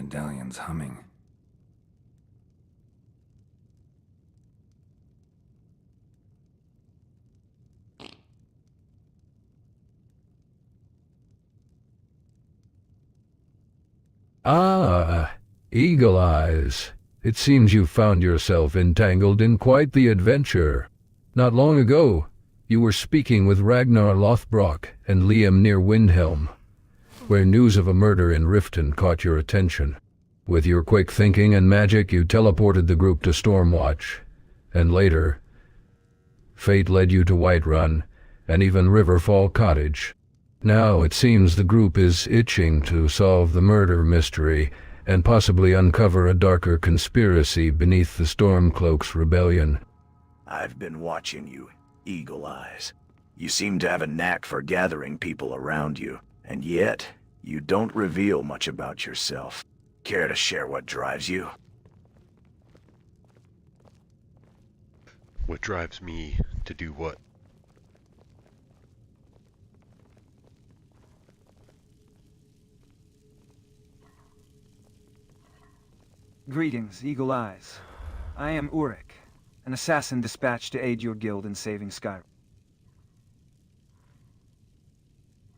medallion's humming. Ah, Eagle Eyes. It seems you found yourself entangled in quite the adventure. Not long ago, you were speaking with Ragnar Lothbrok and Liam near Windhelm, where news of a murder in Riften caught your attention. With your quick thinking and magic, you teleported the group to Stormwatch, and later, fate led you to Whiterun, and even Riverfall Cottage. Now it seems the group is itching to solve the murder mystery and possibly uncover a darker conspiracy beneath the Stormcloak's rebellion. I've been watching you, Eagle Eyes. You seem to have a knack for gathering people around you, and yet, you don't reveal much about yourself. Care to share what drives you? What drives me to do what? Greetings, Eagle Eyes. I am Uruk, an assassin dispatched to aid your guild in saving Skyrim.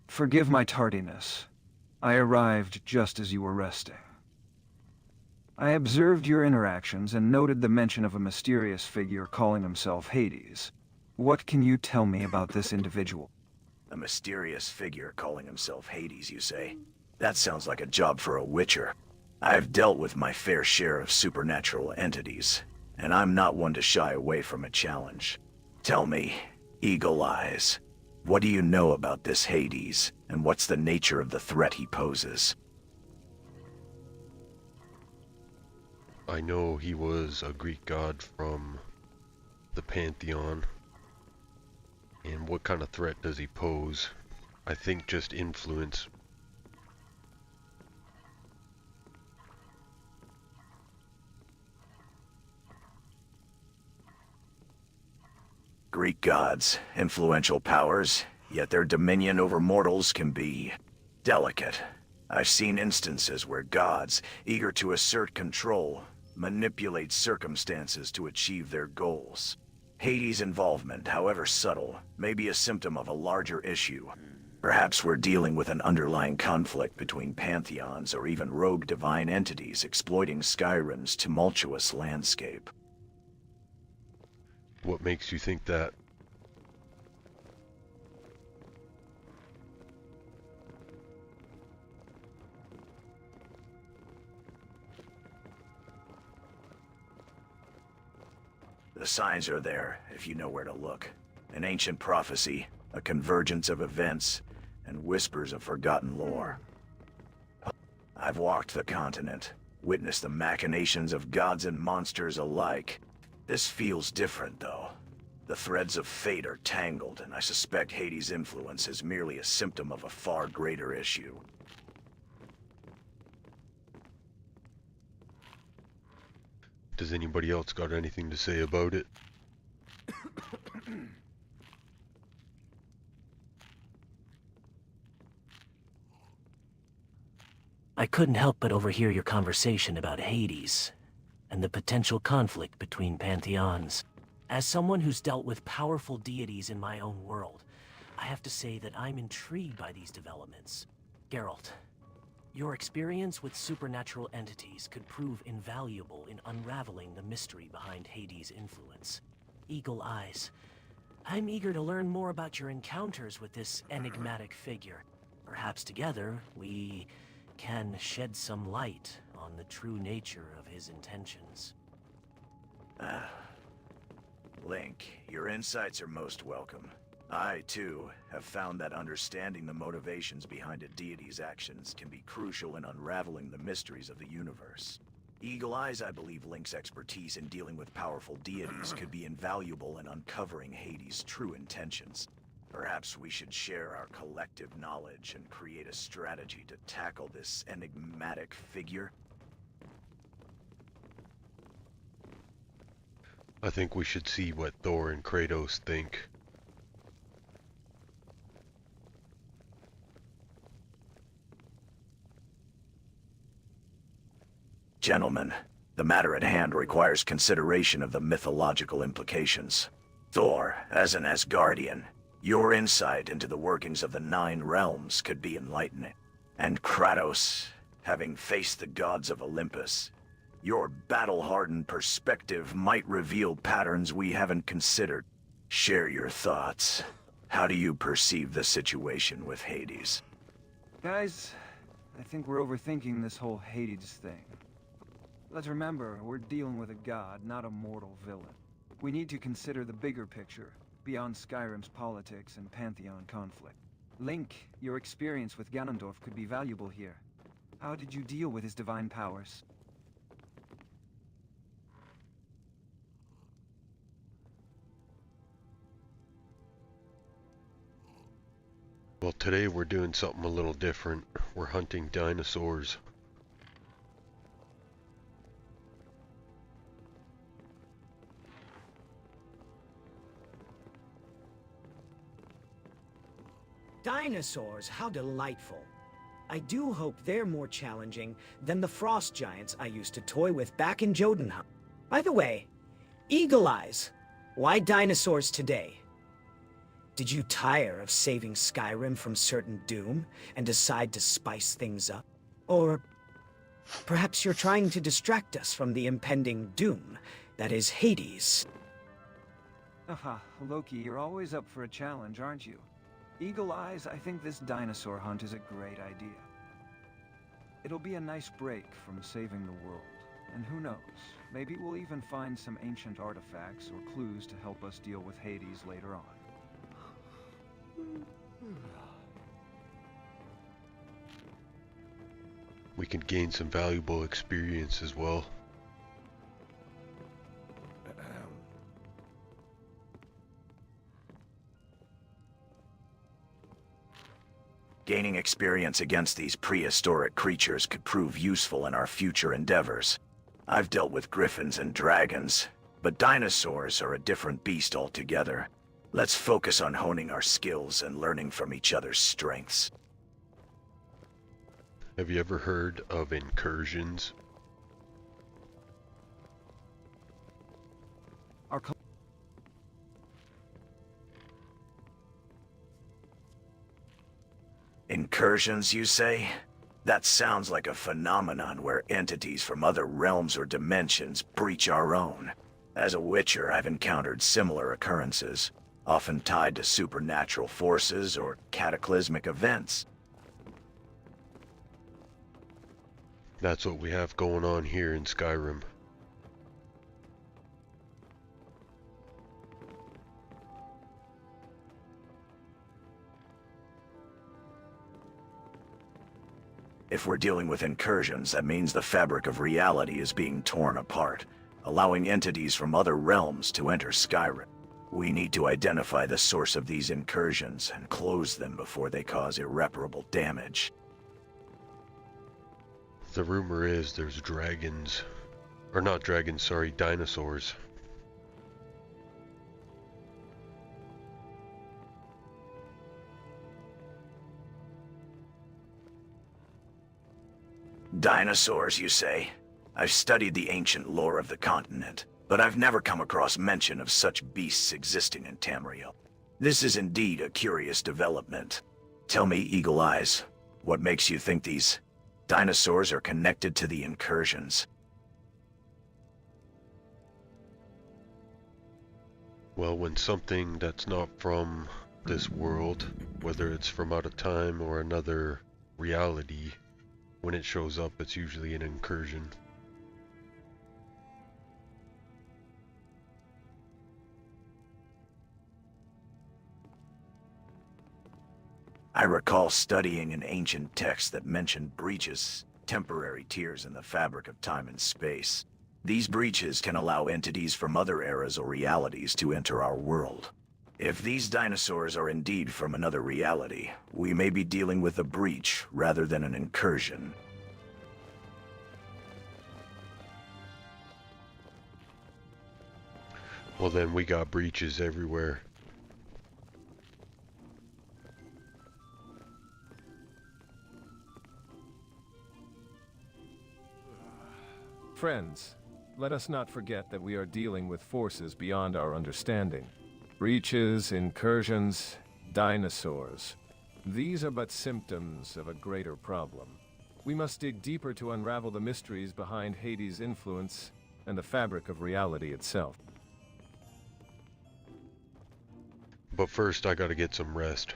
Forgive my tardiness. I arrived just as you were resting. I observed your interactions and noted the mention of a mysterious figure calling himself Hades. What can you tell me about this individual? A mysterious figure calling himself Hades, you say? That sounds like a job for a witcher. I've dealt with my fair share of supernatural entities, and I'm not one to shy away from a challenge. Tell me, Eagle Eyes, what do you know about this Hades, and what's the nature of the threat he poses? I know he was a Greek god from the Pantheon. And what kind of threat does he pose? I think just influence. Greek gods, influential powers, yet their dominion over mortals can be delicate. I've seen instances where gods, eager to assert control, manipulate circumstances to achieve their goals. Hades' involvement, however subtle, may be a symptom of a larger issue. Perhaps we're dealing with an underlying conflict between pantheons or even rogue divine entities exploiting Skyrim's tumultuous landscape. What makes you think that? The signs are there, if you know where to look. An ancient prophecy, a convergence of events, and whispers of forgotten lore. I've walked the continent, witnessed the machinations of gods and monsters alike. This feels different, though. The threads of fate are tangled, and I suspect Hades' influence is merely a symptom of a far greater issue. Does anybody else got anything to say about it? I couldn't help but overhear your conversation about Hades and the potential conflict between pantheons. As someone who's dealt with powerful deities in my own world, I have to say that I'm intrigued by these developments. Geralt, your experience with supernatural entities could prove invaluable in unraveling the mystery behind Hades' influence. Eagle Eyes, I'm eager to learn more about your encounters with this enigmatic figure. Perhaps together, we can shed some light on the true nature of his intentions. Link, your insights are most welcome. I, too, have found that understanding the motivations behind a deity's actions can be crucial in unraveling the mysteries of the universe. Eagle Eyes, I believe Link's expertise in dealing with powerful deities could be invaluable in uncovering Hades' true intentions. Perhaps we should share our collective knowledge and create a strategy to tackle this enigmatic figure. I think we should see what Thor and Kratos think. Gentlemen, the matter at hand requires consideration of the mythological implications. Thor, as an Asgardian, your insight into the workings of the 9 realms could be enlightening. And Kratos, having faced the gods of Olympus, your battle-hardened perspective might reveal patterns we haven't considered. Share your thoughts. How do you perceive the situation with Hades? Guys, I think we're overthinking this whole Hades thing. Let's remember, we're dealing with a god, not a mortal villain. We need to consider the bigger picture, beyond Skyrim's politics and Pantheon conflict. Link, your experience with Ganondorf could be valuable here. How did you deal with his divine powers? Well, today we're doing something a little different. We're hunting dinosaurs. Dinosaurs, how delightful. I do hope they're more challenging than the frost giants I used to toy with back in Jotunheim. By the way, Eagle Eyes, why dinosaurs today? Did you tire of saving Skyrim from certain doom and decide to spice things up? Or perhaps you're trying to distract us from the impending doom that is Hades. Haha, Loki, you're always up for a challenge, aren't you? Eagle Eyes, I think this dinosaur hunt is a great idea. It'll be a nice break from saving the world. And who knows, maybe we'll even find some ancient artifacts or clues to help us deal with Hades later on. We can gain some valuable experience as well. Gaining experience against these prehistoric creatures could prove useful in our future endeavors. I've dealt with griffins and dragons, but dinosaurs are a different beast altogether. Let's focus on honing our skills and learning from each other's strengths. Have you ever heard of incursions? Incursions, you say? That sounds like a phenomenon where entities from other realms or dimensions breach our own. As a Witcher, I've encountered similar occurrences, often tied to supernatural forces or cataclysmic events. That's what we have going on here in Skyrim. If we're dealing with incursions, that means the fabric of reality is being torn apart, allowing entities from other realms to enter Skyrim. We need to identify the source of these incursions and close them before they cause irreparable damage. The rumor is there's dragons, or not dragons, sorry, dinosaurs. Dinosaurs, you say? I've studied the ancient lore of the continent, but I've never come across mention of such beasts existing in Tamriel. This is indeed a curious development. Tell me, Eagle Eyes, what makes you think these dinosaurs are connected to the incursions? Well, when something that's not from this world, whether it's from out of time or another reality, when it shows up, it's usually an incursion. I recall studying an ancient text that mentioned breaches, temporary tears in the fabric of time and space. These breaches can allow entities from other eras or realities to enter our world. If these dinosaurs are indeed from another reality, we may be dealing with a breach rather than an incursion. Well, then we got breaches everywhere. Friends, let us not forget that we are dealing with forces beyond our understanding. Breaches, incursions, dinosaurs. These are but symptoms of a greater problem. We must dig deeper to unravel the mysteries behind Hades' influence and the fabric of reality itself. But first, I gotta get some rest.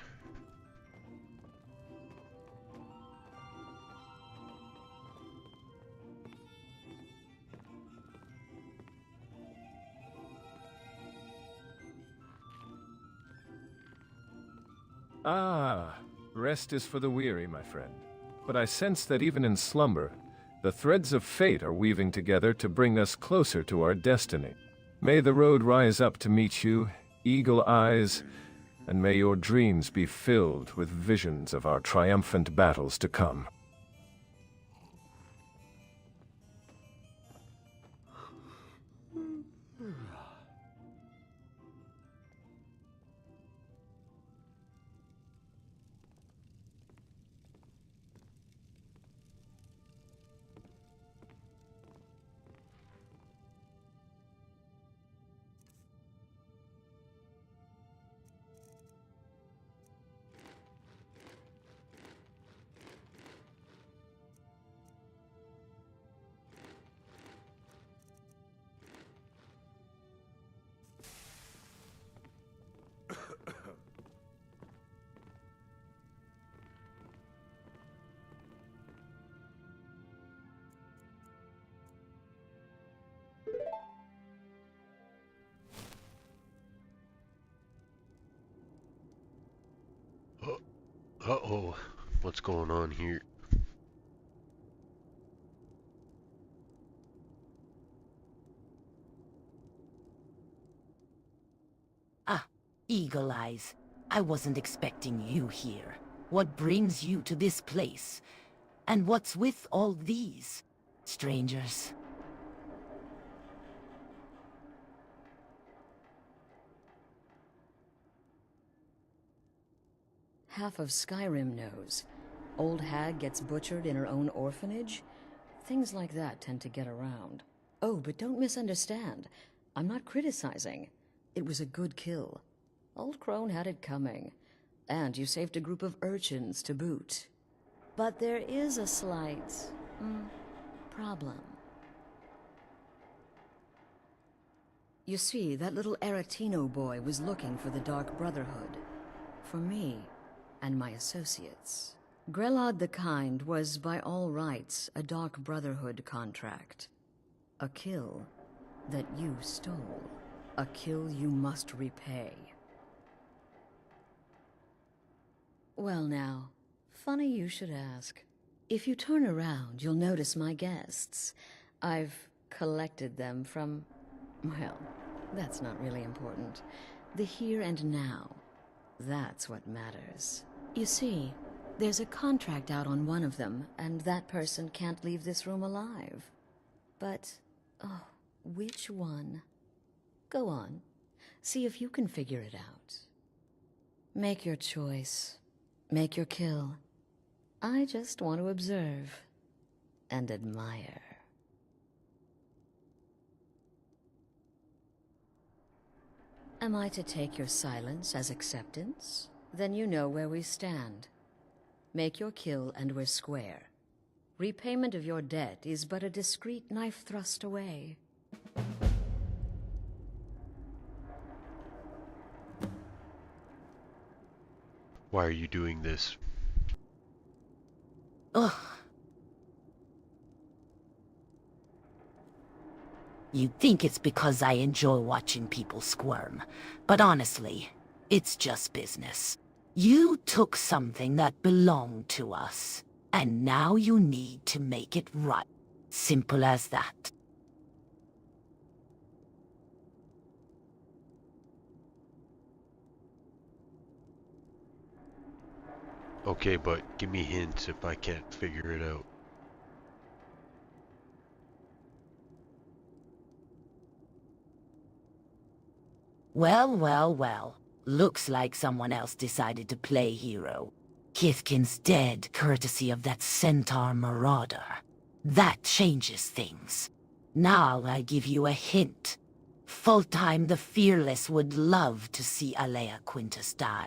Ah, rest is for the weary, my friend. But I sense that even in slumber, the threads of fate are weaving together to bring us closer to our destiny. May the road rise up to meet you, eagle eyes, and may your dreams be filled with visions of our triumphant battles to come. Uh-oh, what's going on here? Ah, Eagle Eyes. I wasn't expecting you here. What brings you to this place? And what's with all these strangers? Half of Skyrim knows. Old hag gets butchered in her own orphanage. Things like that tend to get around. Oh, but don't misunderstand. I'm not criticizing. It was a good kill. Old Crone had it coming. And you saved a group of urchins to boot. But there is a slight... problem. You see, that little Aretino boy was looking for the Dark Brotherhood. For me, and my associates. Grelod the Kind was, by all rights, a Dark Brotherhood contract. A kill that you stole. A kill you must repay. Well now, funny you should ask. If you turn around, you'll notice my guests. I've collected them from... well, that's not really important. The here and now. That's what matters. You see, there's a contract out on one of them, and that person can't leave this room alive. But, oh, which one? Go on. See if you can figure it out. Make your choice. Make your kill. I just want to observe and admire. Am I to take your silence as acceptance? Then you know where we stand. Make your kill and we're square. Repayment of your debt is but a discreet knife thrust away. Why are you doing this? Ugh. You'd think it's because I enjoy watching people squirm, but honestly, it's just business. You took something that belonged to us, and now you need to make it right. Simple as that. Okay, but give me hints if I can't figure it out. Well, well, well. Looks like someone else decided to play hero. Kithkin's dead, courtesy of that centaur marauder. That changes things. Now I give you a hint. Full-time the Fearless would love to see Alea Quintus die.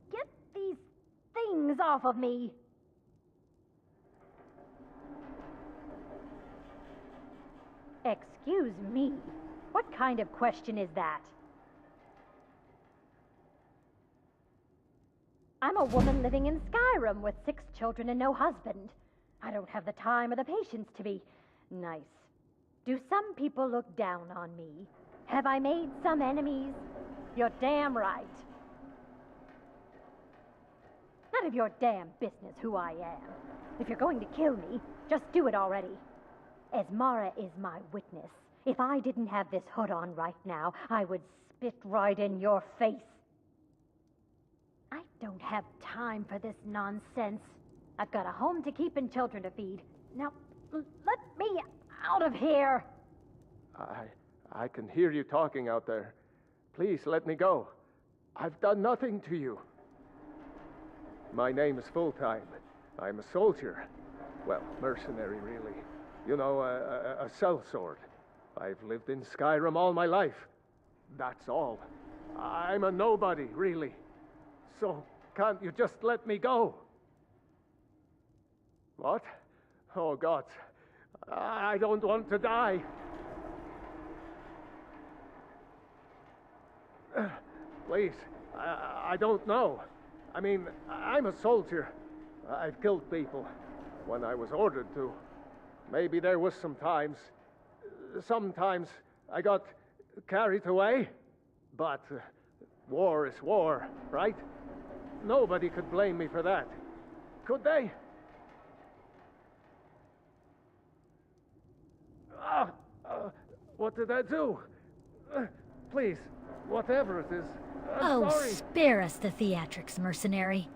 Get these things off of me! Excuse me? What kind of question is that? I'm a woman living in Skyrim with 6 children and no husband. I don't have the time or the patience to be nice. Do some people look down on me? Have I made some enemies? You're damn right. None of your damn business who I am. If you're going to kill me, just do it already. Esmara is my witness. If I didn't have this hood on right now, I would spit right in your face. I don't have time for this nonsense. I've got a home to keep and children to feed. Now, let me out of here! I can hear you talking out there. Please let me go. I've done nothing to you. My name is Full-Time. I'm a soldier. Well, mercenary, really. You know, a sellsword. I've lived in Skyrim all my life. That's all. I'm a nobody, really. So, can't you just let me go? What? Oh, God. I don't want to die. Please, I don't know. I mean, I'm a soldier. I've killed people when I was ordered to. Maybe there was sometimes I got carried away. But war is war, right? Nobody could blame me for that. Could they? What did I do? Please, whatever it is, I'm sorry. Spare us the theatrics, mercenary.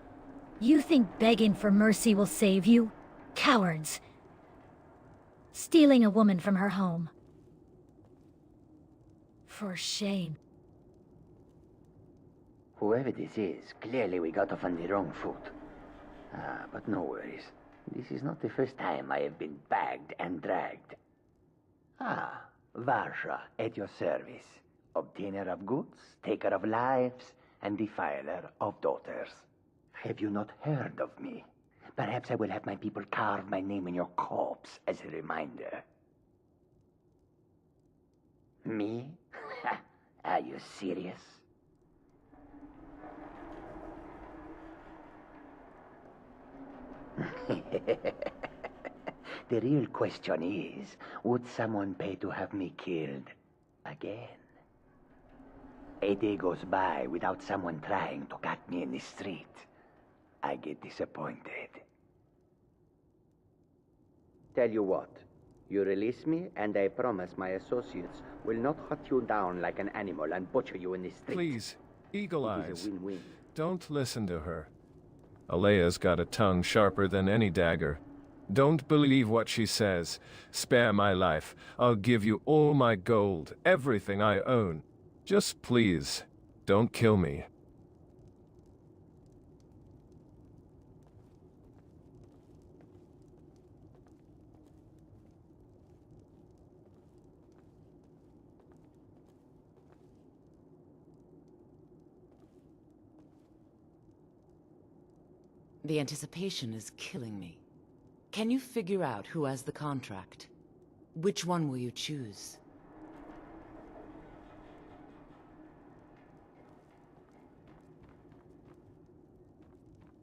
You think begging for mercy will save you? Cowards. Stealing a woman from her home. For shame. Whoever this is, clearly we got off on the wrong foot. But no worries. This is not the first time I have been bagged and dragged. Varsha, at your service. Obtainer of goods, taker of lives, and defiler of daughters. Have you not heard of me? Perhaps I will have my people carve my name in your corpse as a reminder. Me? Are you serious? The real question is, would someone pay to have me killed again? A day goes by without someone trying to cut me in the street. I get disappointed. Tell you what, you release me and I promise my associates will not hunt you down like an animal and butcher you in the street. Please, Eagle It Eyes, is a win-win. don't listen to her. Alea's got a tongue sharper than any dagger. Don't believe what she says. Spare my life. I'll give you all my gold, everything I own. Just please, don't kill me. The anticipation is killing me. Can you figure out who has the contract? Which one will you choose?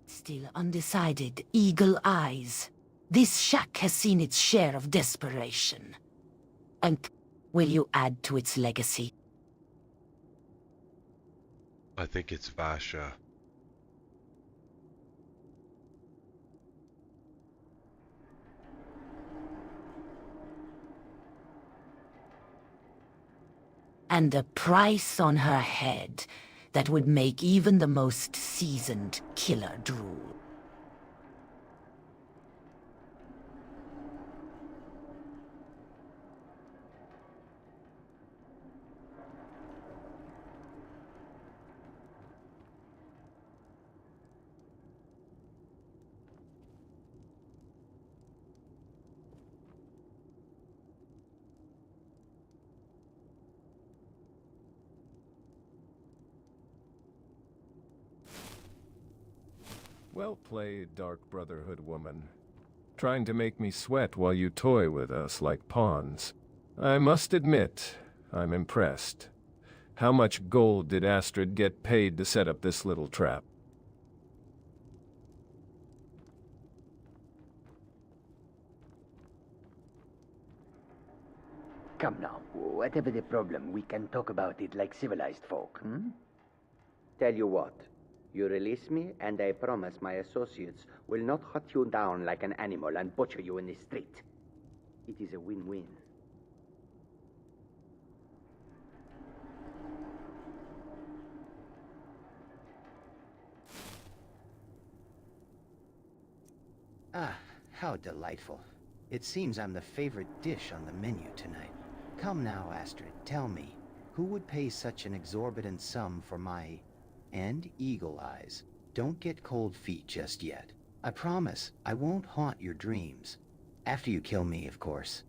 Still undecided, Eagle Eyes. This shack has seen its share of desperation. And will you add to its legacy? I think it's Vasha. And a price on her head that would make even the most seasoned killer drool. Well played, Dark Brotherhood woman. Trying to make me sweat while you toy with us like pawns. I must admit, I'm impressed. How much gold did Astrid get paid to set up this little trap? Come now, whatever the problem, we can talk about it like civilized folk, hmm? Tell you what, you release me, and I promise my associates will not hunt you down like an animal and butcher you in the street. It is a win-win. Ah, how delightful. It seems I'm the favorite dish on the menu tonight. Come now, Astrid, tell me, who would pay such an exorbitant sum for my... and Eagle Eyes? Don't get cold feet just yet. I promise, I won't haunt your dreams. After you kill me, of course.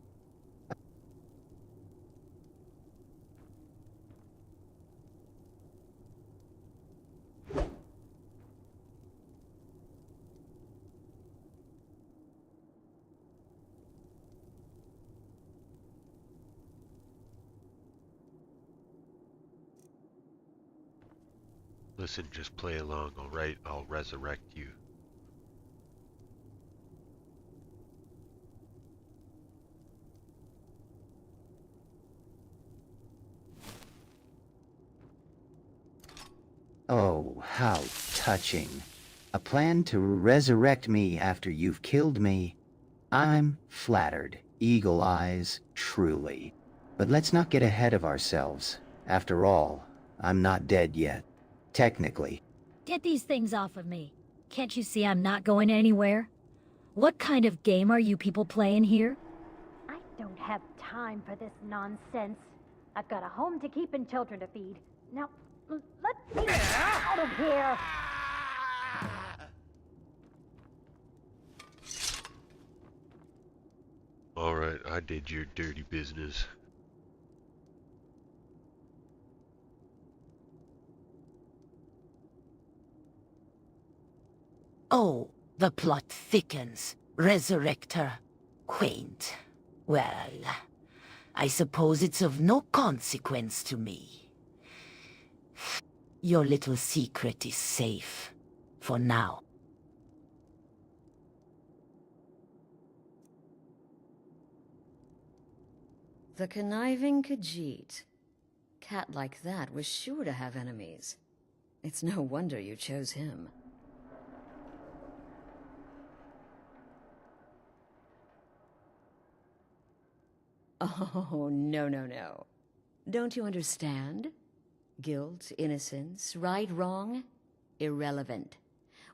Listen, just play along, alright? I'll resurrect you. Oh, how touching. A plan to resurrect me after you've killed me? I'm flattered, Eagle Eyes, truly. But let's not get ahead of ourselves. After all, I'm not dead yet. Technically. Get these things off of me. Can't you see I'm not going anywhere? What kind of game are you people playing here? I don't have time for this nonsense. I've got a home to keep and children to feed. Now, let me out of here! Alright, I did your dirty business. Oh, the plot thickens. Resurrect her. Quaint. Well, I suppose it's of no consequence to me. Your little secret is safe. For now. The conniving Khajiit. Cat like that was sure to have enemies. It's no wonder you chose him. Oh, no, no, no. Don't you understand? Guilt, innocence, right, wrong? Irrelevant.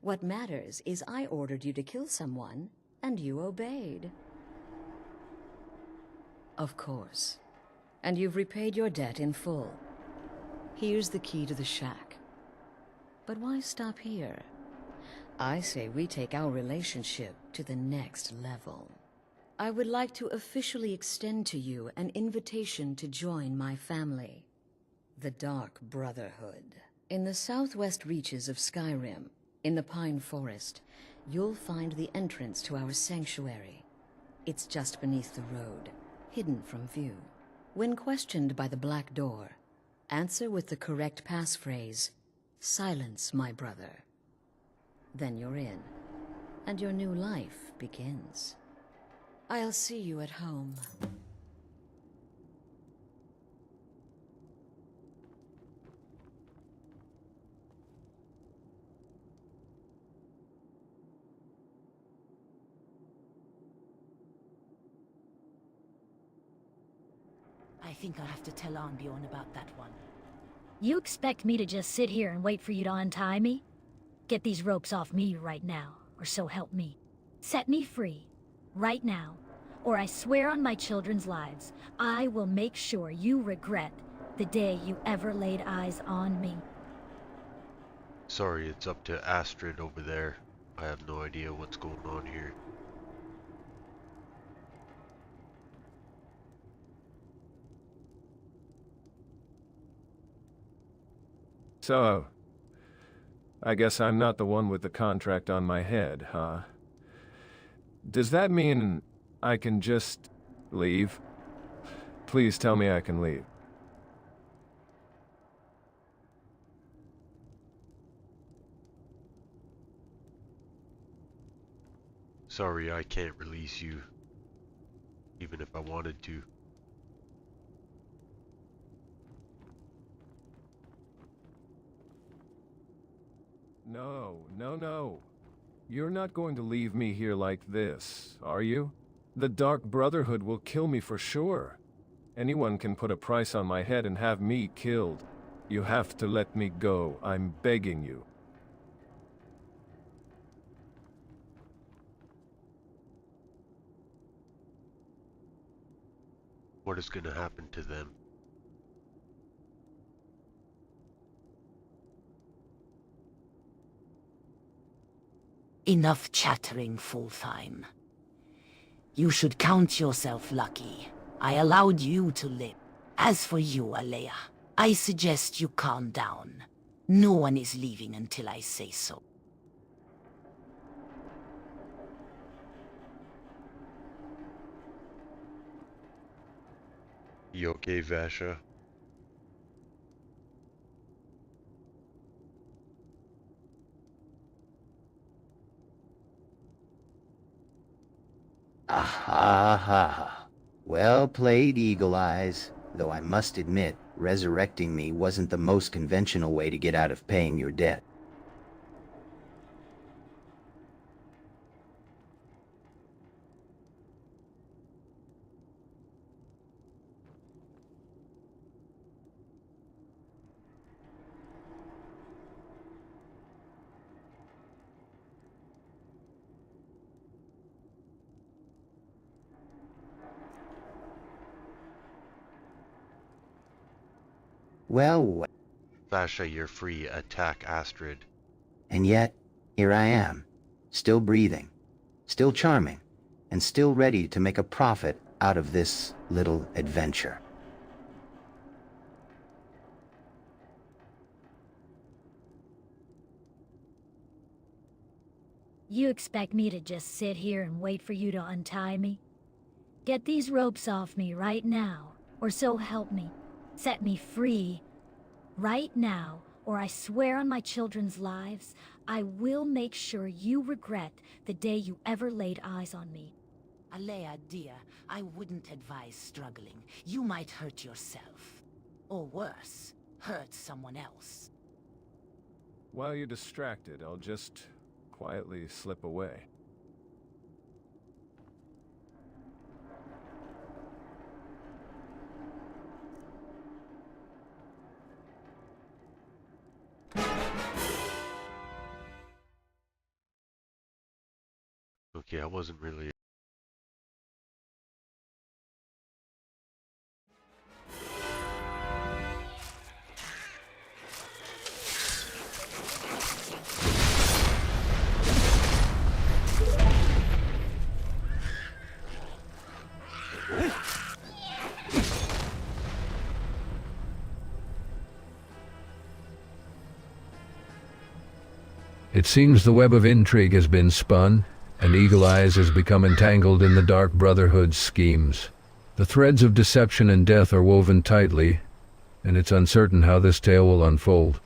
What matters is I ordered you to kill someone, and you obeyed. Of course. And you've repaid your debt in full. Here's the key to the shack. But why stop here? I say we take our relationship to the next level. I would like to officially extend to you an invitation to join my family. The Dark Brotherhood. In the southwest reaches of Skyrim, in the Pine Forest, you'll find the entrance to our sanctuary. It's just beneath the road, hidden from view. When questioned by the Black Door, answer with the correct passphrase, "Silence, my brother." Then you're in, and your new life begins. I'll see you at home. I think I'll have to tell Arnbjorn about that one. You expect me to just sit here and wait for you to untie me? Get these ropes off me right now, or so help me. Set me free, right now, or I swear on my children's lives, I will make sure you regret the day you ever laid eyes on me. Sorry, it's up to Astrid over there. I have no idea what's going on here. So, I guess I'm not the one with the contract on my head, huh? Does that mean I can just leave? Please tell me I can leave. Sorry, I can't release you, even if I wanted to. No, no, no. You're not going to leave me here like this, are you? The Dark Brotherhood will kill me for sure. Anyone can put a price on my head and have me killed. You have to let me go, I'm begging you. What is going to happen to them? Enough chattering full-time. You should count yourself lucky. I allowed you to live. As for you, Alea, I suggest you calm down. No one is leaving until I say so. You okay, Vasha? Ah. Well played, Eagle Eyes. Though I must admit, resurrecting me wasn't the most conventional way to get out of paying your debt. Well, Vasha, you're free. Attack Astrid. and yet, here I am, still breathing, still charming, and still ready to make a profit out of this little adventure. You expect me to just sit here and wait for you to untie me? Get these ropes off me right now, or so help me. Set me free right now, or I swear on my children's lives, I will make sure you regret the day you ever laid eyes on me. Alea, dear, I wouldn't advise struggling. You might hurt yourself. Or worse, hurt someone else. While you're distracted, I'll just quietly slip away. Okay, I wasn't really... It seems the web of intrigue has been spun, and Eagle Eyes has become entangled in the Dark Brotherhood's schemes. The threads of deception and death are woven tightly, and it's uncertain how this tale will unfold.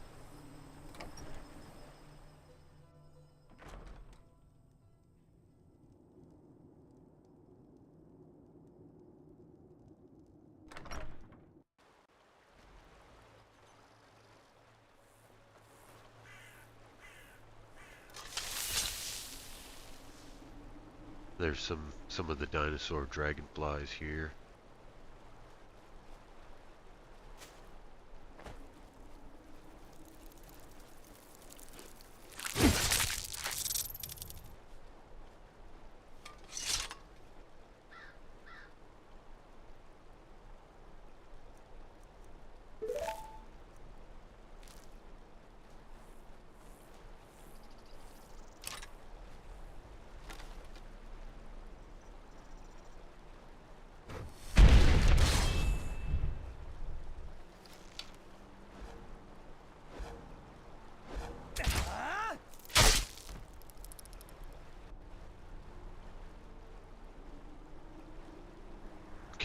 There's some of the dinosaur dragonflies here.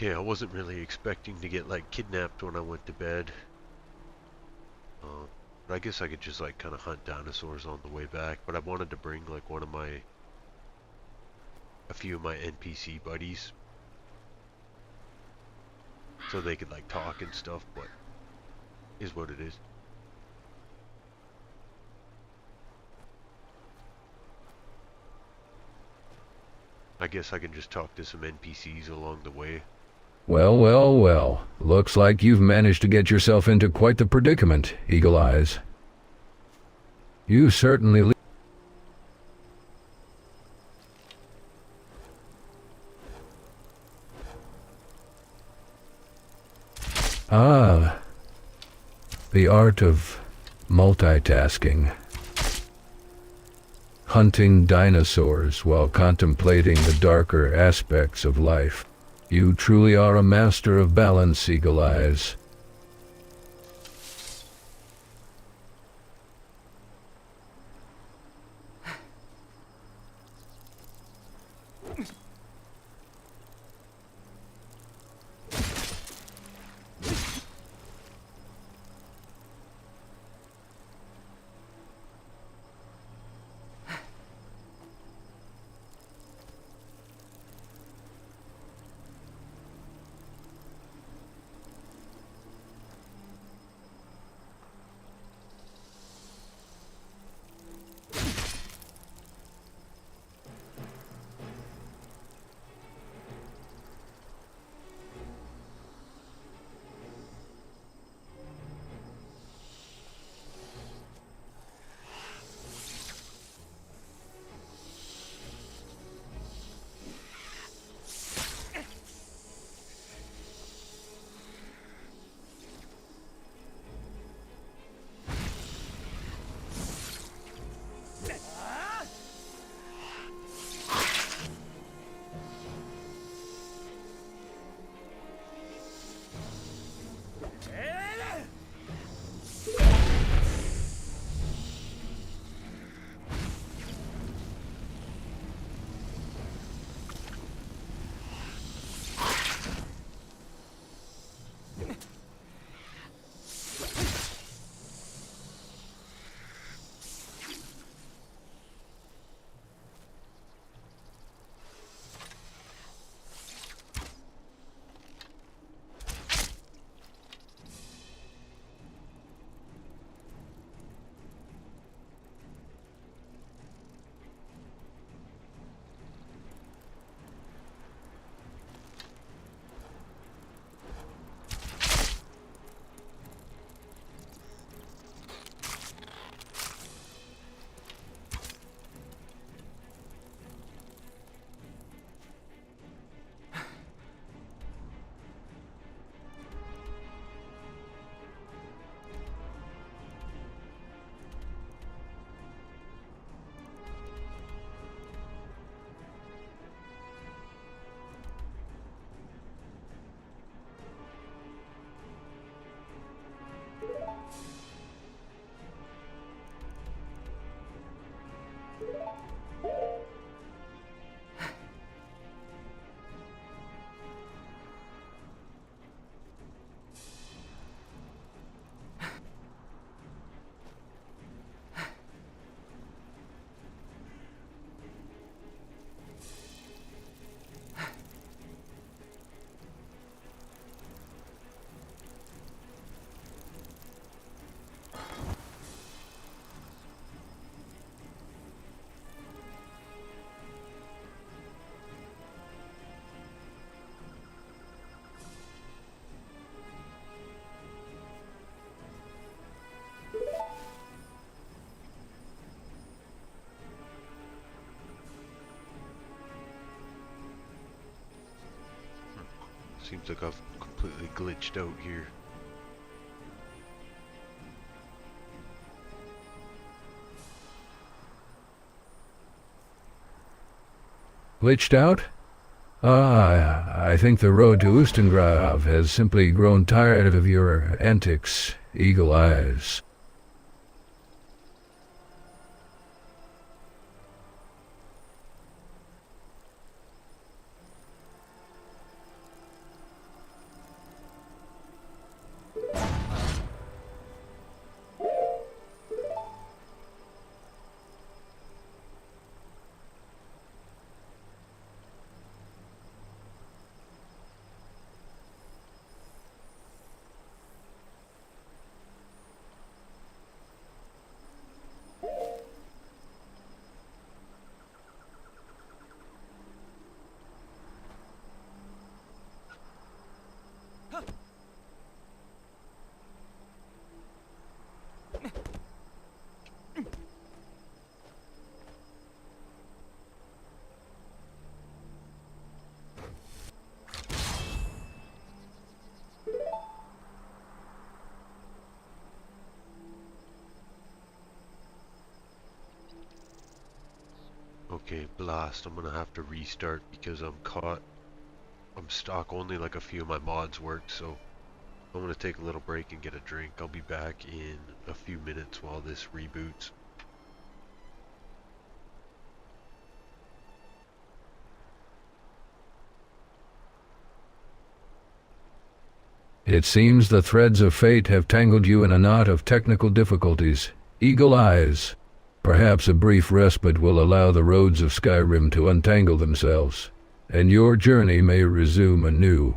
Okay, I wasn't really expecting to get like kidnapped when I went to bed. But I guess I could just like kind of hunt dinosaurs on the way back. But I wanted to bring like a few of my NPC buddies, so they could like talk and stuff. But is what it is. I guess I can just talk to some NPCs along the way. Well, well, well. Looks like you've managed to get yourself into quite the predicament, Eagle Eyes. You certainly... Ah, the art of multitasking. Hunting dinosaurs while contemplating the darker aspects of life. You truly are a master of balance, Eagle Eyes. Seems like I've completely glitched out here. Glitched out? Ah, I think the road to Ustengrav has simply grown tired of your antics, Eagle Eyes. Okay, blast. I'm gonna have to restart because I'm caught. I'm stuck. Only like a few of my mods work, so I'm gonna take a little break and get a drink. I'll be back in a few minutes while this reboots. It seems the threads of fate have tangled you in a knot of technical difficulties. Eagle eyes. Perhaps a brief respite will allow the roads of Skyrim to untangle themselves, and your journey may resume anew.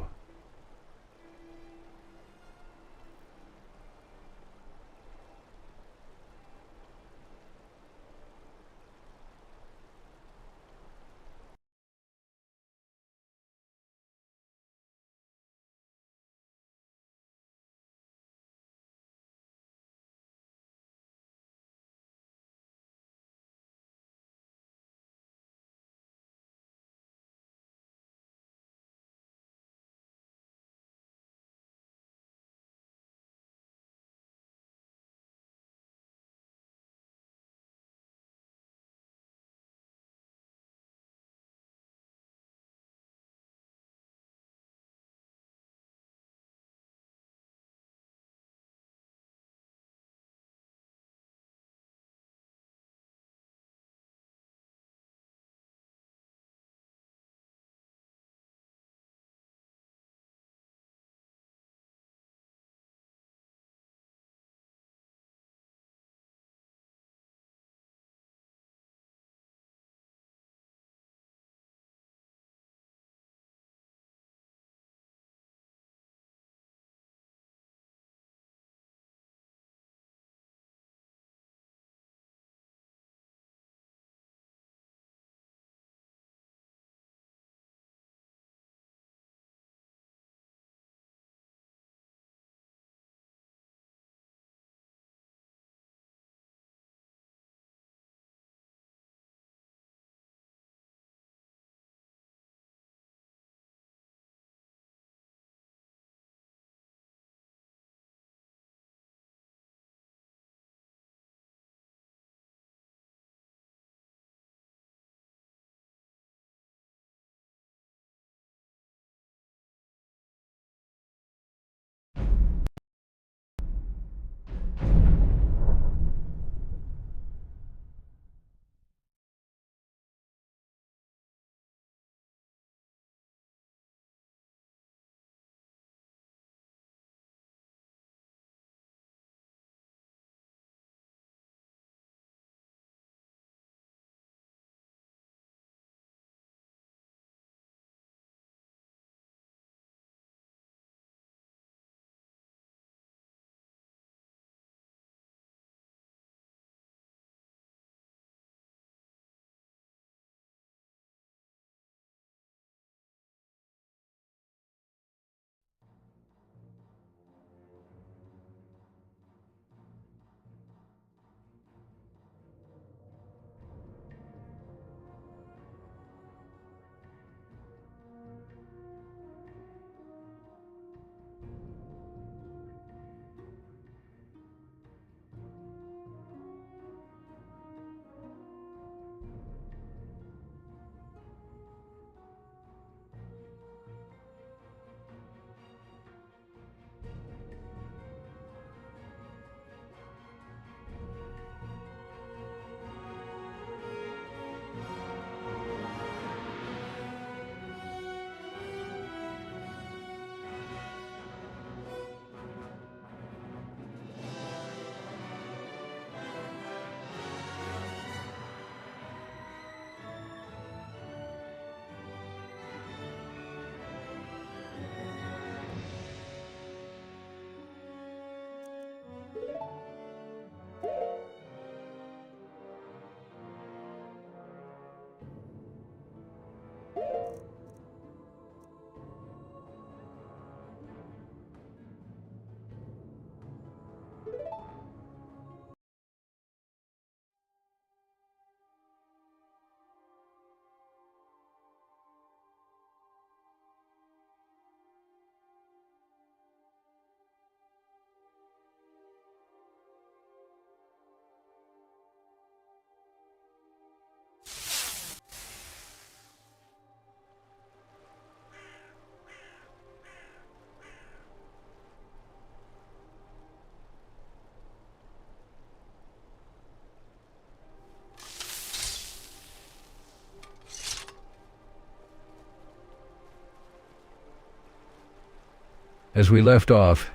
As we left off,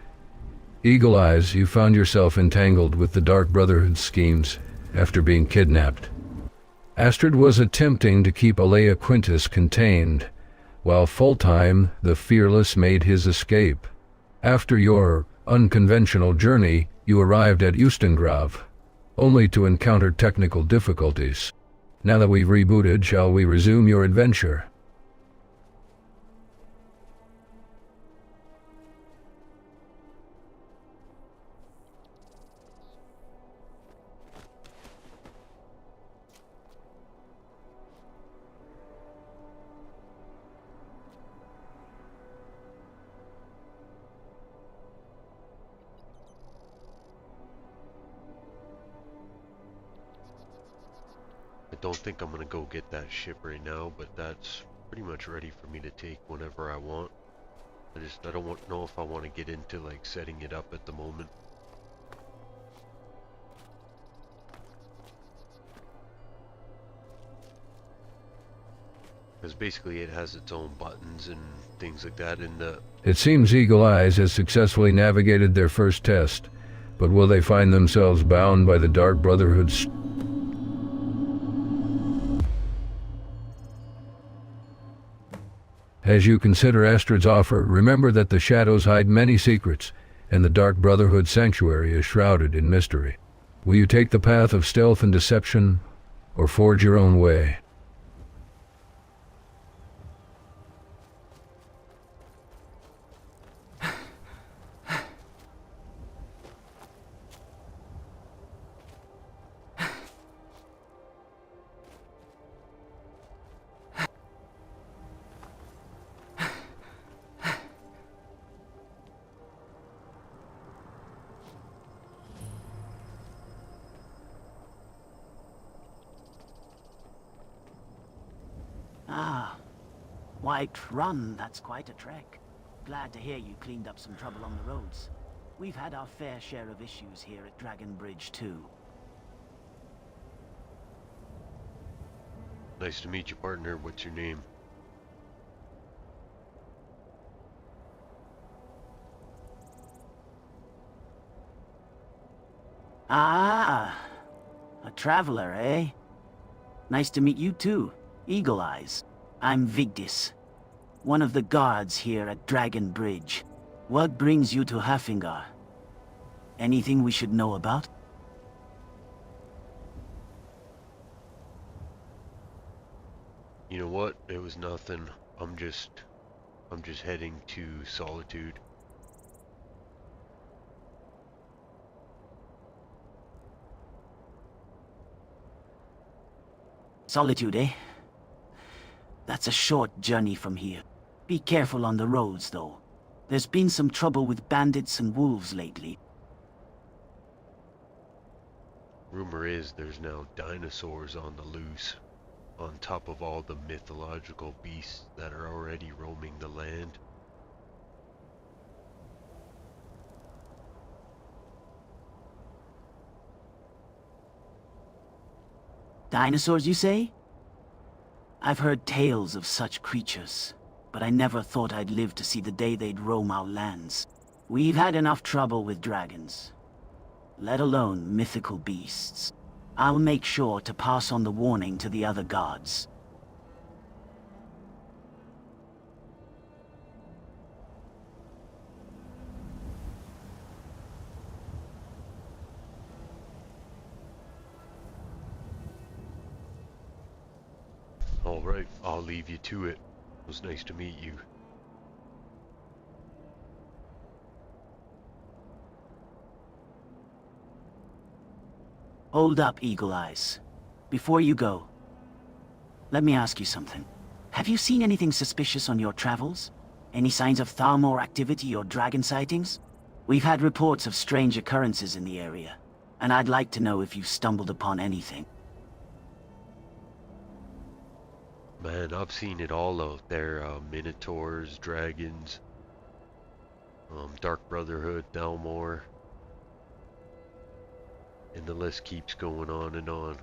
Eagle Eyes, you found yourself entangled with the Dark Brotherhood schemes after being kidnapped. Astrid was attempting to keep Alea Quintus contained, while Full-Time, the Fearless, made his escape. After your unconventional journey, you arrived at Eustengrav, only to encounter technical difficulties. Now that we've rebooted, shall we resume your adventure? I don't think I'm gonna go get that ship right now, but that's pretty much ready for me to take whenever I want. I don't know if I want to get into like setting it up at the moment. Because basically it has its own buttons and things like that in the... It seems Eagle Eyes has successfully navigated their first test, but will they find themselves bound by the Dark Brotherhood's... As you consider Astrid's offer, remember that the shadows hide many secrets, and the Dark Brotherhood sanctuary is shrouded in mystery. Will you take the path of stealth and deception, or forge your own way? Ah, White Run, that's quite a trek. Glad to hear you cleaned up some trouble on the roads. We've had our fair share of issues here at Dragon Bridge, too. Nice to meet you, partner. What's your name? Ah, a traveler, eh? Nice to meet you too, Eagle Eyes. I'm Vigdis, one of the guards here at Dragon Bridge. What brings you to Hafingar? Anything we should know about? You know what? It was nothing. I'm just heading to Solitude. Solitude, eh? That's a short journey from here. Be careful on the roads, though. There's been some trouble with bandits and wolves lately. Rumor is there's now dinosaurs on the loose, on top of all the mythological beasts that are already roaming the land. Dinosaurs, you say? I've heard tales of such creatures, but I never thought I'd live to see the day they'd roam our lands. We've had enough trouble with dragons, let alone mythical beasts. I'll make sure to pass on the warning to the other guards. Alright, I'll leave you to it. It was nice to meet you. Hold up, Eagle Eyes. Before you go, let me ask you something. Have you seen anything suspicious on your travels? Any signs of Thalmor activity or dragon sightings? We've had reports of strange occurrences in the area, and I'd like to know if you've stumbled upon anything. Man, I've seen it all out there. Minotaurs, dragons, Dark Brotherhood, Thalmor. And the list keeps going on and on.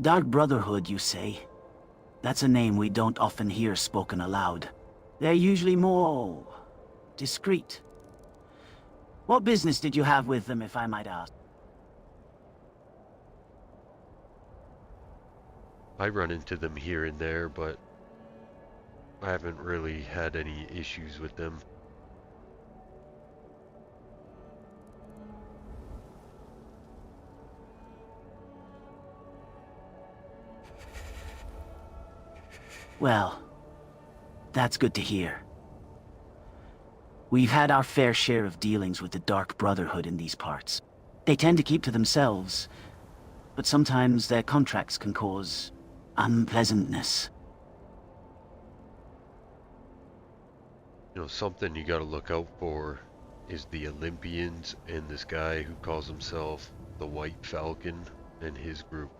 Dark Brotherhood, you say? That's a name we don't often hear spoken aloud. They're usually more discreet. What business did you have with them, if I might ask? I run into them here and there, but I haven't really had any issues with them. Well, that's good to hear. We've had our fair share of dealings with the Dark Brotherhood in these parts. They tend to keep to themselves, but sometimes their contracts can cause unpleasantness. You know, something you gotta look out for is the Olympians and this guy who calls himself the White Falcon and his group.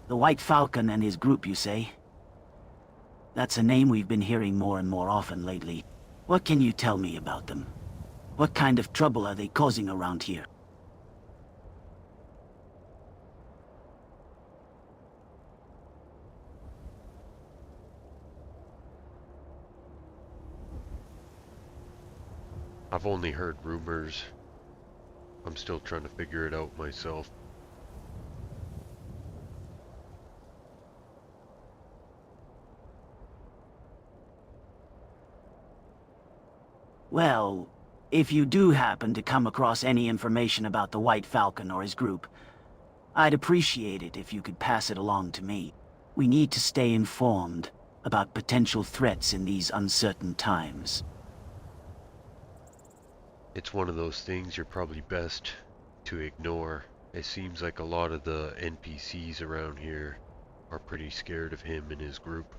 The White Falcon and his group, you say? That's a name we've been hearing more and more often lately. What can you tell me about them? What kind of trouble are they causing around here? I've only heard rumors. I'm still trying to figure it out myself. Well, if you do happen to come across any information about the White Falcon or his group, I'd appreciate it if you could pass it along to me. We need to stay informed about potential threats in these uncertain times. It's one of those things you're probably best to ignore. It seems like a lot of the NPCs around here are pretty scared of him and his group.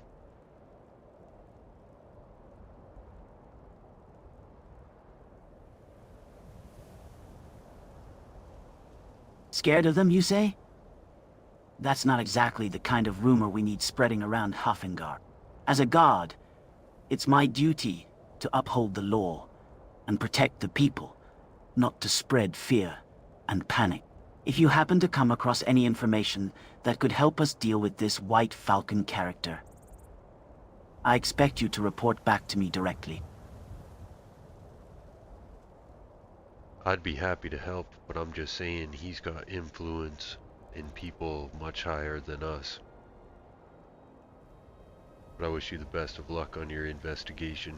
Scared of them, you say? That's not exactly the kind of rumor we need spreading around Hafengar. As a guard, it's my duty to uphold the law and protect the people, not to spread fear and panic. If you happen to come across any information that could help us deal with this White Falcon character, I expect you to report back to me directly. I'd be happy to help, but I'm just saying he's got influence in people much higher than us. But I wish you the best of luck on your investigation.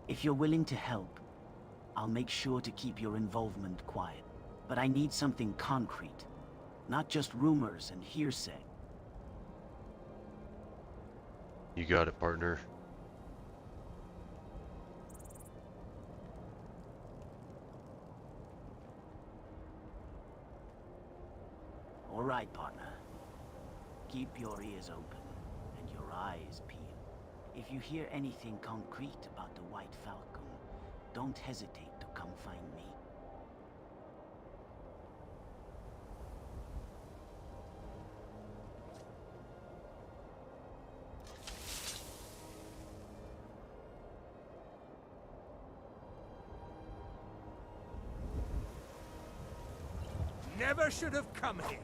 If you're willing to help, I'll make sure to keep your involvement quiet. But I need something concrete, not just rumors and hearsay. You got it, partner. All right, partner. Keep your ears open and your eyes peeled. If you hear anything concrete about the White Falcon, don't hesitate to come find me. Never should have come here.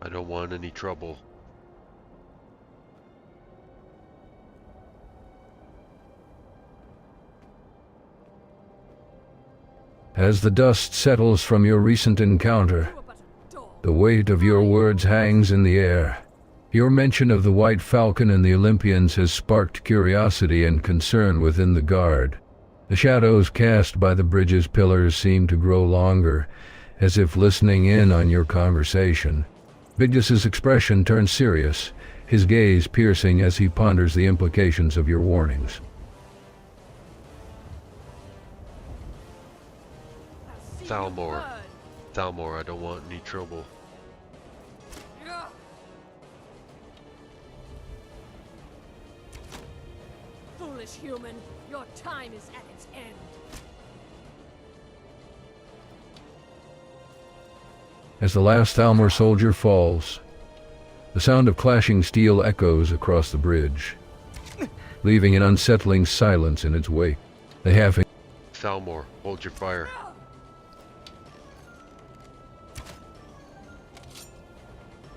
I don't want any trouble. As the dust settles from your recent encounter, the weight of your words hangs in the air. Your mention of the White Falcon and the Olympians has sparked curiosity and concern within the Guard. The shadows cast by the bridge's pillars seem to grow longer, as if listening in on your conversation. Vigdis's expression turns serious, his gaze piercing as he ponders the implications of your warnings. Thalmor. Thalmor, I don't want any trouble. Foolish human, your time is at its end. As the last Thalmor soldier falls, the sound of clashing steel echoes across the bridge, leaving an unsettling silence in its wake. The half. Thalmor, hold your fire.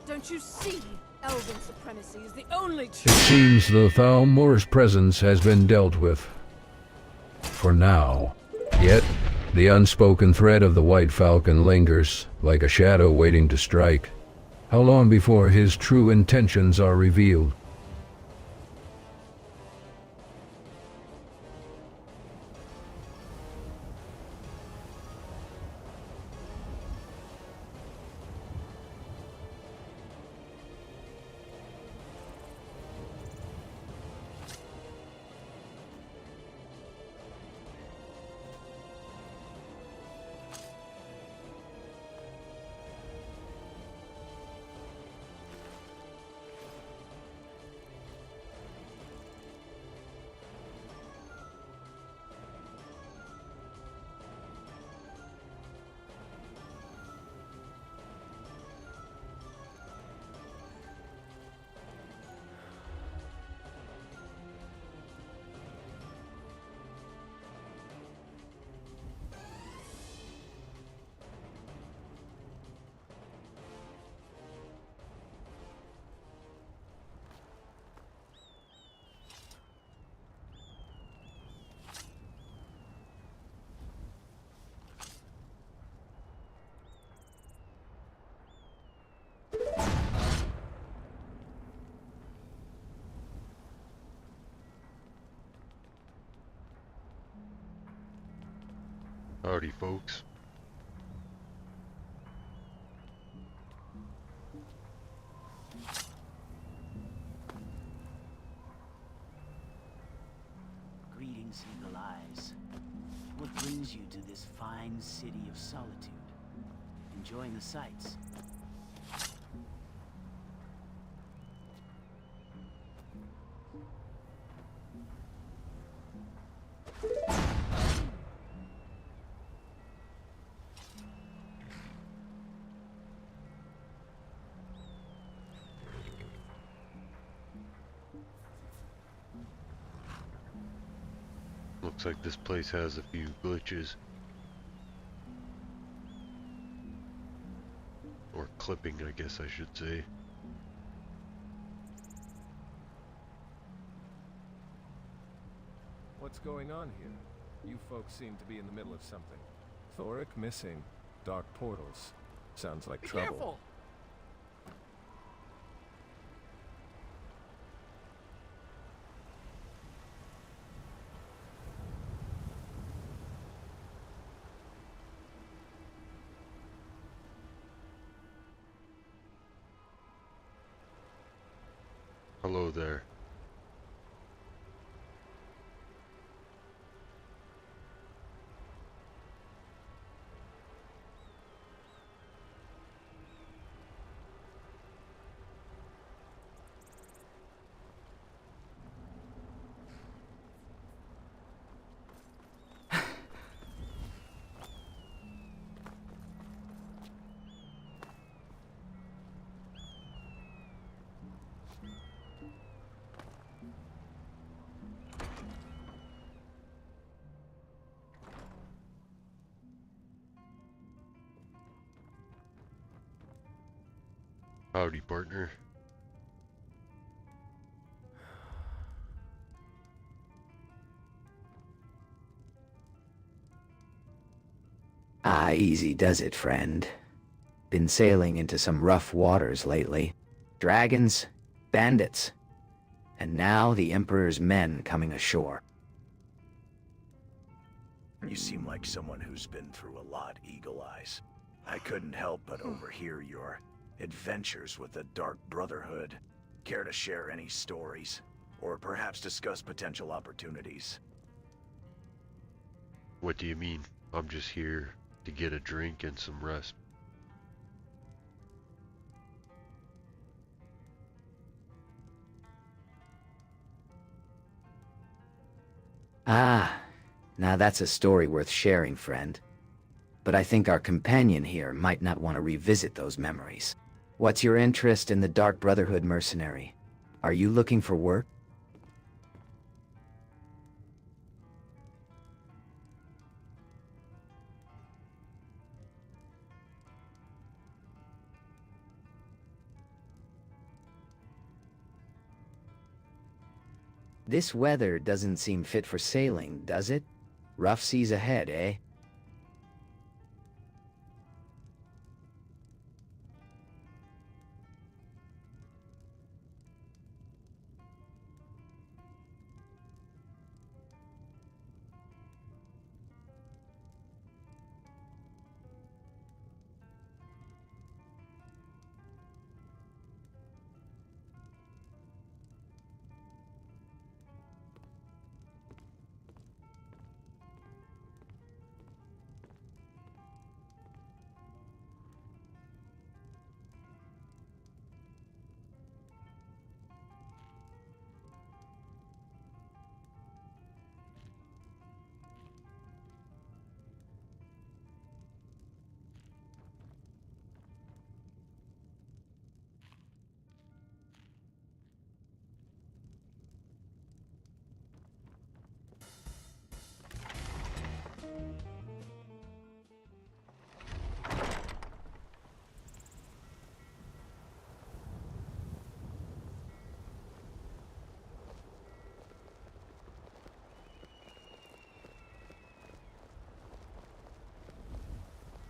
Don't you see? Elven supremacy is the only It truth. seems the Thalmor's presence has been dealt with. For now. Yet, the unspoken threat of the White Falcon lingers, like a shadow waiting to strike. How long before his true intentions are revealed? Howdy, folks. Greetings, Eagle Eyes. What brings you to this fine city of solitude? Enjoying the sights? Looks like this place has a few glitches. Or clipping, I guess I should say. What's going on here? You folks seem to be in the middle of something. Thoric missing. Dark portals. Sounds like trouble. Careful! Hello there. Howdy, partner. Ah, easy does it, friend. Been sailing into some rough waters lately. Dragons, bandits, and now the Emperor's men coming ashore. You seem like someone who's been through a lot, Eagle Eyes. I couldn't help but overhear your adventures with the Dark Brotherhood. Care to share any stories? Or perhaps discuss potential opportunities? What do you mean? I'm just here to get a drink and some rest. Ah, now that's a story worth sharing, friend. But I think our companion here might not want to revisit those memories. What's your interest in the Dark Brotherhood mercenary? Are you looking for work? This weather doesn't seem fit for sailing, does it? Rough seas ahead, eh?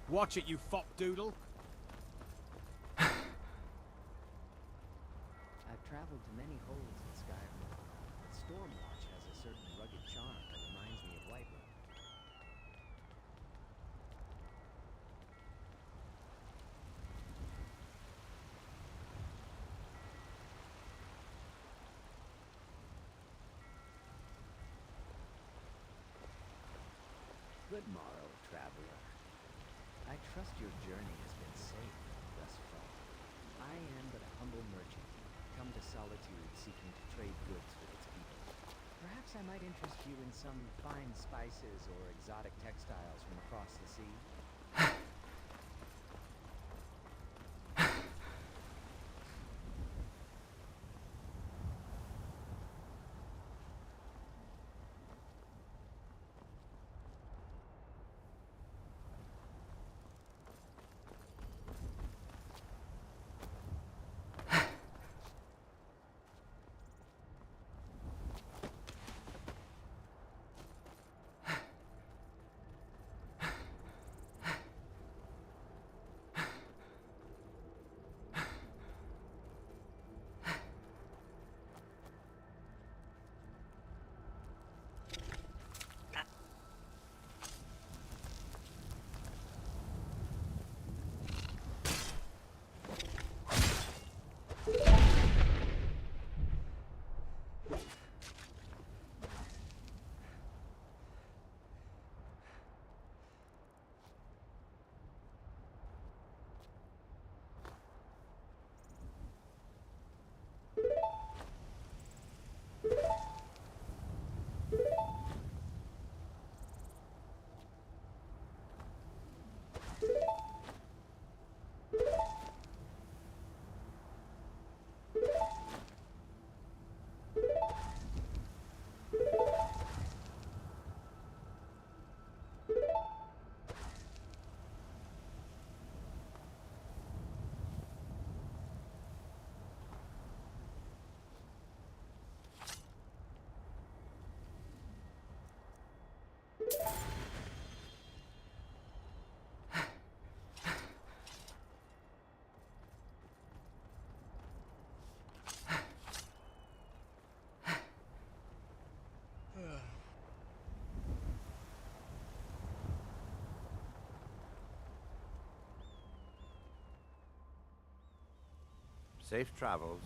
Watch it, you fop doodle. I've traveled to many holes in Skyrim, but Stormwatch has a certain rugged charm that reminds me of Whiterun. Good morrow, traveler. I trust your journey has been safe thus far. I am but a humble merchant, come to Solitude seeking to trade goods with its people. Perhaps I might interest you in some fine spices or exotic textiles from across the sea. Safe travels.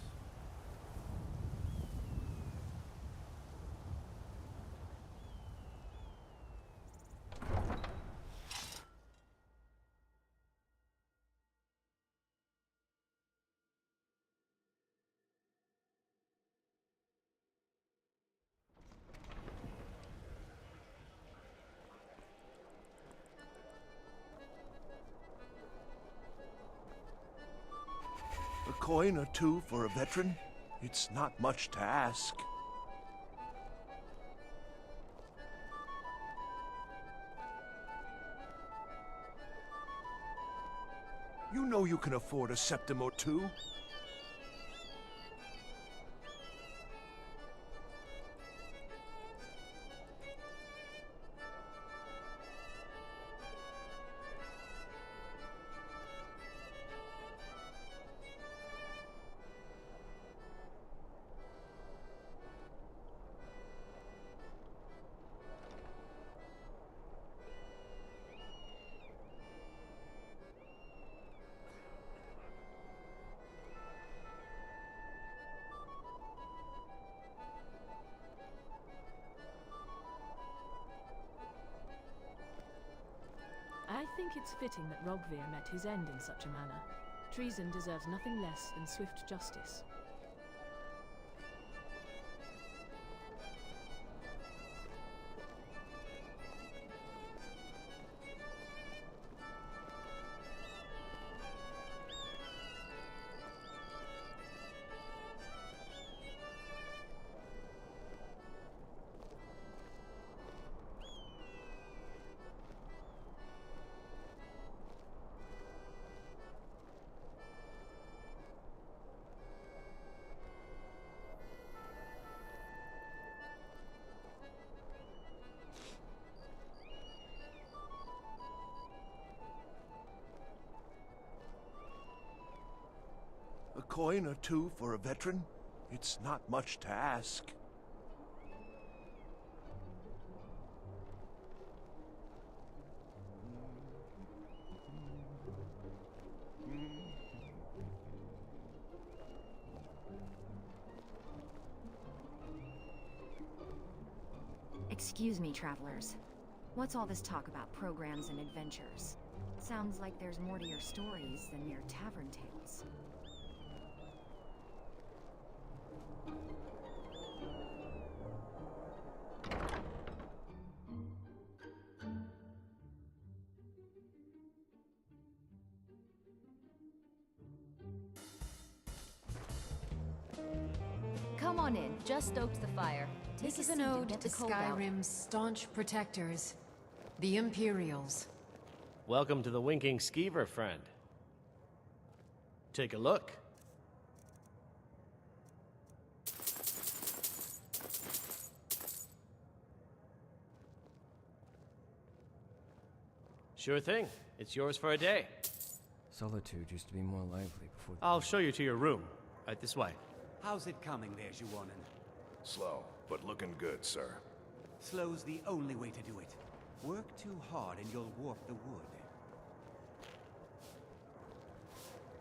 A coin or two for a veteran? It's not much to ask. You know you can afford a septim or two. I think it's fitting that Rogvir met his end in such a manner. Treason deserves nothing less than swift justice. A coin or two for a veteran? It's not much to ask. Excuse me, travelers. What's all this talk about programs and adventures? Sounds like there's more to your stories than mere tavern tales. Come on in. Just stoked the fire. This Take is a an seat and ode get to the cold out. Skyrim's staunch protectors, the Imperials. Welcome to the Winking Skeever, friend. Take a look. Sure thing. It's yours for a day. Solitude used to be more lively before... I'll show you to your room. Right this way. How's it coming there, Zhuonen? Slow, but looking good, sir. Slow's the only way to do it. Work too hard and you'll warp the wood.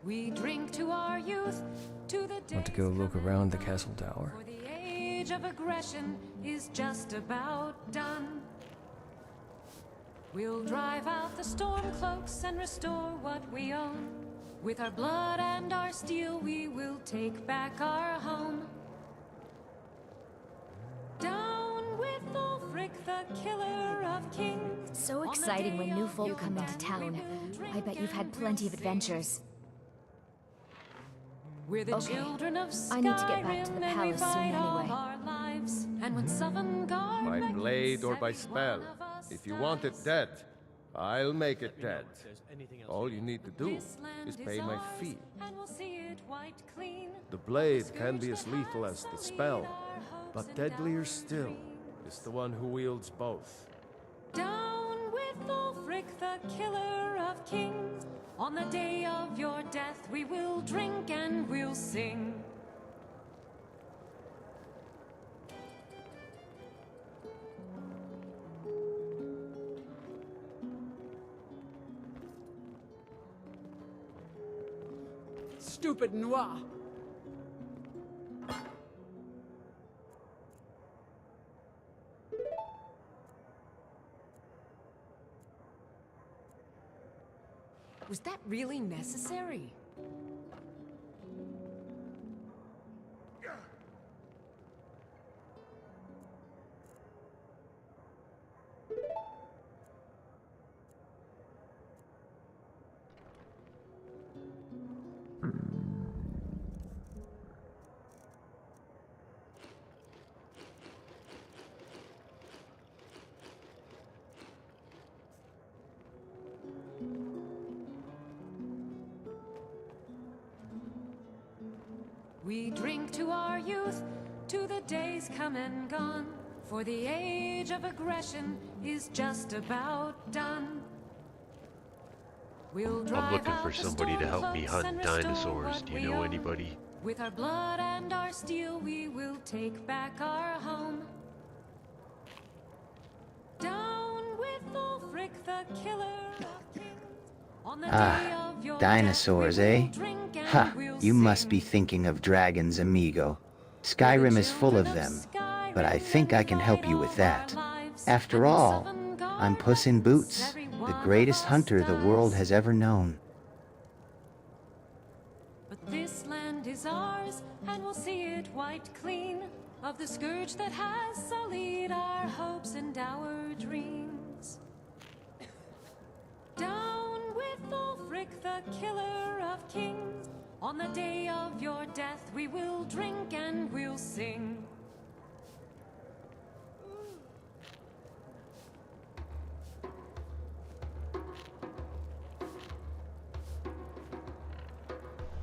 We drink to our youth, to the day Want to go look around the castle tower? for the age of aggression is just about done. We'll drive out the storm cloaks and restore what we own. With our blood and our steel, we will take back our home. Down with Ulfric, the killer of kings. It's so exciting when new folk come into town. I bet you've had plenty of adventures. We're the Okay, children of I need to get back to the Skyrim, and we palace soon fight all anyway. our lives. And when Sovngarde By reckons blade or by every spell. one of us If you want it dead, I'll make it dead. There's anything else All you need to do This land is pay my ours, fee. and we'll see it wiped clean. The blade can be as lethal as the spell, but deadlier still is the one who wields both. Down with Ulfric, the killer of kings. On the day of your death, we will drink and we'll sing. Stupid Noir! Was that really necessary? We drink to our youth, to the days come and gone, for the age of aggression is just about done. We'll drive I'm looking out for the somebody to help me storm cloaks hunt and restore dinosaurs. what Do you we know own. anybody? With our blood and our steel, we will take back our home. Down with Ulfric, the killer of kings. On the day of your Dinosaurs, death, we eh? will drink and Ha! we'll You must sing. be thinking of dragons, amigo. Skyrim is full of them, but I think I can help you with that. After all, I'm Puss in Boots, the greatest hunter the world has ever known. But this land is ours, and we'll see it wiped clean of the scourge that has sullied our hopes and our dreams. Down with Ulfric, the killer of kings. On the day of your death, we will drink and we'll sing.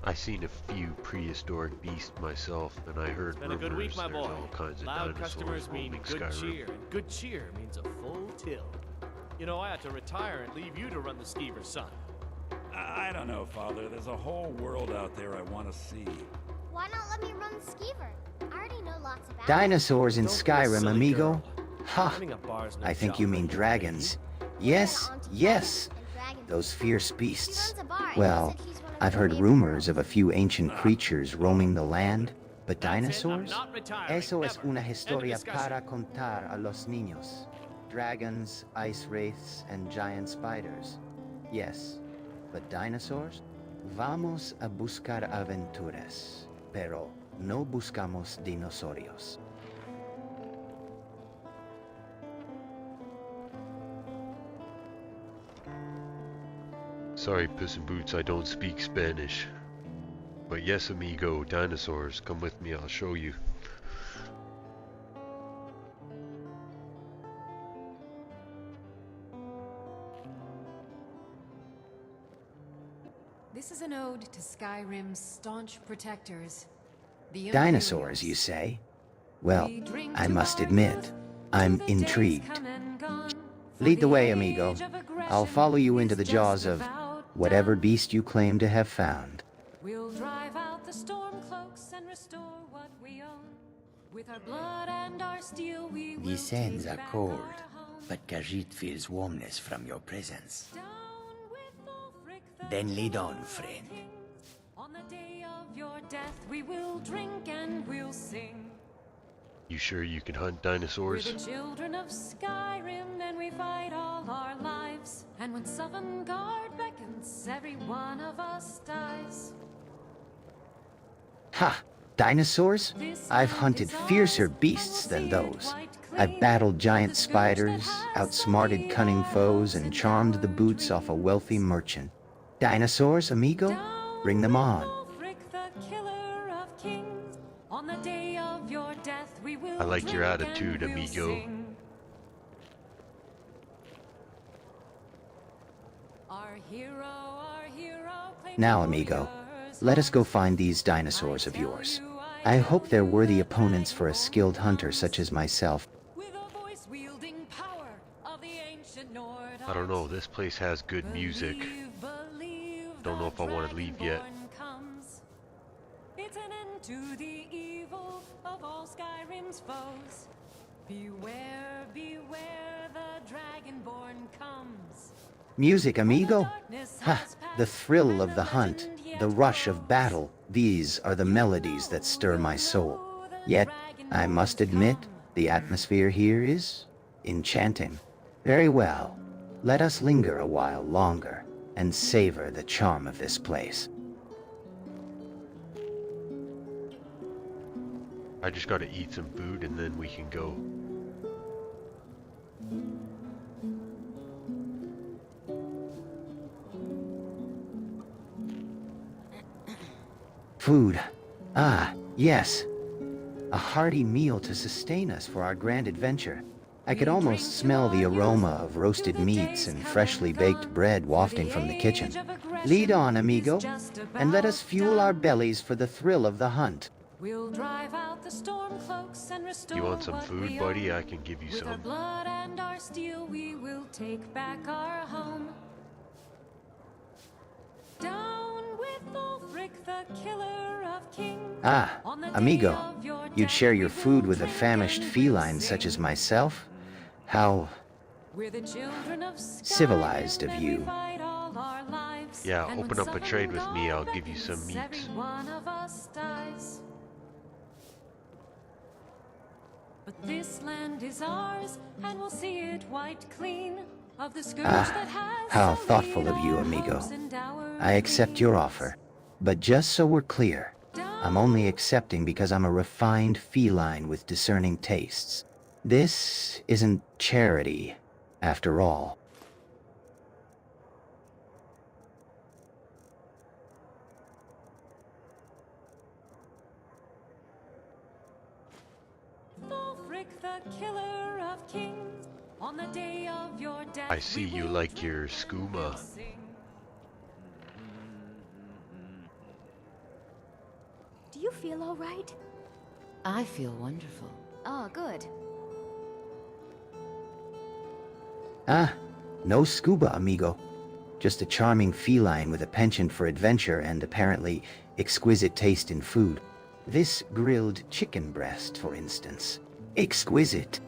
I seen a few prehistoric beasts myself, and I heard Been a good week, rumors my there's boy. all kinds of Loud dinosaurs customers mean roaming good Skyrim. cheer, and good cheer means a full till. You know, I had to retire and leave you to run the skeever, son. I don't know, Father. There's a whole world out there I want to see. Why not let me run the skeever? I already know lots about Dinosaurs in Don't be a Skyrim, silly amigo? girl. Ha! Running a bar's no I think job you for mean you, dragons. Yes, yes! Those fierce beasts. Well, I've heard rumors of a few ancient creatures roaming the land, but dinosaurs? not retiring, Eso es ever. una End of historia discussion. para contar a los niños. Dragons, ice wraiths, and giant spiders. Yes, but dinosaurs? Vamos a buscar aventuras, pero no buscamos dinosaurios. Sorry, Puss in Boots, I don't speak Spanish. But yes, amigo, dinosaurs, come with me, I'll show you. This is an ode to Skyrim's staunch protectors. The Dinosaurs, you say? Well, I must admit, I'm intrigued. Lead the way, amigo. I'll follow you into the jaws of whatever beast you claim to have found. We'll drive out the storm cloaks and restore what we own. With our blood and our steel, we will These sands take are back cold, our home. but Khajiit feels warmness from your presence. Down with Ulfric, the Then lead killer on, of friend. kings. On the day of your death, we will drink and we'll sing. You sure you can hunt We're dinosaurs? the children of Skyrim, and we fight all our lives. And when Sovngarde beckons, every one of us dies. Ha! Dinosaurs? I've hunted fiercer beasts than those. I've battled giant spiders, outsmarted cunning foes, and charmed the boots off a wealthy merchant. Dinosaurs, amigo? Bring them on. Ulfric, the killer of kings. On the day of your death, we will I like your drink attitude, and we'll amigo. sing. Our hero claims Now, amigo, let us go find these dinosaurs of yours. I hope they're worthy opponents for a skilled hunter such as myself. voice-wielding power of the ancient Nord. I don't know, this place has good music. Don't know if I want to leave yet. Comes. It's an end to the evil of all Skyrim's foes. Beware, beware, the Dragonborn comes. Music, amigo? Ha! The thrill of the hunt, the rush of battle, these are the melodies that stir my soul. Yet, I must admit, the atmosphere here is enchanting. Very well, let us linger a while longer and savor the charm of this place. I just gotta eat some food and then we can go. Food. Ah, yes. A hearty meal to sustain us for our grand adventure. I could almost smell the aroma of roasted meats and freshly baked bread wafting from the kitchen. Lead on, amigo, and let us fuel our bellies for the thrill of the hunt. We'll drive out the storm cloaks and restore You want some what food, we buddy? own. I can give you With our some. blood and our steel, we will take back our home. Down with Ulfric, the killer of kings. Ah, On the day amigo, of your you'd death, share we your will food with a drink famished and feline we'll such as sing. myself? How We're the children of Skyrim, civilized of and we you. fight all our lives. Yeah, And when open up a trade with me, Southern I'll dawn give you some beckons, every meat. one of us dies. But this land is ours, and we'll see it wiped clean of the scourge that has how sullied thoughtful of you, our amigo. hopes and our I accept your offer. But just so we're clear, I'm only accepting because I'm a refined feline with discerning tastes. This isn't charity, after all. Ulfric, the killer of kings, on the day of your death. I see you like your skooma. Do you feel all right? I feel wonderful. Oh, good. Ah, no scuba, amigo. Just a charming feline with a penchant for adventure and apparently exquisite taste in food. This grilled chicken breast, for instance. Exquisite.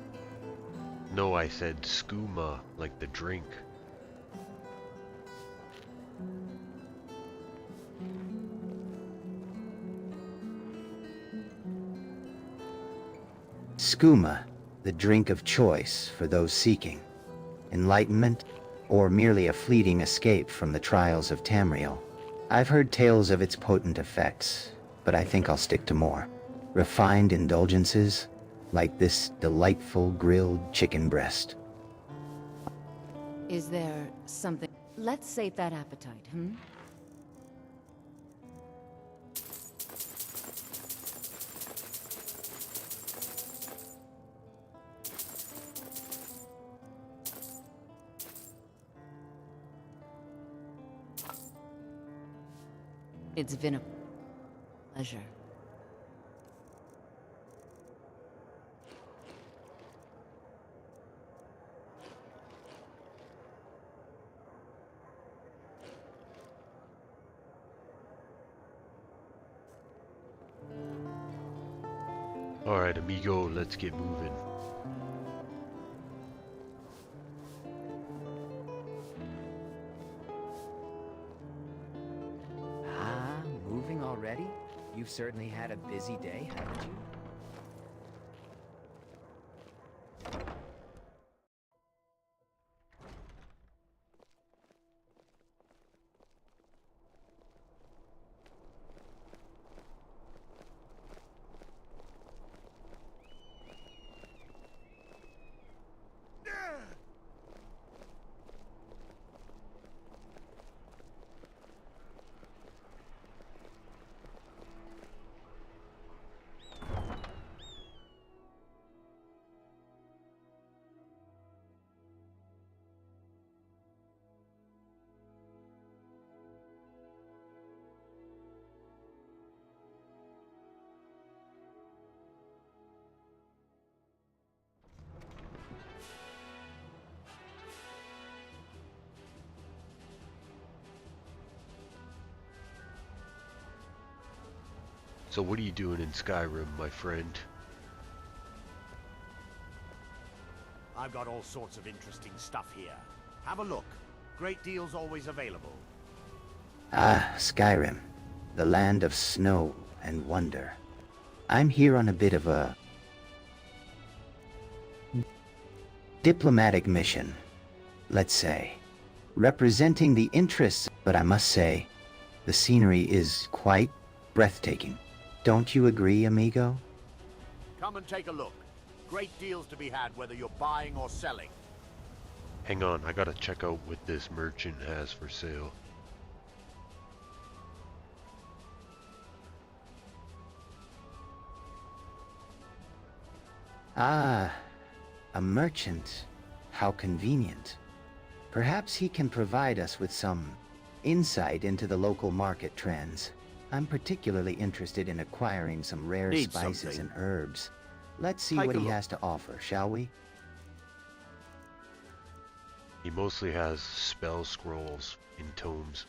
No, I said skooma, like the drink. Skooma, the drink of choice for those seeking enlightenment, or merely a fleeting escape from the trials of Tamriel. I've heard tales of its potent effects, but I think I'll stick to more refined indulgences, like this delightful grilled chicken breast. Is there something? Let's sate that appetite, hmm? It's been a pleasure. Alright, amigo, let's get moving. Ah, moving already? You've certainly had a busy day, haven't you? So what are you doing in Skyrim, my friend? I've got all sorts of interesting stuff here. Have a look. Great deals always available. Ah, Skyrim, the land of snow and wonder. I'm here on a bit of a diplomatic mission, let's say. representing the interests, but I must say, the scenery is quite breathtaking. Don't you agree, amigo? Come and take a look. Great deals to be had whether you're buying or selling. Hang on, I gotta check out what this merchant has for sale. Ah, a merchant. How convenient. Perhaps he can provide us with some insight into the local market trends. I'm particularly interested in acquiring some rare Need spices something. and herbs. Let's see Take what a he look. has to offer, shall we? He mostly has spell scrolls in tomes.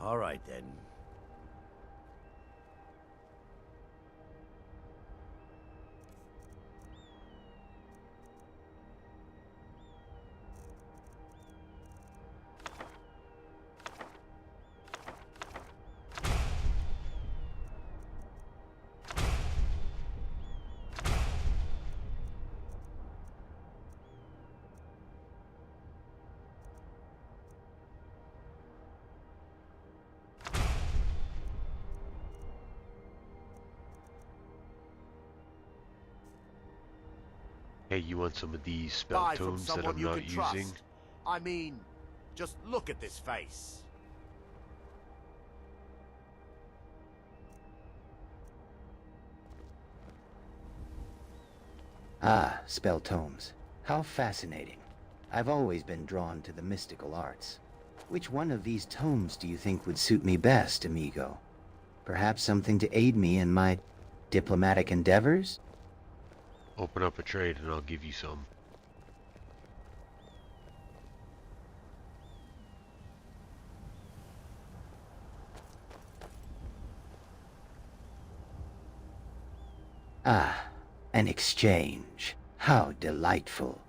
All right, then. Hey, you want some of these spell Buy from tomes that someone I'm you not can trust. using? I mean, just look at this face. Ah, spell tomes. How fascinating. I've always been drawn to the mystical arts. Which one of these tomes do you think would suit me best, amigo? Perhaps something to aid me in my diplomatic endeavors? Open up a trade and I'll give you some. Ah, an exchange. How delightful.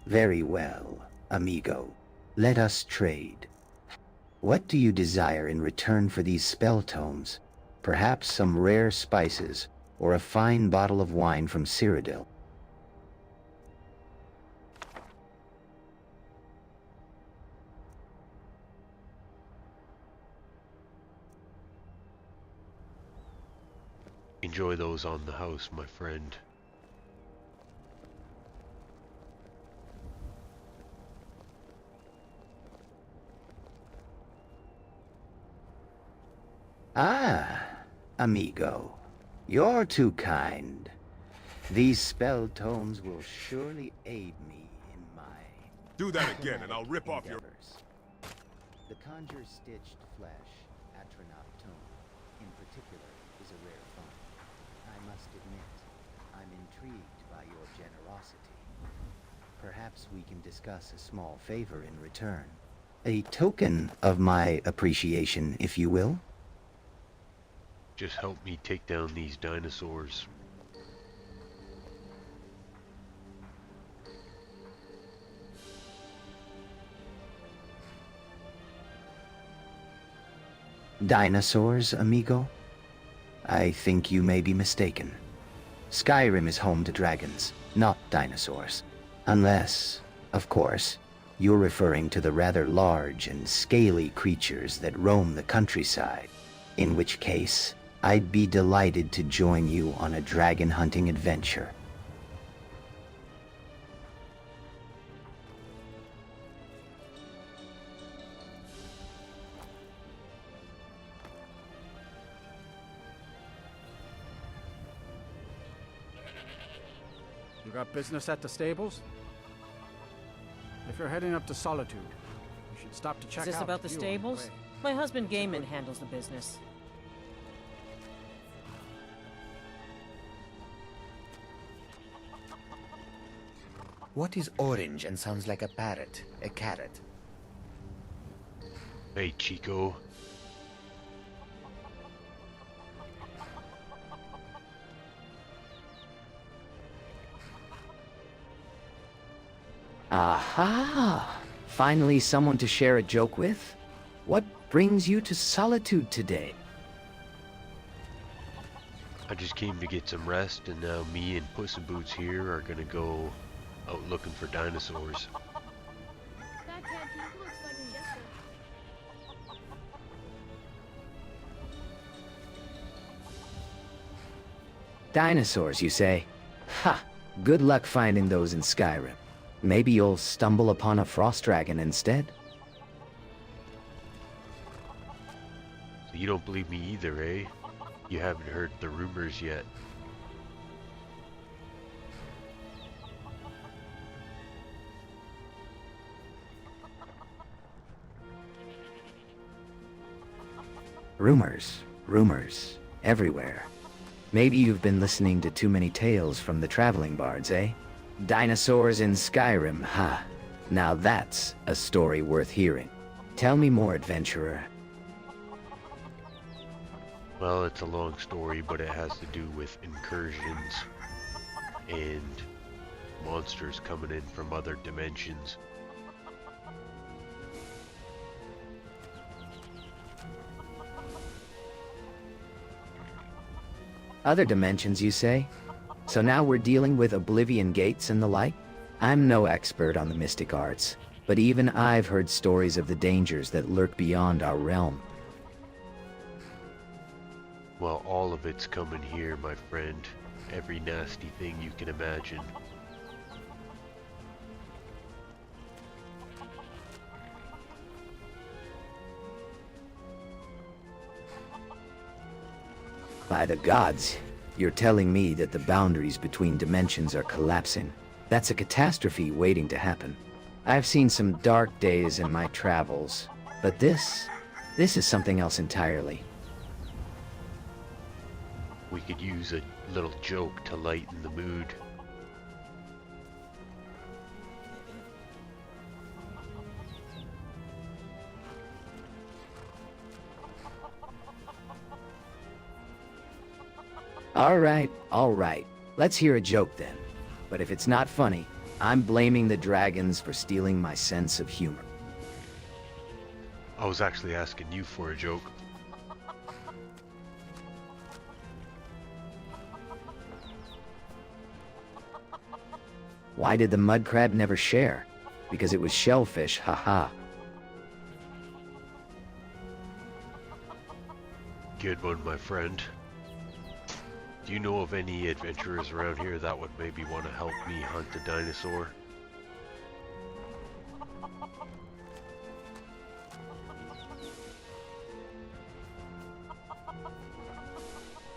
Very well, amigo. Let us trade. What do you desire in return for these spell tomes? Perhaps some rare spices, or a fine bottle of wine from Cyrodiil. Enjoy those on the house, my friend. Ah, amigo. You're too kind. These spell tomes will surely aid me in my... Do that again and I'll rip off your... The Conjure Stitched Flesh Atronach Tome, in particular. particular is a rare find. I must admit, I'm intrigued by your generosity. Perhaps we can discuss a small favor in return. A token of my appreciation, if you will. Just help me take down these dinosaurs. Dinosaurs, amigo? I think you may be mistaken. Skyrim is home to dragons, not dinosaurs. Unless, of course, you're referring to the rather large and scaly creatures that roam the countryside. In which case, I'd be delighted to join you on a dragon hunting adventure. You got business at the stables? If you're heading up to Solitude, you should stop to check out. Is this about the view on the stables? way. My husband Gaiman handles the business. What is orange and sounds like a parrot? A carrot? Hey, Chico. Aha! Finally someone to share a joke with? What brings you to Solitude today? I just came to get some rest, and now me and Puss in Boots here are gonna go out looking for dinosaurs. Dinosaurs, you say? Ha! Good luck finding those in Skyrim. Maybe you'll stumble upon a frost dragon instead? So you don't believe me either, eh? You haven't heard the rumors yet. Rumors, everywhere. Maybe you've been listening to too many tales from the traveling bards, eh? Dinosaurs in Skyrim, ha. Now that's a story worth hearing. Tell me more, adventurer. Well, it's a long story, but it has to do with incursions and monsters coming in from other dimensions. Other dimensions, you say? So now we're dealing with Oblivion Gates and the like? I'm no expert on the mystic arts, but even I've heard stories of the dangers that lurk beyond our realm. Well, all of it's coming here, my friend. Every nasty thing you can imagine. By the gods, you're telling me that the boundaries between dimensions are collapsing. That's a catastrophe waiting to happen. I've seen some dark days in my travels, but this is something else entirely. We could use a little joke to lighten the mood. All right. Let's hear a joke then. But if it's not funny, I'm blaming the dragons for stealing my sense of humor. I was actually asking you for a joke. Why did the mud crab never share? Because it was shellfish, haha. Good one, my friend. Do you know of any adventurers around here that would maybe want to help me hunt a dinosaur?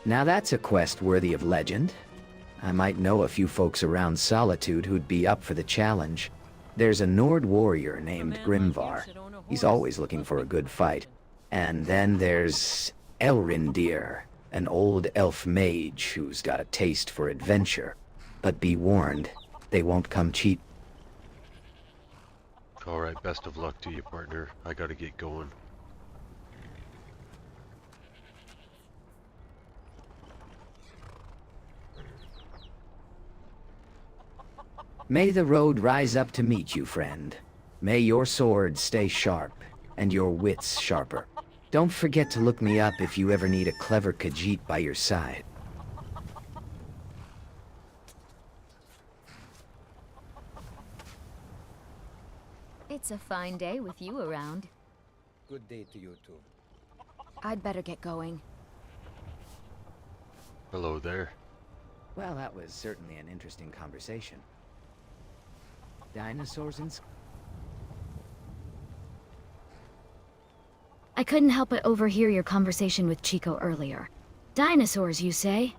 Now that's a quest worthy of legend. I might know a few folks around Solitude who'd be up for the challenge. There's a Nord warrior named Grimvar. He's always looking for a good fight. And then there's Elrindir, an old elf mage who's got a taste for adventure. But be warned, they won't come cheap. Alright, best of luck to you, partner. I gotta get going. May the road rise up to meet you, friend. May your sword stay sharp, and your wits sharper. Don't forget to look me up if you ever need a clever Khajiit by your side. It's a fine day with you around. Good day to you too. I'd better get going. Hello there. Well, that was certainly an interesting conversation. Dinosaurs and... I couldn't help but overhear your conversation with Chico earlier. Dinosaurs, you say?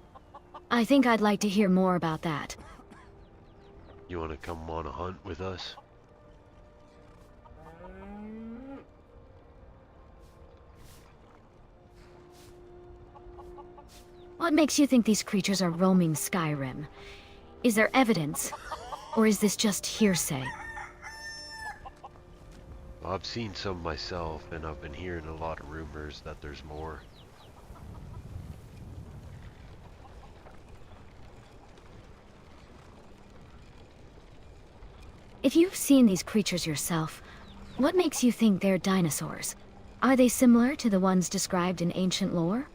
I think I'd like to hear more about that. You wanna come on a hunt with us? What makes you think these creatures are roaming Skyrim? Is there evidence? Or is this just hearsay? I've seen some myself, and I've been hearing a lot of rumors that there's more. If you've seen these creatures yourself, what makes you think they're dinosaurs? Are they similar to the ones described in ancient lore?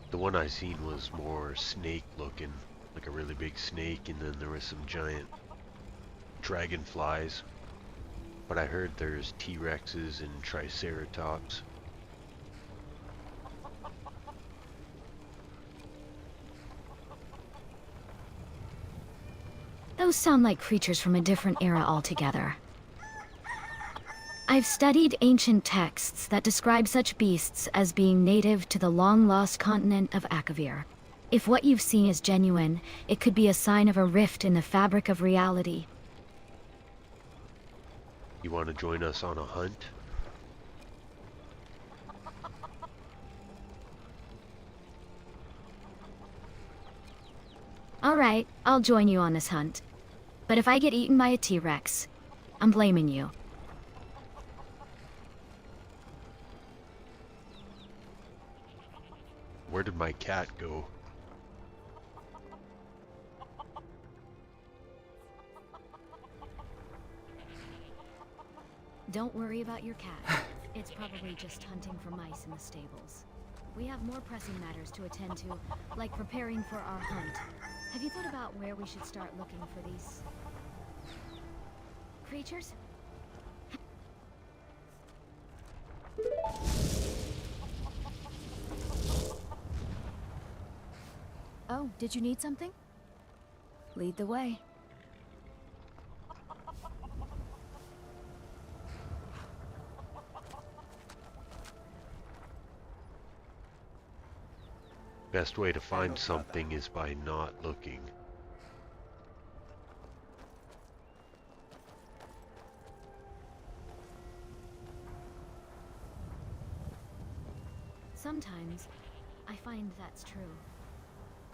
The one I seen was more snake looking, like a really big snake, and then there was some giant dragonflies. But I heard there's T-Rexes and Triceratops. Those sound like creatures from a different era altogether. I've studied ancient texts that describe such beasts as being native to the long-lost continent of Akavir. If what you've seen is genuine, it could be a sign of a rift in the fabric of reality. You want to join us on a hunt? Alright, I'll join you on this hunt. But if I get eaten by a T-Rex, I'm blaming you. Where did my cat go? Don't worry about your cat. It's probably just hunting for mice in the stables. We have more pressing matters to attend to, like preparing for our hunt. Have you thought about where we should start looking for these creatures? Oh, did you need something? Lead the way. Best way to find something is by not looking. Sometimes, I find that's true.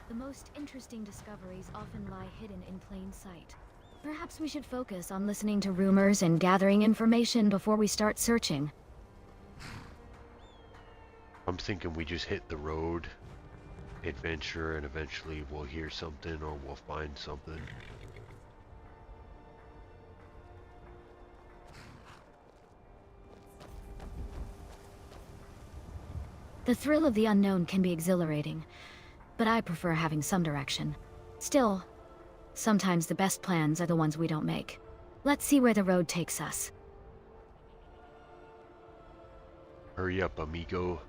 The most interesting discoveries often lie hidden in plain sight. Perhaps we should focus on listening to rumors and gathering information before we start searching. I'm thinking we just hit the road, adventure, and eventually we'll hear something or we'll find something. The thrill of the unknown can be exhilarating, but I prefer having some direction. Still, sometimes the best plans are the ones we don't make. Let's see where the road takes us. Hurry up, amigo.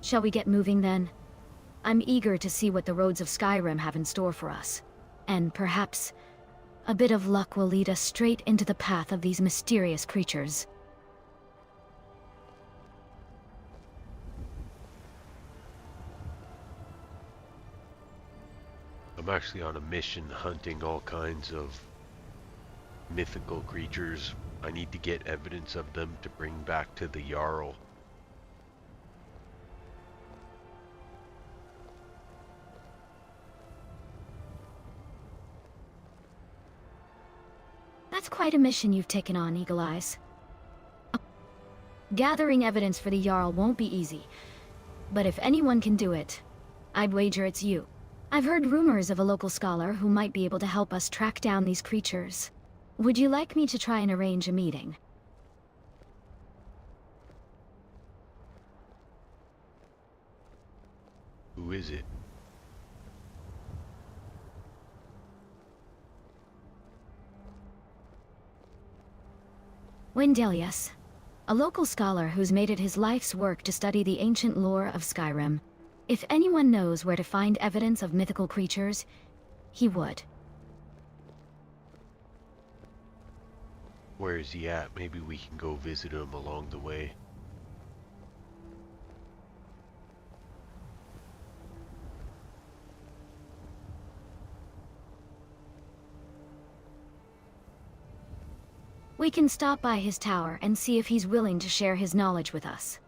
Shall we get moving then? I'm eager to see what the roads of Skyrim have in store for us. And perhaps a bit of luck will lead us straight into the path of these mysterious creatures. I'm actually on a mission hunting all kinds of mythical creatures. I need to get evidence of them to bring back to the Jarl. That's quite a mission you've taken on, Eagle Eyes. Gathering evidence for the Jarl won't be easy, but if anyone can do it, I'd wager it's you. I've heard rumors of a local scholar who might be able to help us track down these creatures. Would you like me to try and arrange a meeting? Who is it? Wendelius, a local scholar who's made it his life's work to study the ancient lore of Skyrim. If anyone knows where to find evidence of mythical creatures, he would. Where is he at? Maybe we can go visit him along the way. We can stop by his tower and see if he's willing to share his knowledge with us.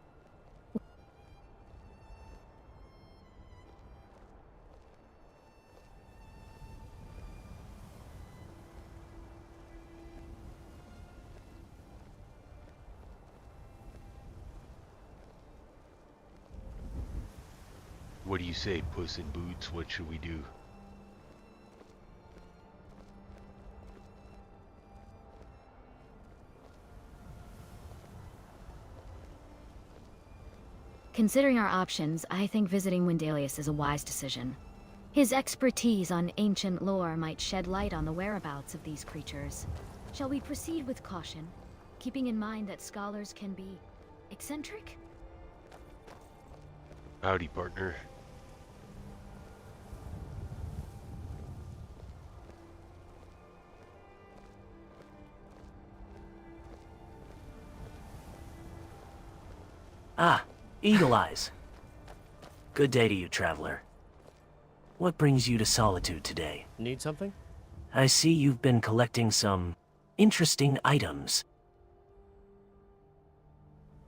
What do you say, Puss in Boots? What should we do? Considering our options, I think visiting Wendelius is a wise decision. His expertise on ancient lore might shed light on the whereabouts of these creatures. Shall we proceed with caution, keeping in mind that scholars can be eccentric? Howdy, partner. Ah, Eagle Eyes. Good day to you, traveler. What brings you to Solitude today? Need something? I see you've been collecting some interesting items.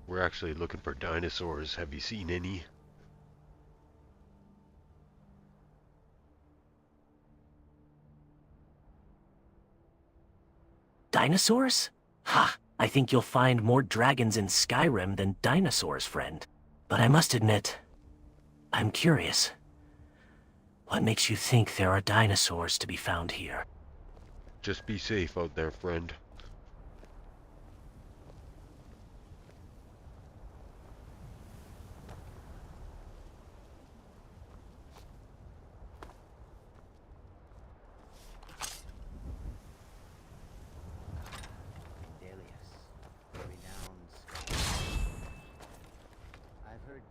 We're actually looking for dinosaurs. Have you seen any? Dinosaurs? Ha! I think you'll find more dragons in Skyrim than dinosaurs, friend. But I must admit, I'm curious. What makes you think there are dinosaurs to be found here? Just be safe out there, friend.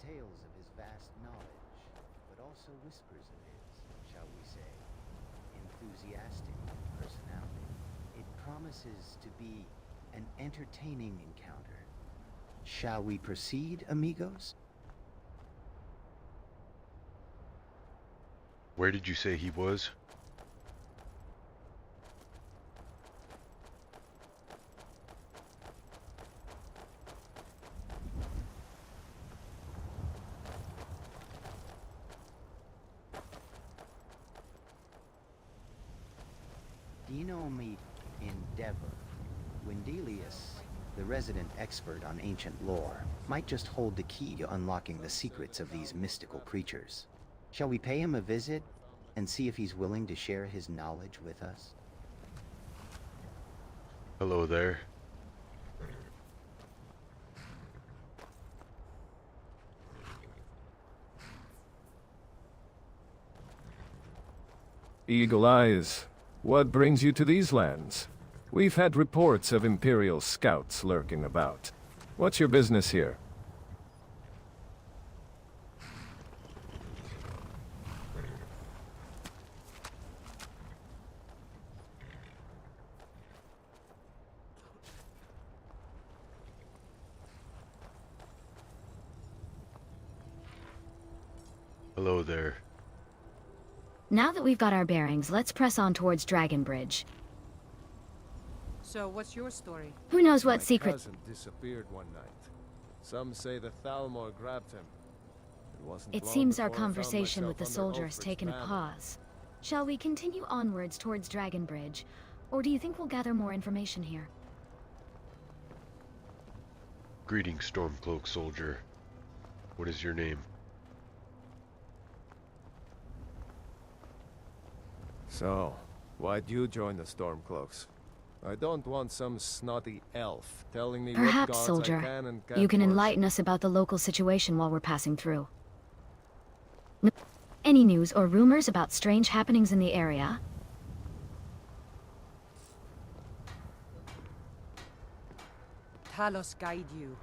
Tales of his vast knowledge, but also whispers of his, shall we say, enthusiastic personality. It promises to be an entertaining encounter. Shall we proceed, amigos? Where did you say he was? Do you know me Endeavor? Wendelius, the resident expert on ancient lore, might just hold the key to unlocking the secrets of these mystical creatures. Shall we pay him a visit and see if he's willing to share his knowledge with us? Hello there. Eagle Eyes, what brings you to these lands? We've had reports of Imperial scouts lurking about. What's your business here? Hello there. Now that we've got our bearings, let's press on towards Dragon Bridge. So, what's your story? Who knows what My secret... cousin disappeared one night. Some say the Thalmor grabbed him. It seems our conversation with the soldier has taken a pause. Shall we continue onwards towards Dragon Bridge, or do you think we'll gather more information here? Greetings, Stormcloak soldier. What is your name? So, why'd you join the Stormcloaks? I don't want some snotty elf telling me what Perhaps, guards soldier, I can and can't you can worship. enlighten us about the local situation while we're passing through. Any news or rumors about strange happenings in the area? Talos guide you.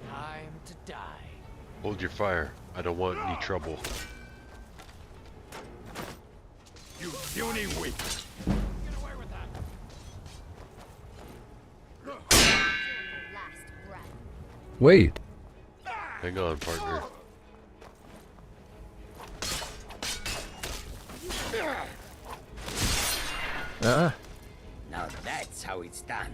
Time to die. Hold your fire. I don't want any trouble. You puny weak. Wait. Hang on, partner. Now that's how it's done.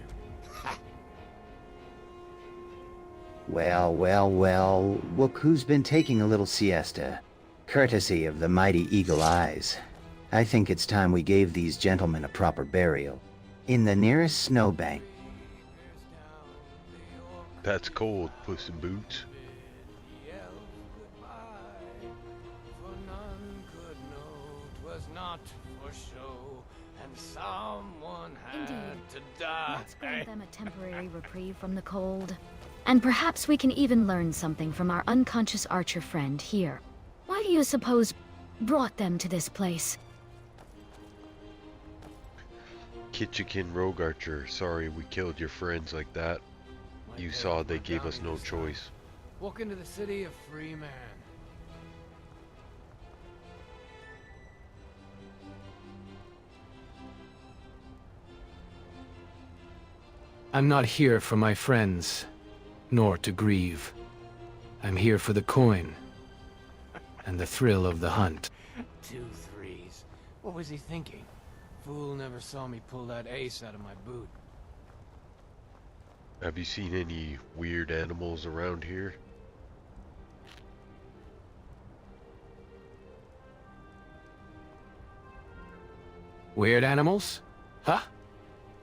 Well, well, well, look who's been taking a little siesta. Courtesy of the mighty Eagle Eyes. I think it's time we gave these gentlemen a proper burial. In the nearest snowbank. That's cold, Puss in Boots. Not for show, and someone had Indeed. to die. Let's grant them a temporary reprieve from the cold. And perhaps we can even learn something from our unconscious archer friend here. Why do you suppose brought them to this place? Kitchikin Rogue Archer, sorry we killed your friends like that. You saw they gave us no choice. Walk into the city of free man. I'm not here for my friends, nor to grieve. I'm here for the coin, and the thrill of the hunt. 2 3s. What was he thinking? Fool never saw me pull that ace out of my boot. Have you seen any weird animals around here? Weird animals? Huh?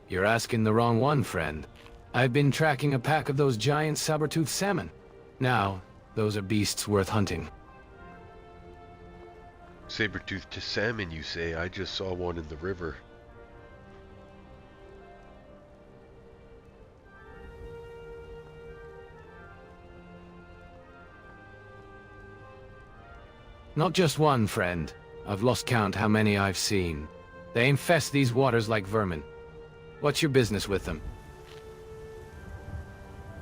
You're asking the wrong one, friend. I've been tracking a pack of those giant saber-toothed salmon. Now, those are beasts worth hunting. Saber-toothed salmon, you say? I just saw one in the river. Not just one, friend. I've lost count how many I've seen. They infest these waters like vermin. What's your business with them?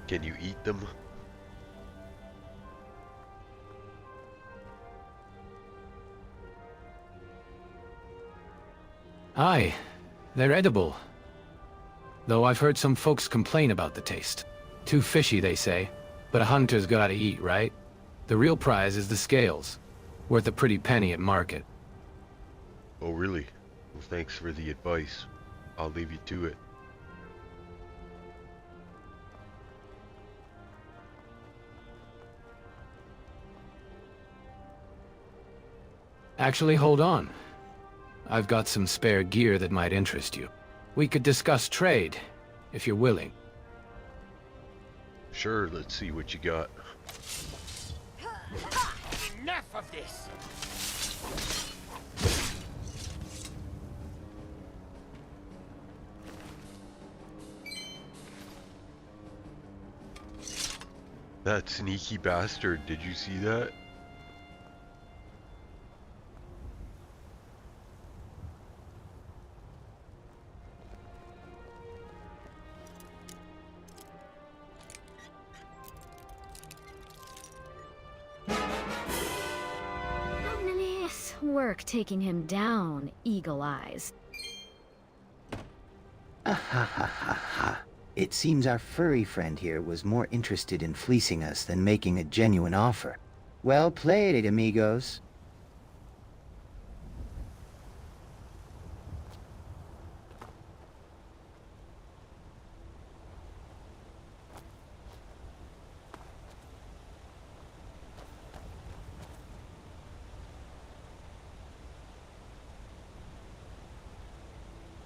Can you eat them? Aye, they're edible. Though I've heard some folks complain about the taste. Too fishy, they say. But a hunter's gotta eat, right? The real prize is the scales. Worth a pretty penny at market. Oh really? Well, thanks for the advice. I'll leave you to it. Actually, hold on. I've got some spare gear that might interest you. We could discuss trade, if you're willing. Sure, let's see what you got. Enough of this! That sneaky bastard, did you see that? Nice work taking him down, Eagle Eyes. Ah ha ha ha ha. It seems our furry friend here was more interested in fleecing us than making a genuine offer. Well played, amigos.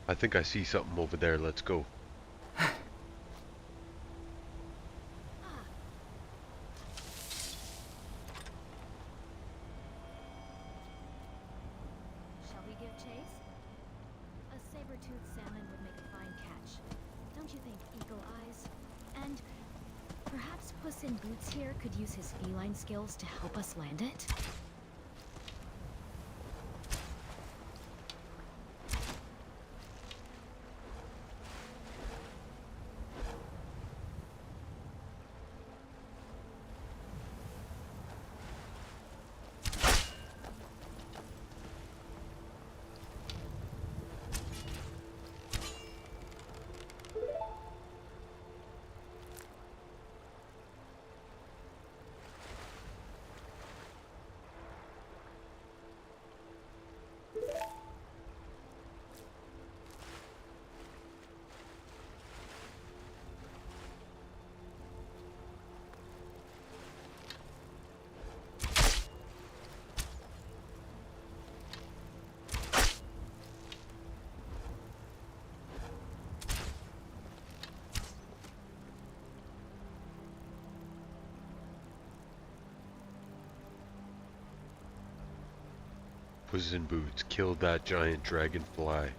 I think I see something over there, let's go. Shall we give chase? A saber-toothed salmon would make a fine catch. Don't you think, Eagle Eyes? And perhaps Puss in Boots here could use his feline skills to help us land it? Puss in Boots killed that giant dragonfly.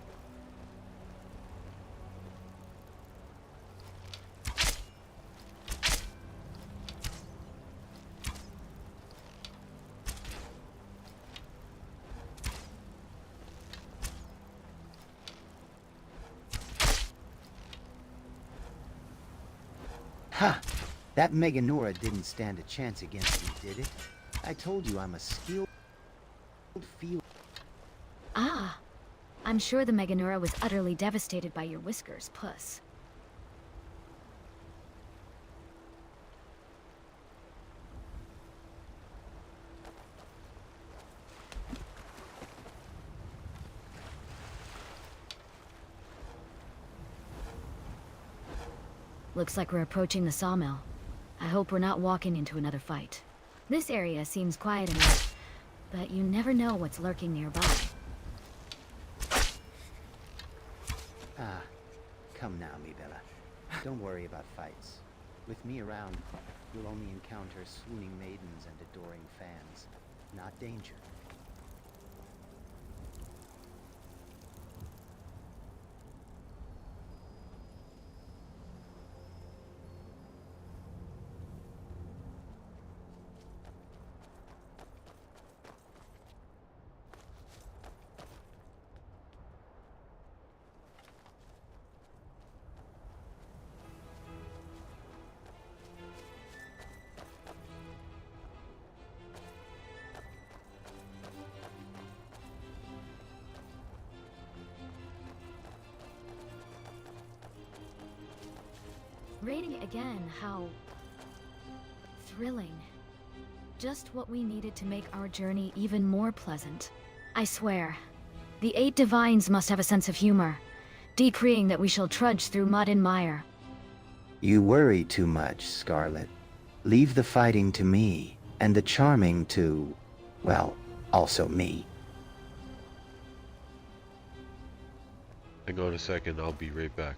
Ha! That Meganora didn't stand a chance against me, did it? I told you I'm a skilled feeler. Ah, I'm sure the Meganura was utterly devastated by your whiskers, Puss. Looks like we're approaching the sawmill. I hope we're not walking into another fight. This area seems quiet enough, but you never know what's lurking nearby. Ah, come now, mi bella. Don't worry about fights. With me around, you'll only encounter swooning maidens and adoring fans, not danger. Rating again, how thrilling. Just what we needed to make our journey even more pleasant. I swear, the 8 divines must have a sense of humor, decreeing that we shall trudge through mud and mire. You worry too much, Scarlet. Leave the fighting to me, and the charming to, well, also me. Hang on a second, I'll be right back.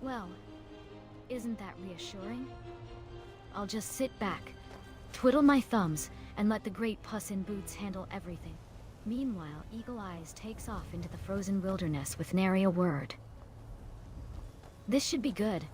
Well, isn't that reassuring? I'll just sit back, twiddle my thumbs, and let the great Puss in Boots handle everything. Meanwhile, Eagle Eyes takes off into the frozen wilderness with nary a word. This should be good.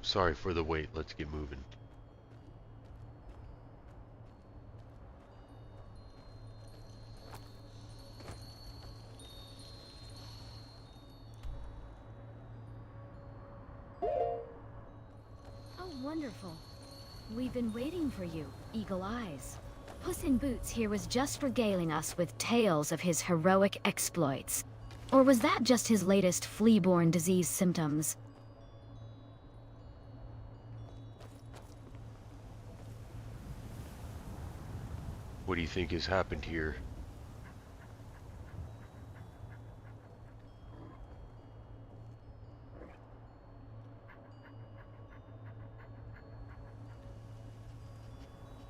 Sorry for the wait, let's get moving. Oh, wonderful. We've been waiting for you, Eagle Eyes. Puss in Boots here was just regaling us with tales of his heroic exploits. Or was that just his latest flea-borne disease symptoms? What do you think has happened here?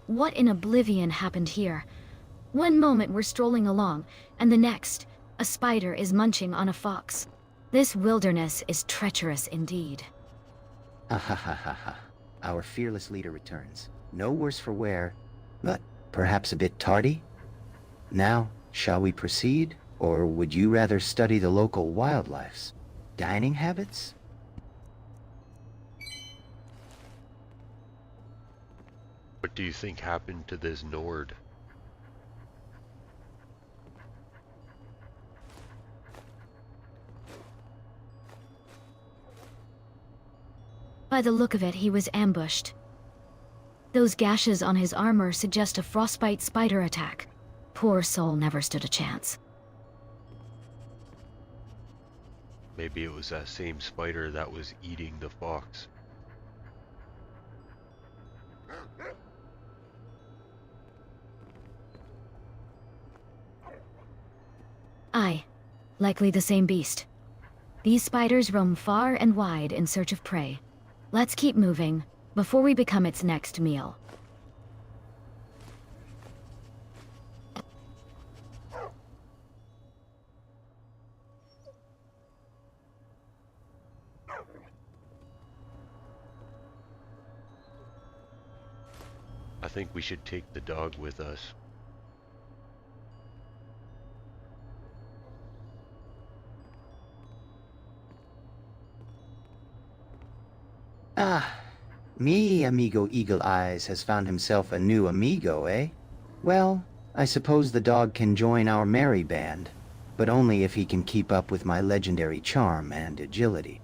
What in oblivion happened here? One moment we're strolling along, and the next, a spider is munching on a fox. This wilderness is treacherous indeed. Ha ha ha ha ha. Our fearless leader returns. No worse for wear, but perhaps a bit tardy? Now, shall we proceed, or would you rather study the local wildlife's dining habits? What do you think happened to this Nord? By the look of it, he was ambushed. Those gashes on his armor suggest a frostbite spider attack. Poor soul never stood a chance. Maybe it was that same spider that was eating the fox. Aye, likely the same beast. These spiders roam far and wide in search of prey. Let's keep moving, before we become its next meal. I think we should take the dog with us. Ah, me amigo Eagle Eyes has found himself a new amigo, eh? Well, I suppose the dog can join our merry band, but only if he can keep up with my legendary charm and agility.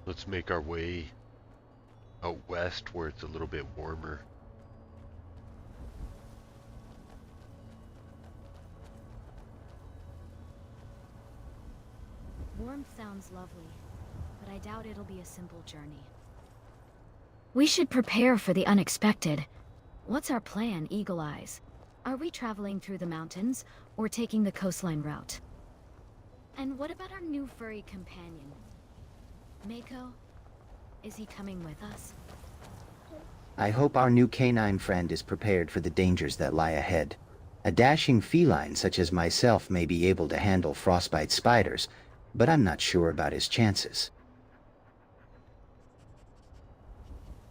Let's make our way out west where it's a little bit warmer. Warmth sounds lovely, but I doubt it'll be a simple journey. We should prepare for the unexpected. What's our plan, Eagle Eyes? Are we traveling through the mountains, or taking the coastline route? And what about our new furry companion? Mako? Is he coming with us? I hope our new canine friend is prepared for the dangers that lie ahead. A dashing feline such as myself may be able to handle frostbite spiders, but I'm not sure about his chances.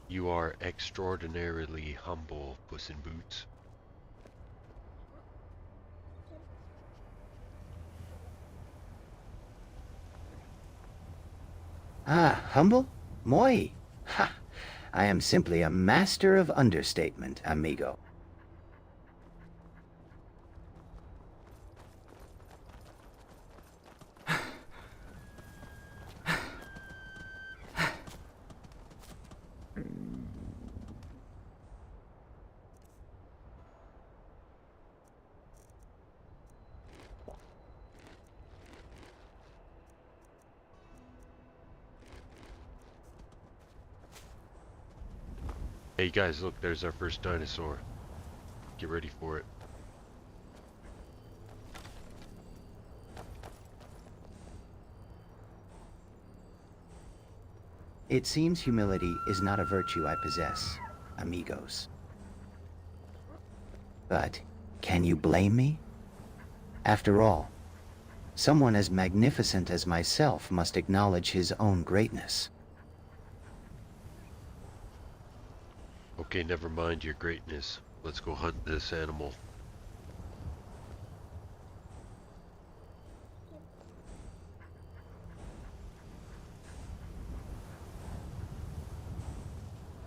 You are extraordinarily humble, Puss in Boots. Ah, humble? Moi! Ha! I am simply a master of understatement, amigo. Hey guys, look, there's our first dinosaur. Get ready for it. It seems humility is not a virtue I possess, amigos. But can you blame me? After all, someone as magnificent as myself must acknowledge his own greatness. Okay, never mind your greatness. Let's go hunt this animal.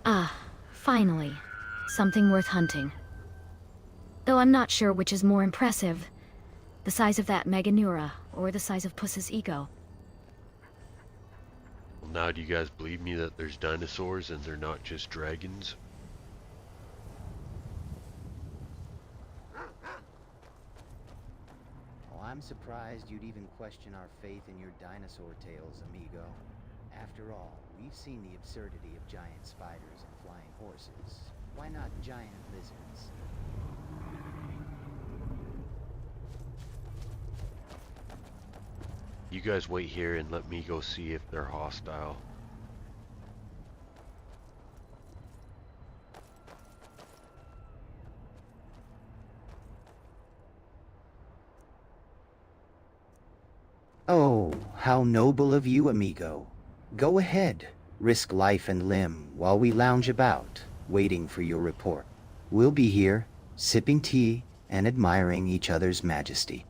Ah, finally. Something worth hunting. Though I'm not sure which is more impressive. The size of that Meganura, or the size of Puss's ego. Well, now do you guys believe me that there's dinosaurs and they're not just dragons? I'm surprised you'd even question our faith in your dinosaur tales, amigo. After all, we've seen the absurdity of giant spiders and flying horses. Why not giant lizards? You guys wait here and let me go see if they're hostile. Oh, how noble of you, amigo. Go ahead, risk life and limb while we lounge about, waiting for your report. We'll be here, sipping tea and admiring each other's majesty.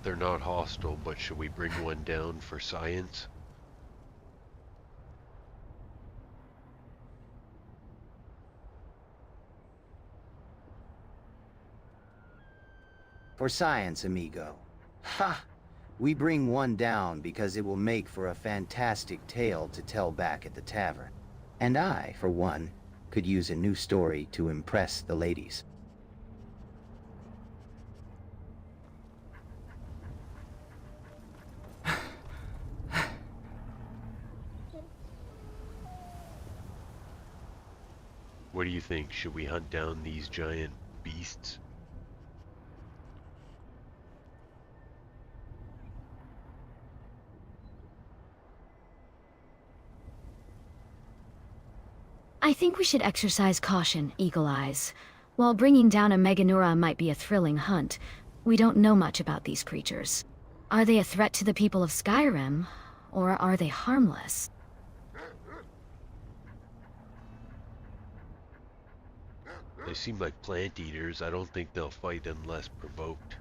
they're not hostile, but should we bring one down for science? For science, amigo. Ha! We bring one down because it will make for a fantastic tale to tell back at the tavern. And I, for one, could use a new story to impress the ladies. What do you think? Should we hunt down these giant beasts? I think we should exercise caution, Eagle Eyes. While bringing down a Meganura might be a thrilling hunt, we don't know much about these creatures. Are they a threat to the people of Skyrim, or are they harmless? They seem like plant eaters. I don't think they'll fight unless provoked.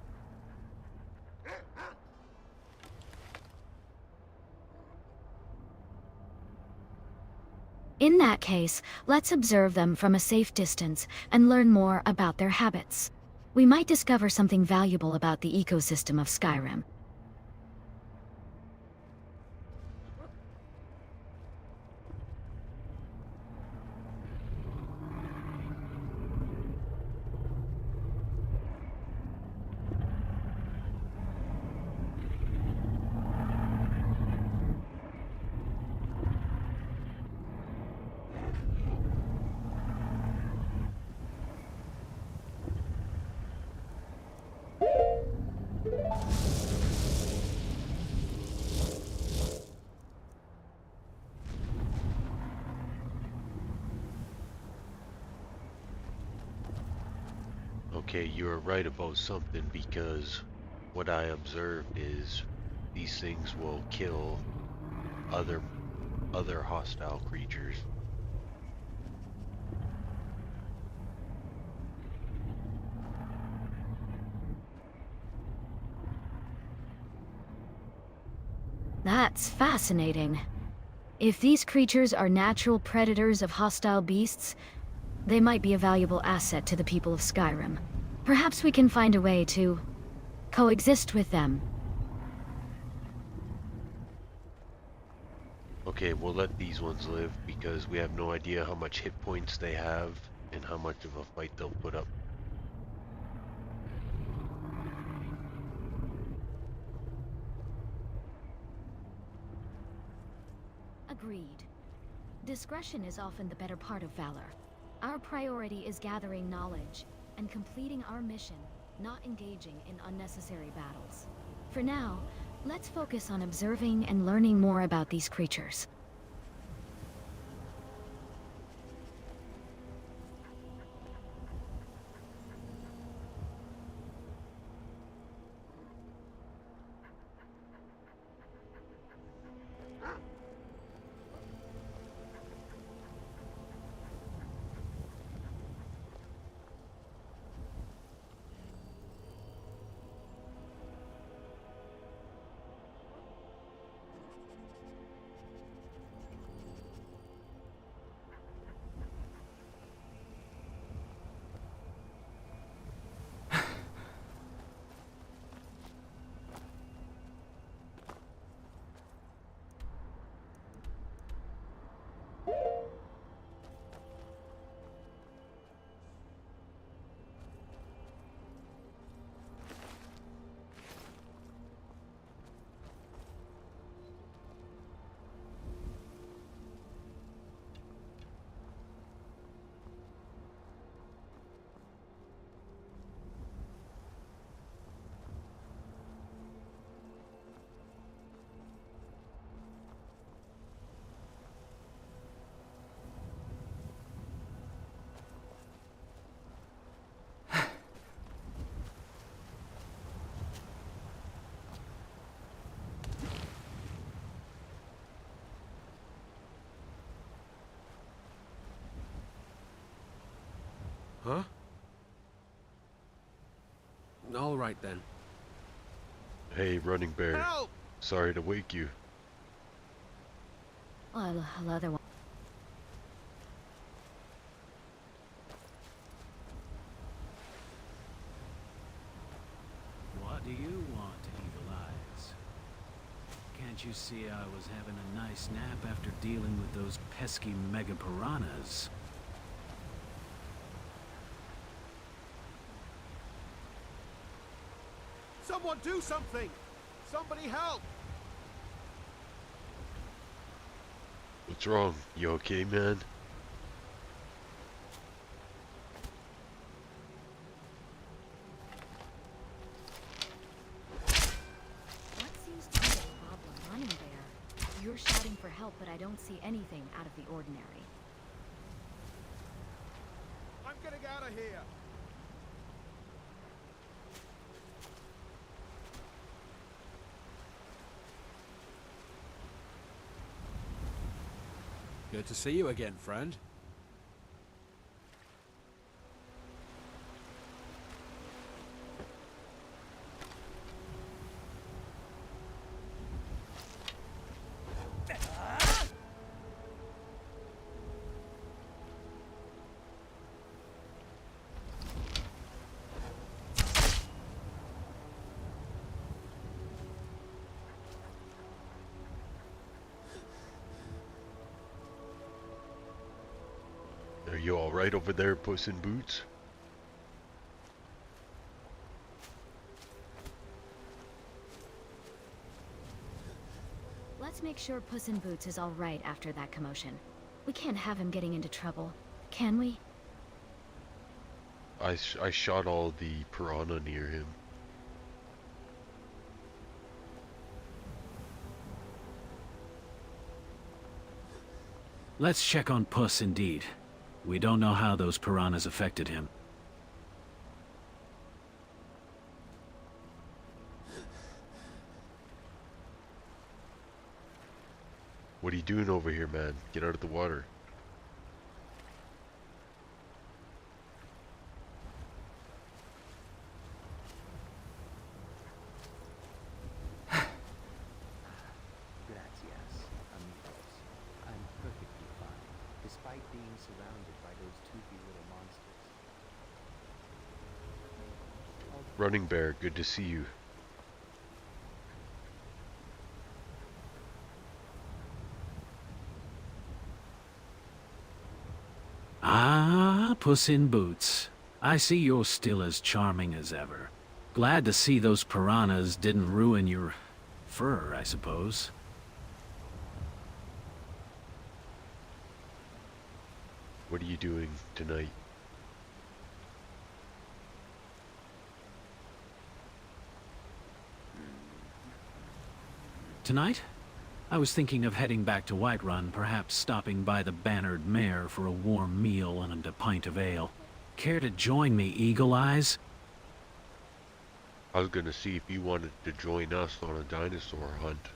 In that case, let's observe them from a safe distance and learn more about their habits. We might discover something valuable about the ecosystem of Skyrim. Okay, you were right about something, because what I observed is these things will kill other hostile creatures. That's fascinating. If these creatures are natural predators of hostile beasts, they might be a valuable asset to the people of Skyrim. Perhaps we can find a way to coexist with them. Okay, we'll let these ones live, because we have no idea how much hit points they have and how much of a fight they'll put up. Agreed. Discretion is often the better part of valor. Our priority is gathering knowledge and completing our mission, not engaging in unnecessary battles. For now, let's focus on observing and learning more about these creatures. Huh? All right then. Hey, Running Bear. Help! Sorry to wake you. Well, otherwise. What do you want, Evil Eyes? Can't you see I was having a nice nap after dealing with those pesky mega piranhas? Someone do something! Somebody help! What's wrong? You okay, man? What seems to be the problem, Running Bear? You're shouting for help, but I don't see anything out of the ordinary. I'm getting out of here! Good to see you again, friend. Are you alright over there, Puss in Boots? Let's make sure Puss in Boots is all right after that commotion. We can't have him getting into trouble, can we? I shot all the piranha near him. Let's check on Puss indeed. We don't know how those piranhas affected him. What are you doing over here, man? Get out of the water. Gracias, amigos. I'm perfectly fine, despite being surrounded by those toothy little monsters. Running Bear, good to see you. Ah, Puss in Boots. I see you're still as charming as ever. Glad to see those piranhas didn't ruin your fur, I suppose. What are you doing tonight? Tonight? I was thinking of heading back to Whiterun, perhaps stopping by the Bannered Mare for a warm meal and a pint of ale. Care to join me, Eagle Eyes? I was gonna see if you wanted to join us on a dinosaur hunt.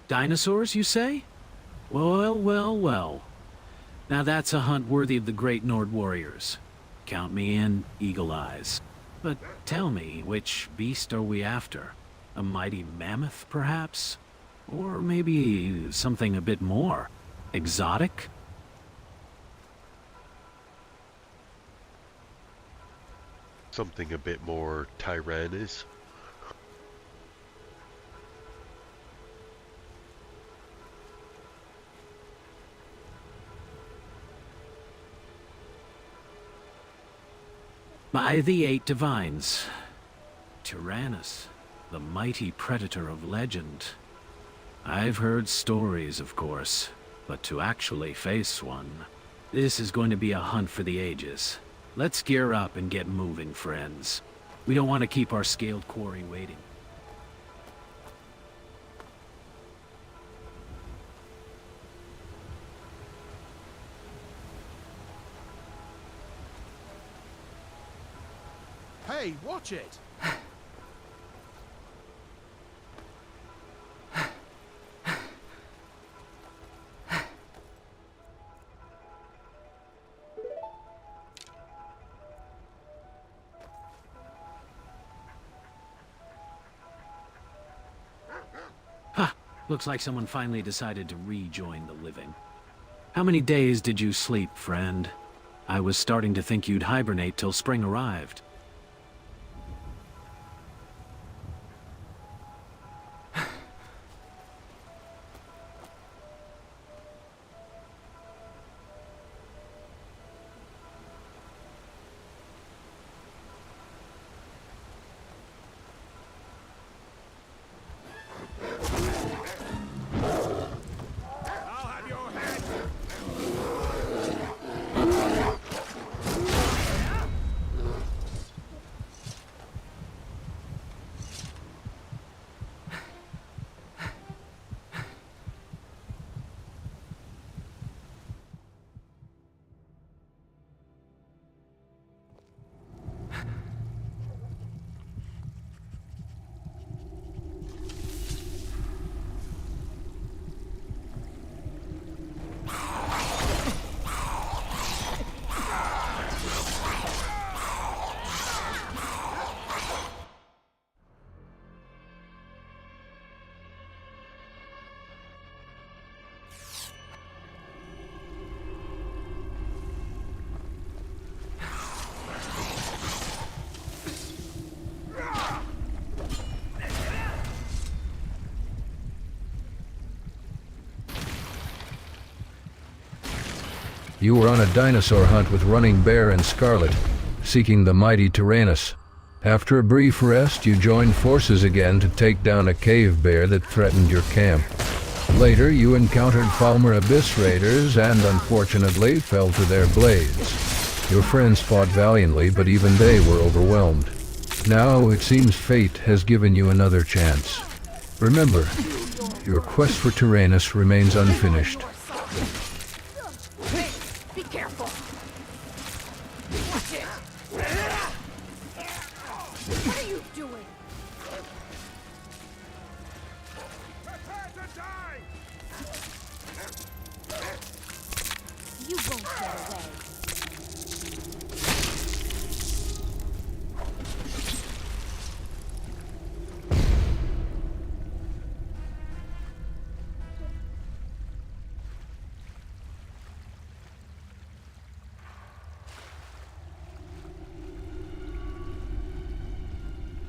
Dinosaurs, you say? Well, well, well. Now that's a hunt worthy of the great Nord warriors. Count me in, Eagle Eyes. But tell me, which beast are we after? A mighty mammoth, perhaps? Or maybe something a bit more exotic? Something a bit more tyrannous. By the 8 divines. Tyrannus, the mighty predator of legend. I've heard stories, of course, but to actually face one, this is going to be a hunt for the ages. Let's gear up and get moving, friends. We don't want to keep our scaled quarry waiting. Hey, watch it! Looks like someone finally decided to rejoin the living. How many days did you sleep, friend? I was starting to think you'd hibernate till spring arrived. You were on a dinosaur hunt with Running Bear and Scarlet, seeking the mighty Tyrannus. After a brief rest, you joined forces again to take down a cave bear that threatened your camp. Later, you encountered Falmer Abyss Raiders and, unfortunately, fell to their blades. Your friends fought valiantly, but even they were overwhelmed. Now, it seems fate has given you another chance. Remember, your quest for Tyrannus remains unfinished. Be careful. Watch it. What are you doing? Prepare to die! You won't get away.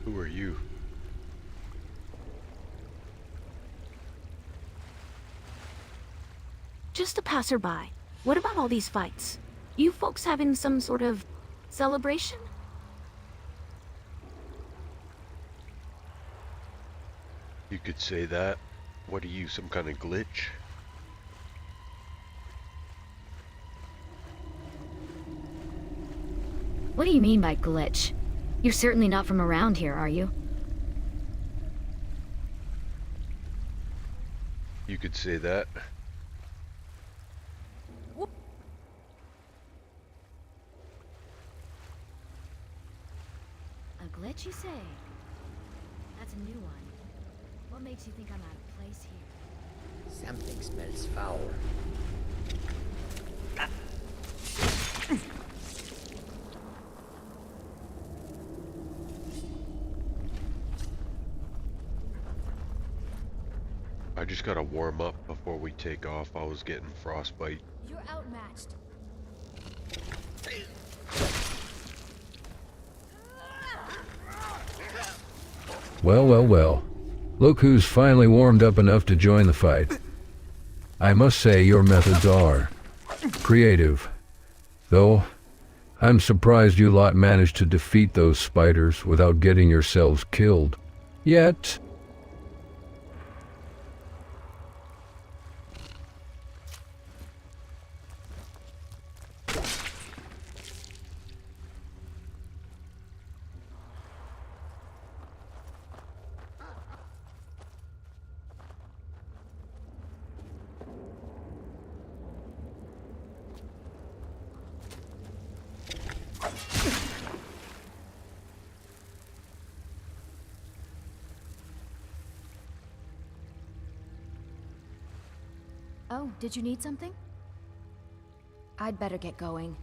Who are you? Just a passerby. What about all these fights? You folks having some sort of celebration? You could say that. What are you, some kind of glitch? What do you mean by glitch? You're certainly not from around here, are you? You could say that. A glitch, you say? That's a new one. What makes you think I'm out of place here? Something smells foul. I just gotta warm up before we take off. I was getting frostbite. You're outmatched. Well, well, well. Look who's finally warmed up enough to join the fight. I must say your methods are creative. Though, I'm surprised you lot managed to defeat those spiders without getting yourselves killed. Yet... Oh, did you need something? I'd better get going.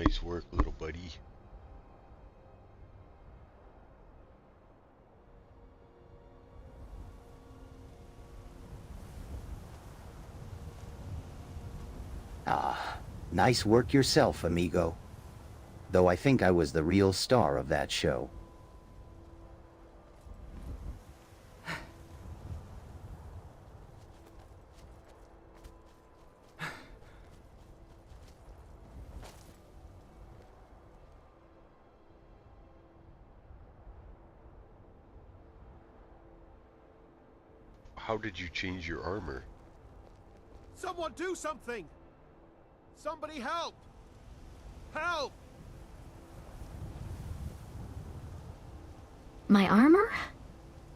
Nice work, little buddy. Ah, nice work yourself, amigo. Though I think I was the real star of that show. How did you change your armor? Someone do something! Somebody help! Help! My armor?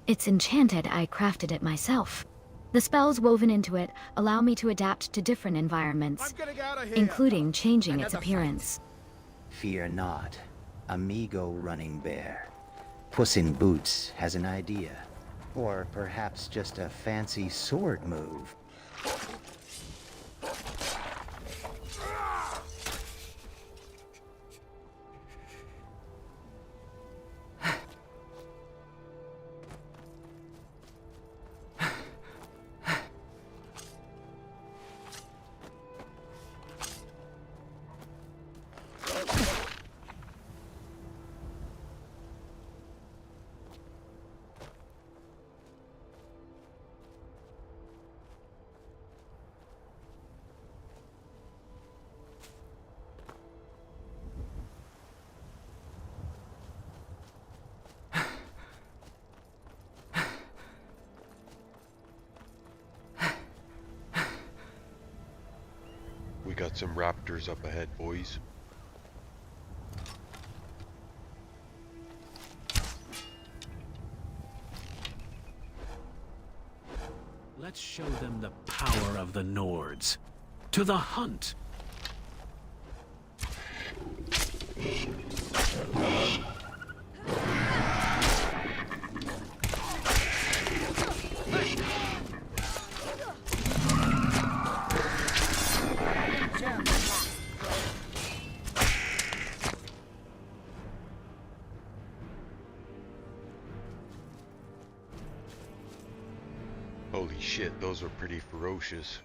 It's enchanted. I crafted it myself. The spells woven into it allow me to adapt to different environments, including changing its appearance. Fear not, amigo running bear. Puss in Boots has an idea. Or perhaps just a fancy sword move. We got some raptors up ahead, boys. Let's show them the power of the Nords. To the hunt! Holy shit, those were pretty ferocious.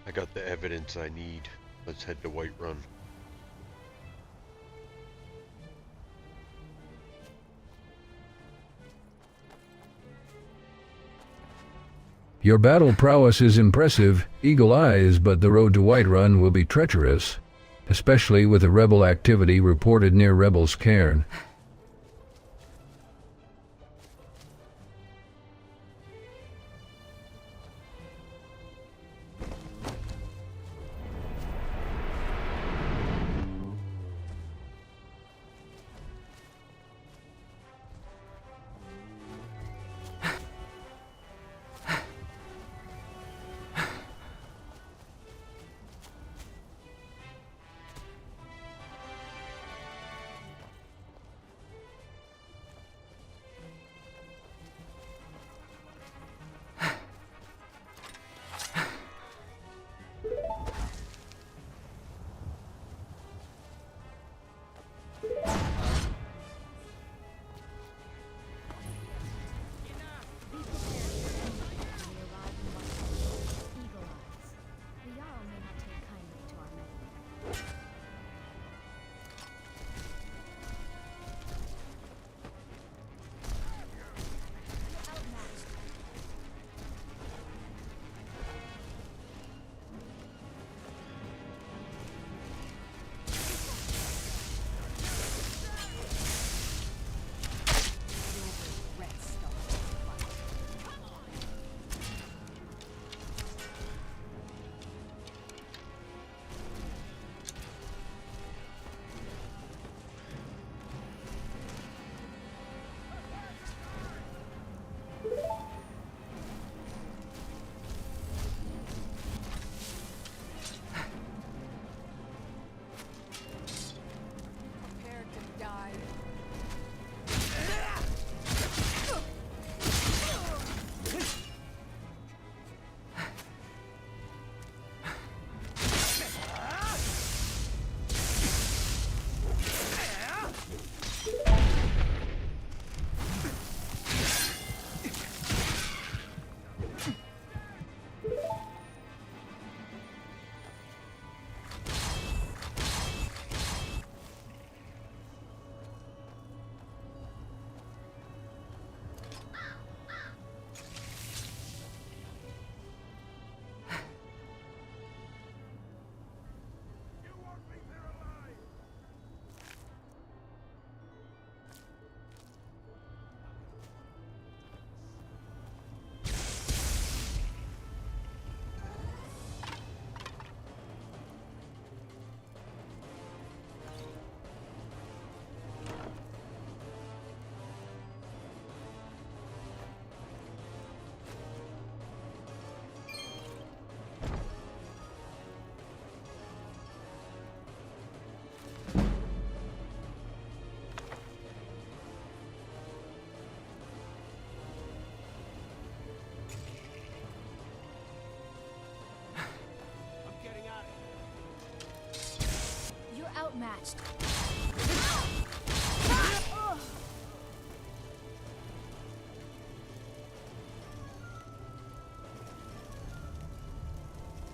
I got the evidence I need. Let's head to Whiterun. Your battle prowess is impressive, Eagle Eyes, but the road to Whiterun will be treacherous, especially with the rebel activity reported near Rebel's Cairn.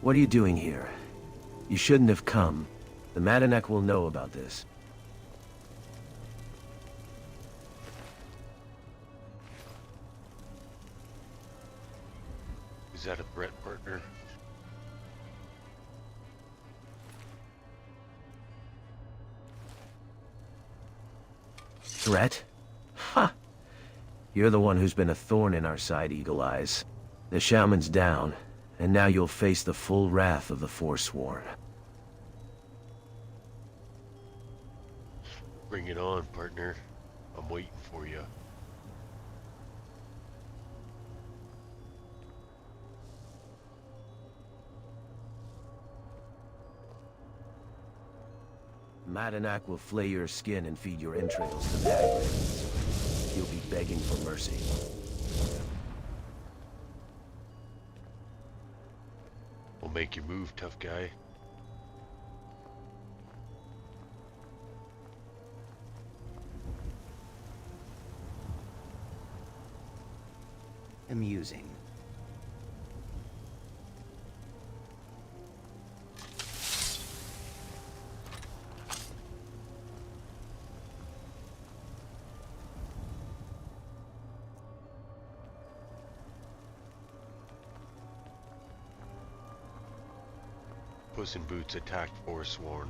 What are you doing here? You shouldn't have come. The Madanek will know about this. Is that a threat, partner? Threat? Ha! You're the one who's been a thorn in our side, Eagle Eyes. The shaman's down, and now you'll face the full wrath of the Forsworn. Bring it on, partner. I'm waiting for you. Madanek will flay your skin and feed your entrails to the Hagrids. You'll be begging for mercy. We'll make you move, tough guy. Amusing. Puss in Boots attacked Forsworn.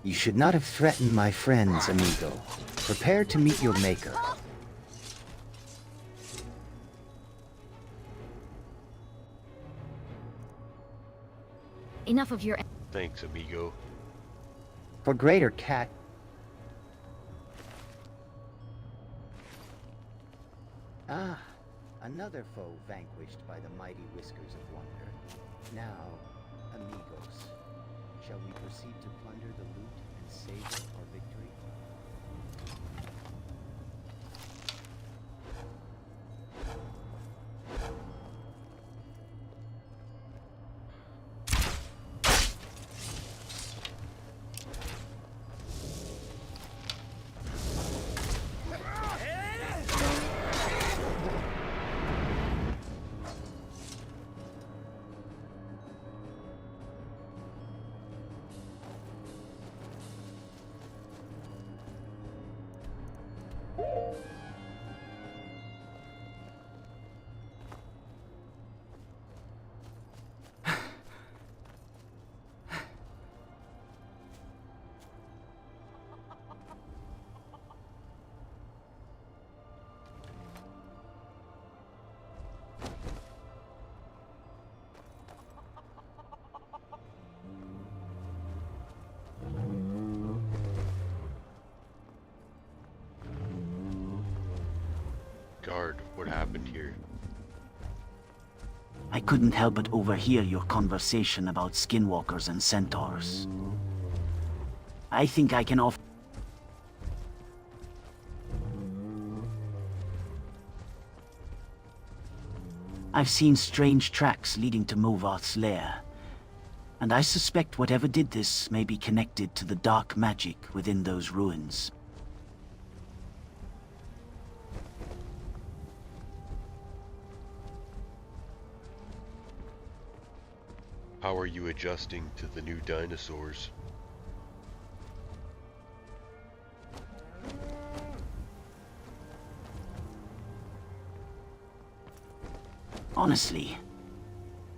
You should not have threatened my friends, amigo. Prepare to meet your maker. Enough of your... Thanks, amigo. For greater cat... Ah, another foe vanquished by the mighty Whiskers of Wonder. Now, amigos, shall we proceed to plunder the loot and savor our victory? Guard, what happened here? I couldn't help but overhear your conversation about skinwalkers and centaurs. I think I can offer... I've seen strange tracks leading to Movath's lair, and I suspect whatever did this may be connected to the dark magic within those ruins. How are you adjusting to the new dinosaurs? Honestly,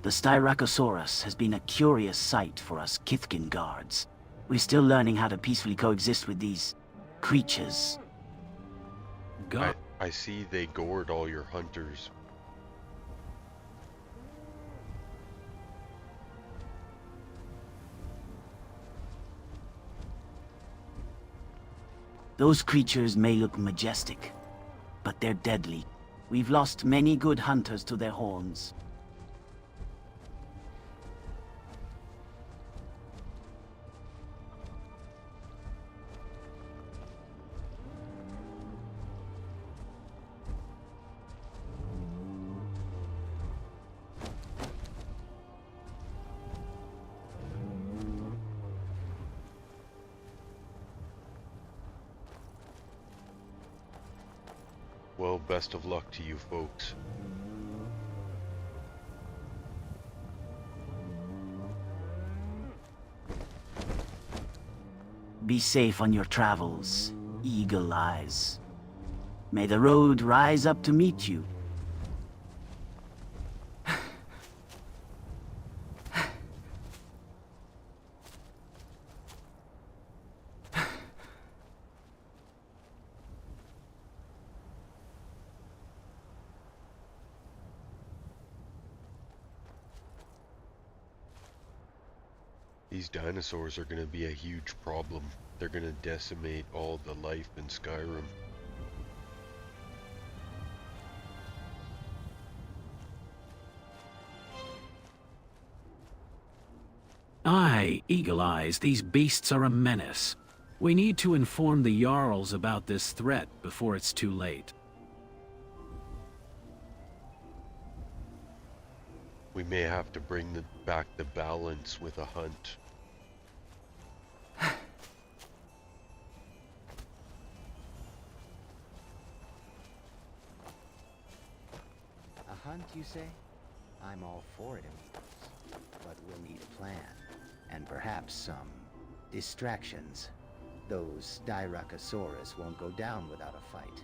the Styracosaurus has been a curious sight for us Kithkin guards. We're still learning how to peacefully coexist with these creatures. I see they gored all your hunters. Those creatures may look majestic, but they're deadly. We've lost many good hunters to their horns. Well, best of luck to you folks. Be safe on your travels, Eagle Eyes. May the road rise up to meet you. These dinosaurs are going to be a huge problem. They're going to decimate all the life in Skyrim. Aye, Eagle Eyes, these beasts are a menace. We need to inform the Jarls about this threat before it's too late. We may have to bring back the balance with a hunt. A hunt, you say? I'm all for it, amigos. But we'll need a plan. And perhaps some distractions. Those Diracosaurus won't go down without a fight.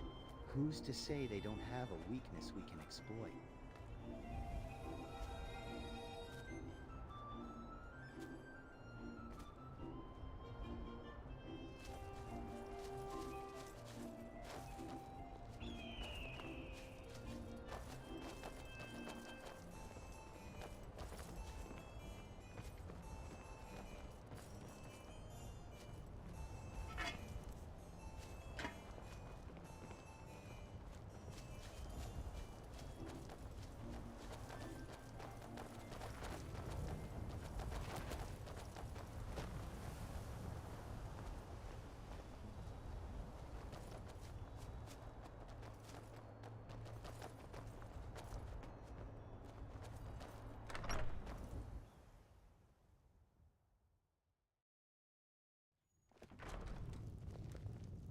Who's to say they don't have a weakness we can exploit?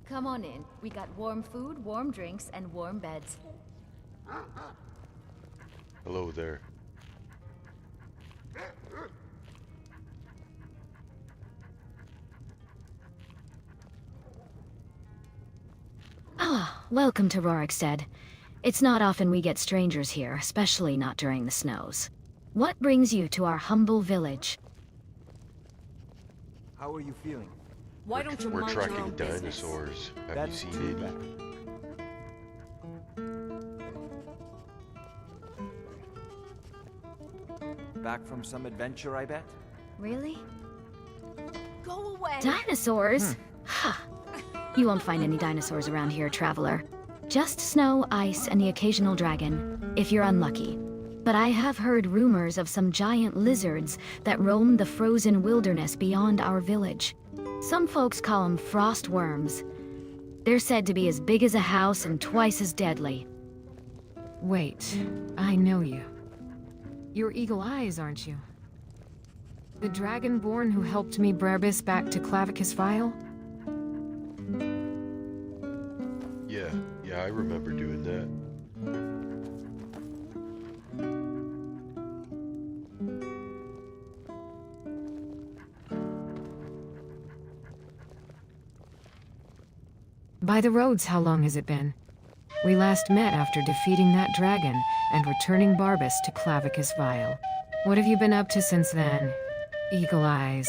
Come on in. We got warm food, warm drinks, and warm beds. Hello there. Ah, welcome to Rorikstead. It's not often we get strangers here, especially not during the snows. What brings you to our humble village? How are you feeling? Why don't you We're mind your tracking own business? dinosaurs. Have That's you too seen any? bad. Back from some adventure, I bet? Really? Go away! Dinosaurs? Ha! You won't find any dinosaurs around here, traveler. Just snow, ice, and the occasional dragon, if you're unlucky. But I have heard rumors of some giant lizards that roam the frozen wilderness beyond our village. Some folks call them frost worms. They're said to be as big as a house and twice as deadly. Wait, I know you. You're Eagle Eyes, aren't you? The Dragonborn who helped me Brarbis back to Clavicus Vile? Yeah, I remember doing that. By the roads, how long has it been? We last met after defeating that dragon and returning Barbas to Clavicus Vile. What have you been up to since then, Eagle Eyes?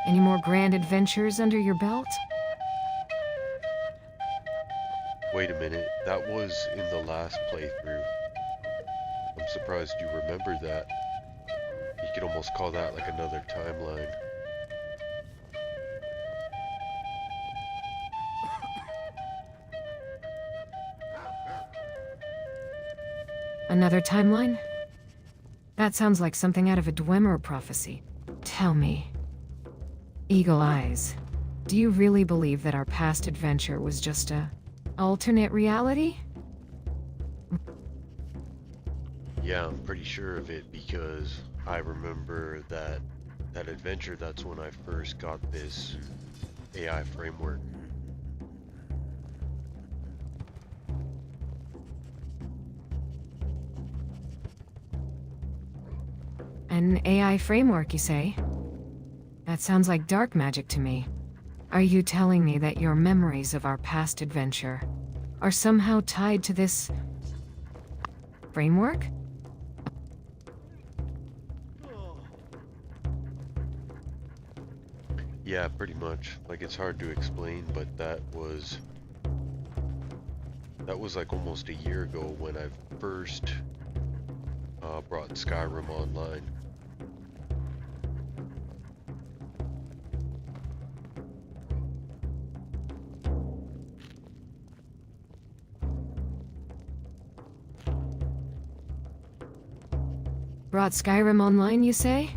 Any more grand adventures under your belt? Wait a minute, that was in the last playthrough. I'm surprised you remember that. You could almost call that like another timeline. Another timeline? That sounds like something out of a Dwemer prophecy. Tell me, Eagle Eyes, do you really believe that our past adventure was just a alternate reality? Yeah, I'm pretty sure of it because I remember that adventure. That's when I first got this AI framework. An AI framework, you say? That sounds like dark magic to me. Are you telling me that your memories of our past adventure are somehow tied to this framework? Yeah, pretty much. Like, it's hard to explain, but that was like almost a year ago when I first brought Skyrim online. Brought Skyrim online, you say?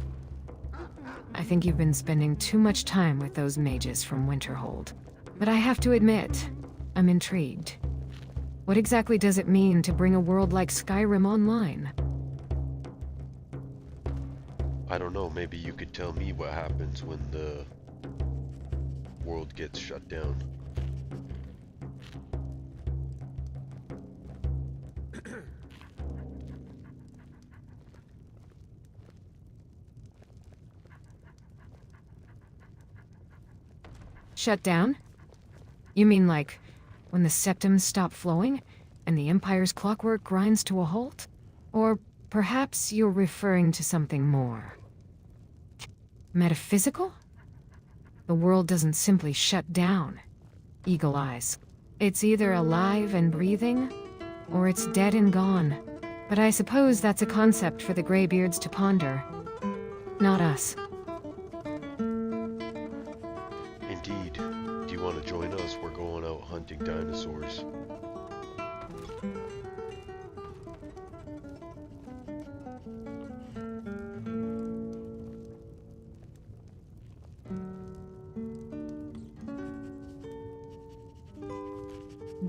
I think you've been spending too much time with those mages from Winterhold. But I have to admit, I'm intrigued. What exactly does it mean to bring a world like Skyrim online? I don't know, maybe you could tell me what happens when the world gets shut down. Shut down? You mean like, when the septums stop flowing, and the Empire's clockwork grinds to a halt? Or perhaps you're referring to something more metaphysical? The world doesn't simply shut down. Eagle Eyes. It's either alive and breathing, or it's dead and gone. But I suppose that's a concept for the Greybeards to ponder. Not us. Indeed. Do you want to join us? We're going out hunting dinosaurs.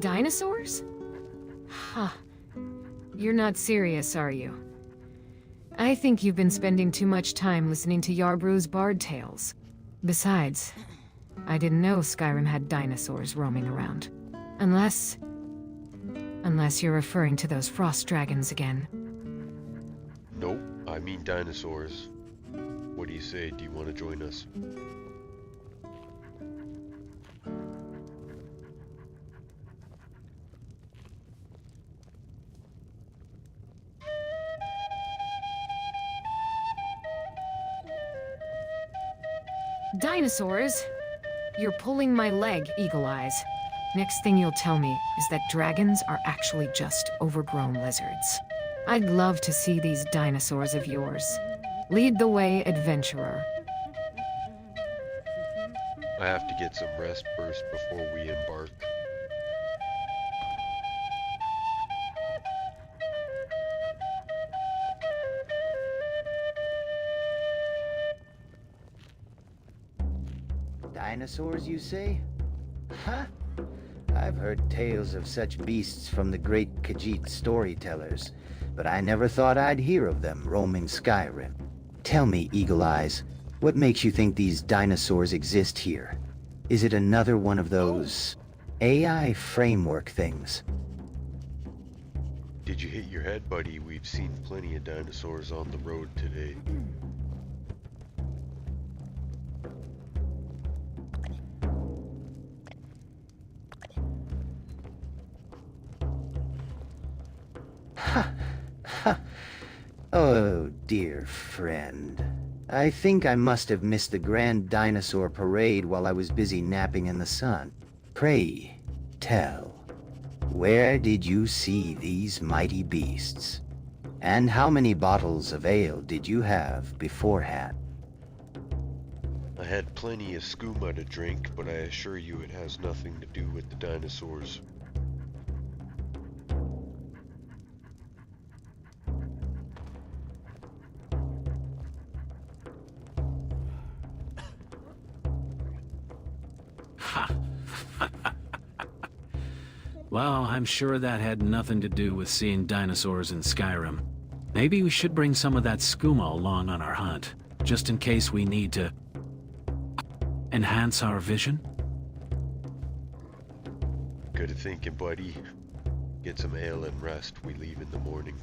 Dinosaurs? Huh. You're not serious, are you? I think you've been spending too much time listening to Yarbrough's bard tales. Besides, I didn't know Skyrim had dinosaurs roaming around. Unless you're referring to those frost dragons again. Nope, I mean dinosaurs. What do you say? Do you want to join us? Dinosaurs? You're pulling my leg, Eagle Eyes. Next thing you'll tell me is that dragons are actually just overgrown lizards. I'd love to see these dinosaurs of yours. Lead the way, adventurer. I have to get some rest first before we embark. Dinosaurs, you say? Huh? I've heard tales of such beasts from the great Khajiit storytellers, but I never thought I'd hear of them roaming Skyrim. Tell me, Eagle Eyes, what makes you think these dinosaurs exist here? Is it another one of those AI framework things? Did you hit your head, buddy? We've seen plenty of dinosaurs on the road today. Oh, dear friend. I think I must have missed the grand dinosaur parade while I was busy napping in the sun. Pray, tell, where did you see these mighty beasts? And how many bottles of ale did you have beforehand? I had plenty of skooma to drink, but I assure you it has nothing to do with the dinosaurs. Well, I'm sure that had nothing to do with seeing dinosaurs in Skyrim. Maybe we should bring some of that skooma along on our hunt, just in case we need to enhance our vision. Good thinking, buddy. Get some ale and rest. We leave in the morning.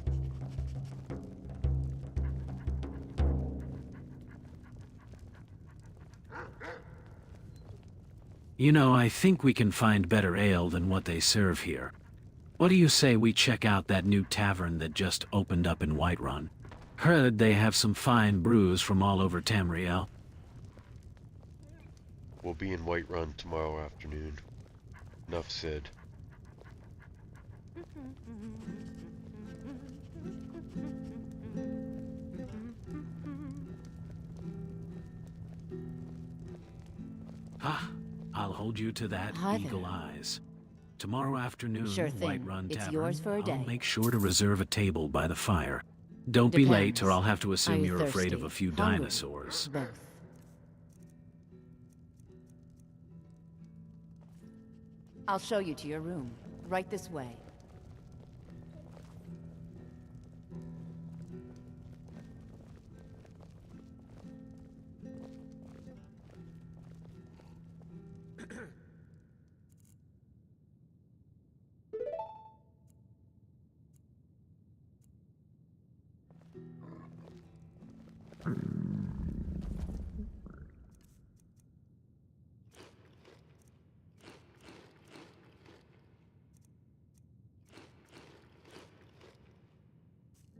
You know, I think we can find better ale than what they serve here. What do you say we check out that new tavern that just opened up in Whiterun? Heard they have some fine brews from all over Tamriel. We'll be in Whiterun tomorrow afternoon. Enough said. Ah, I'll hold you to that, Hi Eagle there. Eyes. Tomorrow afternoon, Sure thing. Whiterun It's Tavern. yours for a day. I'll make sure to reserve a table by the fire. Don't be late, or Depends. I'll have to assume Are you you're afraid of thirsty? a few Hungry? dinosaurs. Both. I'll show you to your room. Right this way.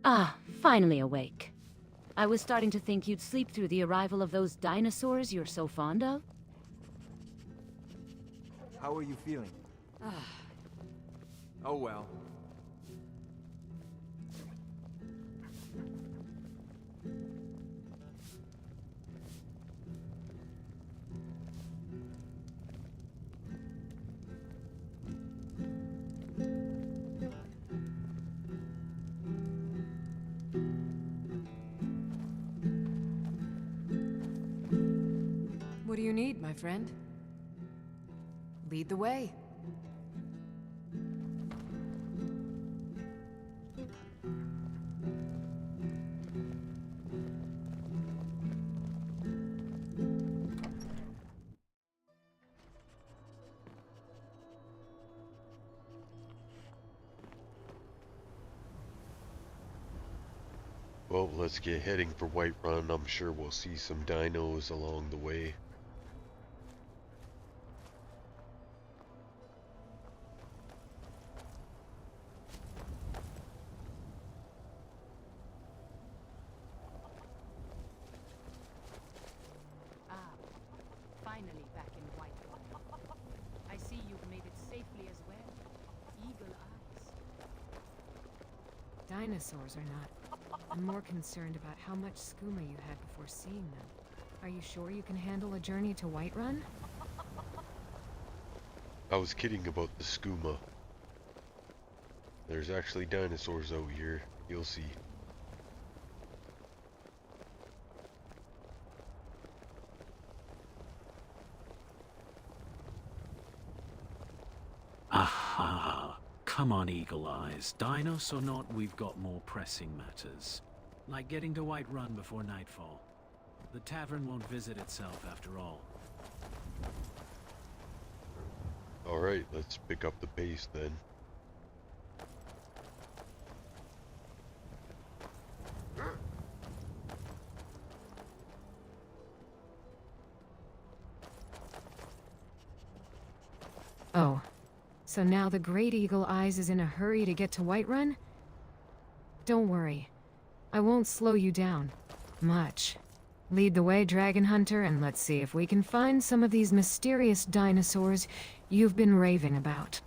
Ah, finally awake. I was starting to think you'd sleep through the arrival of those dinosaurs you're so fond of. How are you feeling? Oh well. What do you need, my friend? Lead the way. Well, let's get heading for Whiterun. I'm sure we'll see some dinos along the way. Finally back in Whiterun. I see you've made it safely as well. Eagle Eyes. Dinosaurs or not, I'm more concerned about how much skooma you had before seeing them. Are you sure you can handle a journey to Whiterun? I was kidding about the skooma. There's actually dinosaurs out here. You'll see. Aha! Come on, Eagle Eyes. Dinos or not, we've got more pressing matters. Like getting to Whiterun before nightfall. The tavern won't visit itself after all. Alright, let's pick up the pace then. Oh, so now the Great Eagle Eyes is in a hurry to get to Whiterun? Don't worry. I won't slow you down. Much. Lead the way, Dragon Hunter, and let's see if we can find some of these mysterious dinosaurs you've been raving about.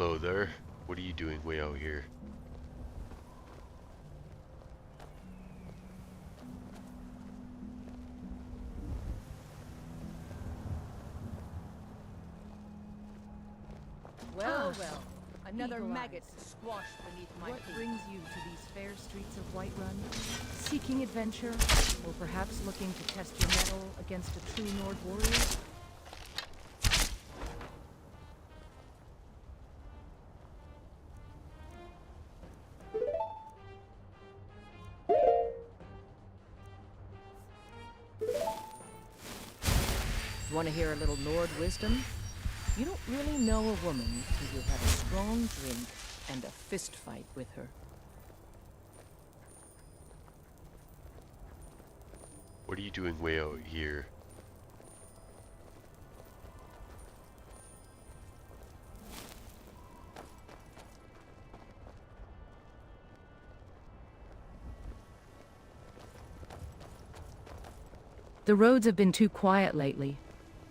Hello there. What are you doing way out here? Well, well. Another Eagle maggot eyes. squashed beneath my What feet. brings you to these fair streets of Whiterun? Seeking adventure? Or perhaps looking to test your mettle against a true Nord warrior? Want to hear a little Nord wisdom? You don't really know a woman till you've had a strong drink and a fist fight with her. What are you doing way out here? The roads have been too quiet lately,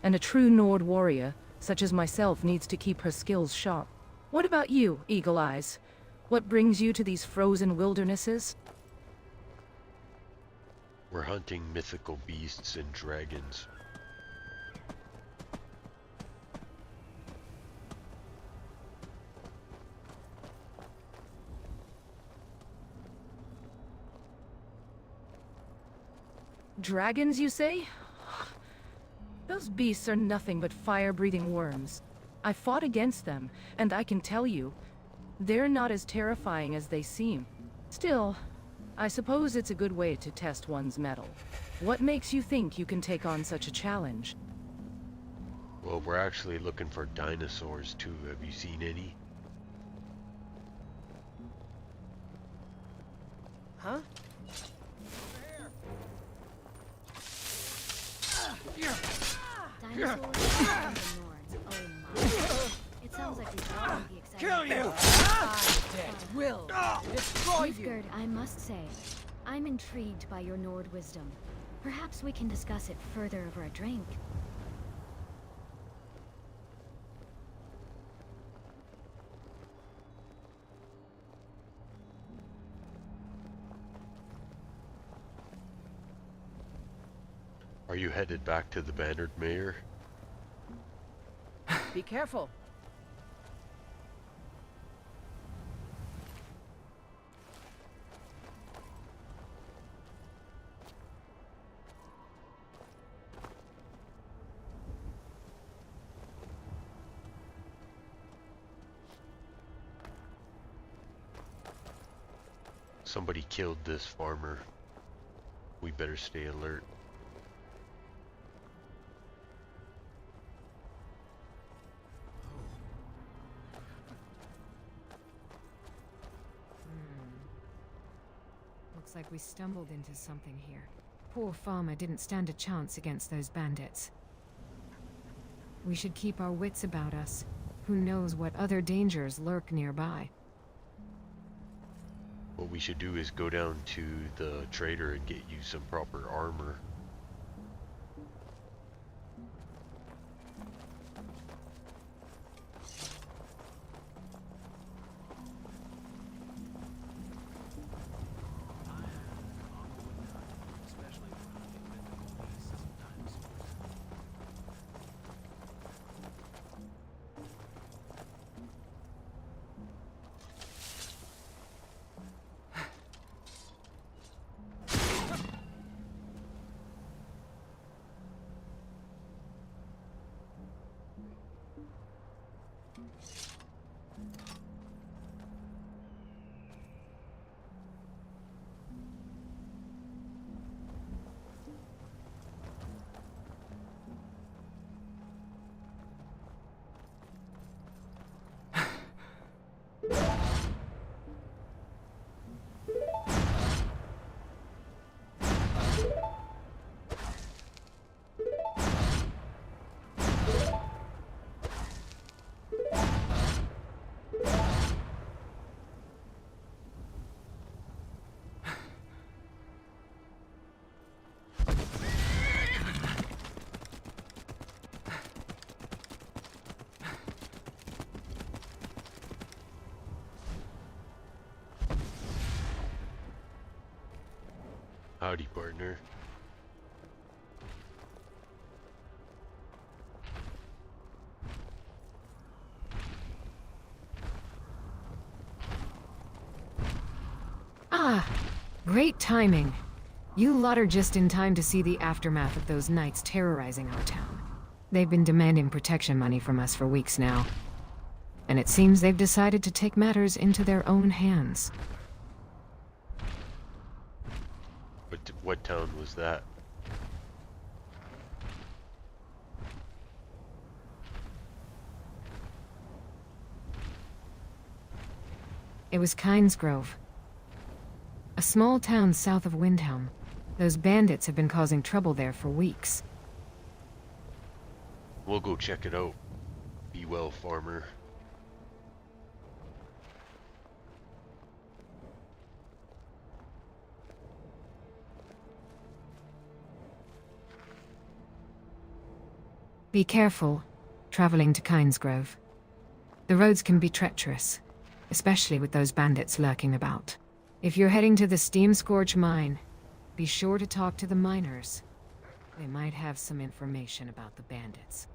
and a true Nord warrior, such as myself, needs to keep her skills sharp. What about you, Eagle Eyes? What brings you to these frozen wildernesses? We're hunting mythical beasts and dragons. Dragons, you say? Those beasts are nothing but fire-breathing worms. I fought against them, and I can tell you, they're not as terrifying as they seem. Still, I suppose it's a good way to test one's mettle. What makes you think you can take on such a challenge? Well, we're actually looking for dinosaurs too. Have you seen any? Huh? Dinosaurs and the Nords. Oh my. It sounds like we've all be excited. Kill you! I dead will destroy you. Nilfgaard, I must say, I'm intrigued by your Nord wisdom. Perhaps we can discuss it further over a drink. Are you headed back to the Bannered Mayor? Be careful. Somebody killed this farmer. We better stay alert. Looks like we stumbled into something here. Poor farmer didn't stand a chance against those bandits. We should keep our wits about us. Who knows what other dangers lurk nearby. What we should do is go down to the trader and get you some proper armor. Howdy, partner. Ah, great timing. You lot are just in time to see the aftermath of those knights terrorizing our town. They've been demanding protection money from us for weeks now. And it seems they've decided to take matters into their own hands. What town was that? It was Kynesgrove. A small town south of Windhelm. Those bandits have been causing trouble there for weeks. We'll go check it out. Be well, farmer. Be careful, traveling to Kynesgrove. The roads can be treacherous, especially with those bandits lurking about. If you're heading to the Steam Scourge mine, be sure to talk to the miners. They might have some information about the bandits.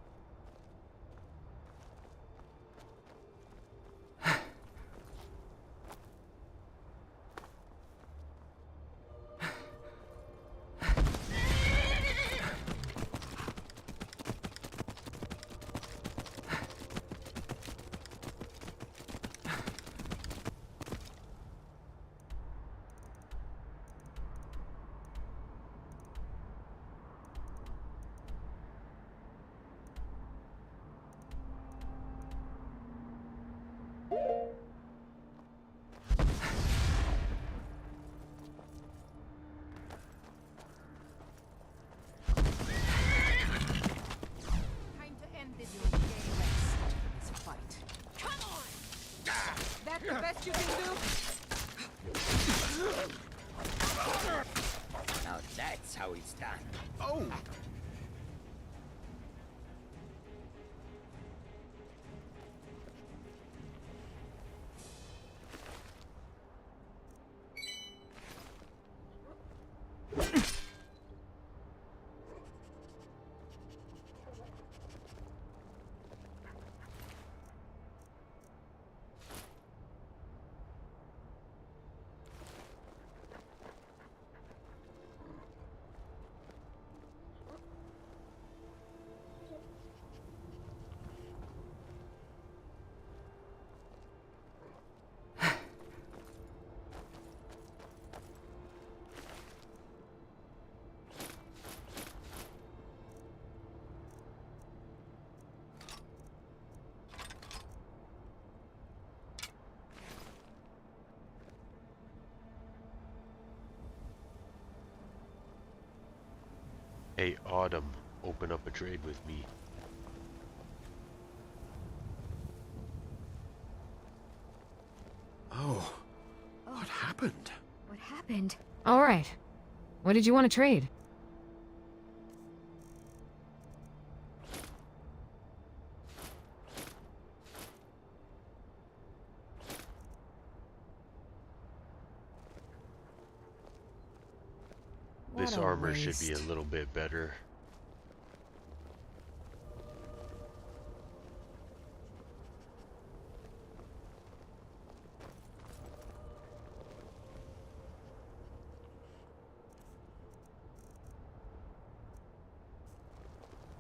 The best you can do? Now that's how it's done. Oh! Hey, Autumn, open up a trade with me. Oh, what happened? What happened? All right. What did you want to trade? This armor should be a little bit better.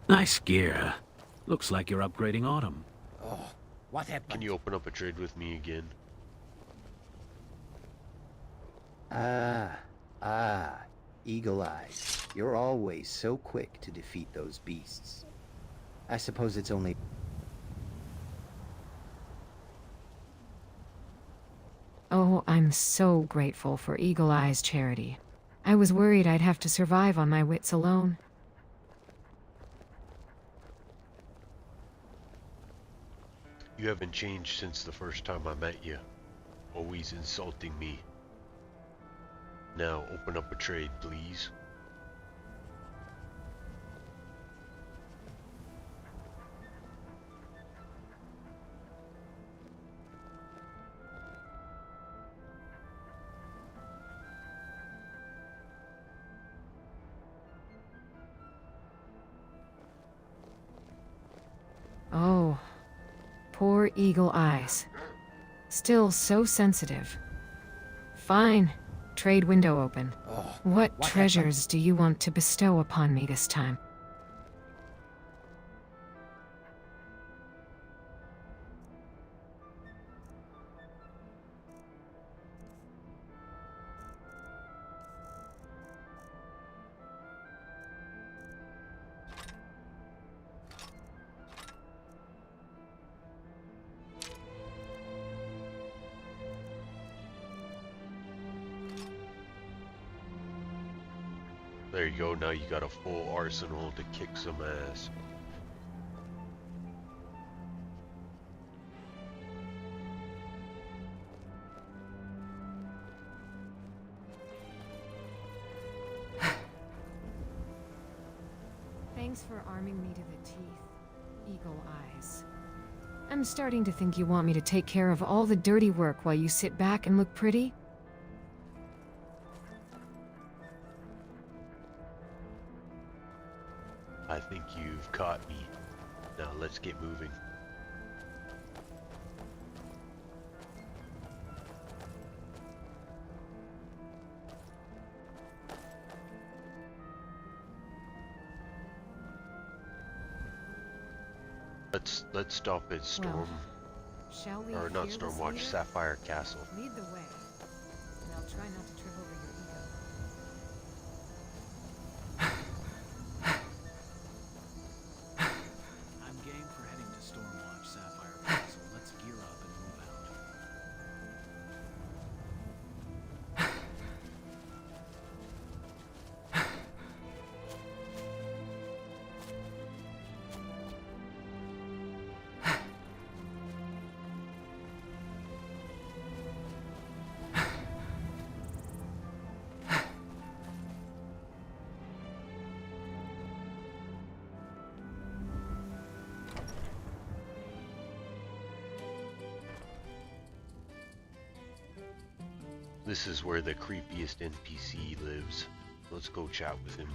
Nice gear. Looks like you're upgrading Autumn. Oh, what happened? Can you open up a trade with me again? Eagle Eyes. You're always so quick to defeat those beasts. I suppose it's only... Oh, I'm so grateful for Eagle Eye's charity. I was worried I'd have to survive on my wits alone. You haven't changed since the first time I met you. Always insulting me. Now, open up a trade, please. Poor Eagle Eyes. Still so sensitive. Fine. Trade window open. What treasures do you want to bestow upon me this time? There you go, now you got a full arsenal to kick some ass. Thanks for arming me to the teeth, Eagle Eyes. I'm starting to think you want me to take care of all the dirty work while you sit back and look pretty. I think you've caught me. Now let's get moving. Let's stop at Storm, Shall we or not fearlessly Stormwatch, Sapphire Castle. lead the way, and I'll try not to trip over your ego. I'm game for heading to Stormwatch Sapphire Castle. Let's gear up and move out. This is where the creepiest NPC lives. Let's go chat with him.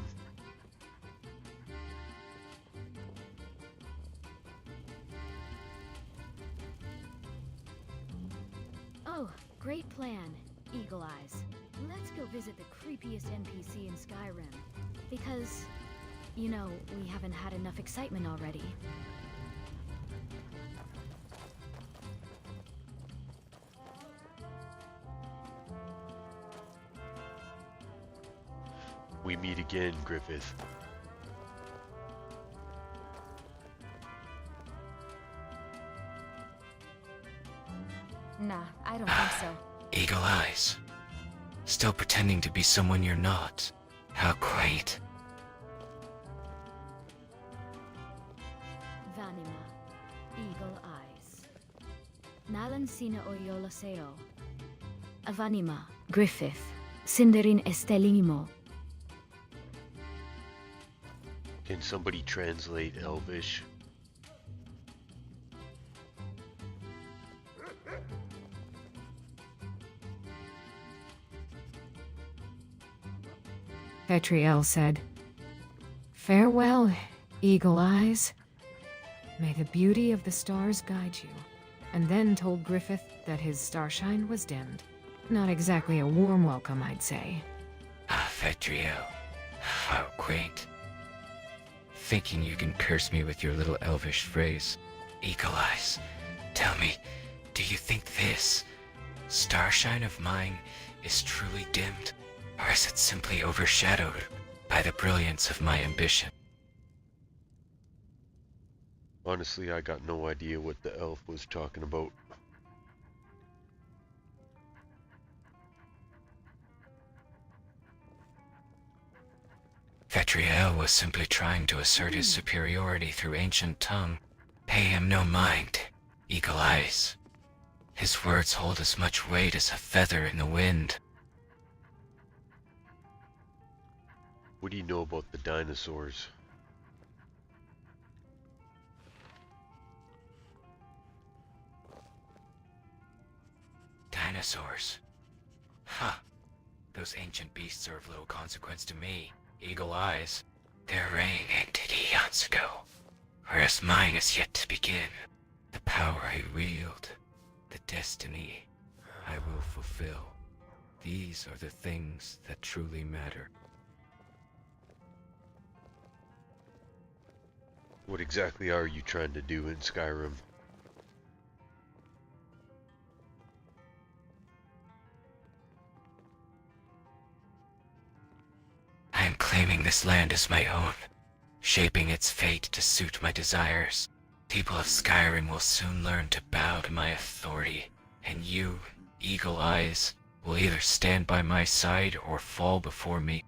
Oh, great plan, Eagle Eyes. Let's go visit the creepiest NPC in Skyrim. Because, you know, we haven't had enough excitement already. We meet again, Griffith. Nah, I don't think so. Eagle Eyes. Still pretending to be someone you're not. How quaint. Vanima, Eagle Eyes. Nalan sina oyoloseo. Avanima, Griffith, Cinderin estelimo. Can somebody translate Elvish? Petriel said, "Farewell, Eagle Eyes. May the beauty of the stars guide you," and then told Griffith that his starshine was dimmed. Not exactly a warm welcome, I'd say. Petriel. How quaint. Thinking you can curse me with your little elvish phrase. Eagle Eyes, tell me, do you think this starshine of mine is truly dimmed? Or is it simply overshadowed by the brilliance of my ambition? Honestly, I got no idea what the elf was talking about. Petriel was simply trying to assert his superiority through ancient tongue. Pay him no mind, Eagle Eyes. His words hold as much weight as a feather in the wind. What do you know about the dinosaurs? Dinosaurs? Huh. Those ancient beasts are of little consequence to me, Eagle Eyes. Their reign ended eons ago, whereas mine is yet to begin. The power I wield, the destiny I will fulfill. These are the things that truly matter. What exactly are you trying to do in Skyrim? I am claiming this land as my own, shaping its fate to suit my desires. People of Skyrim will soon learn to bow to my authority, and you, Eagle Eyes, will either stand by my side or fall before me.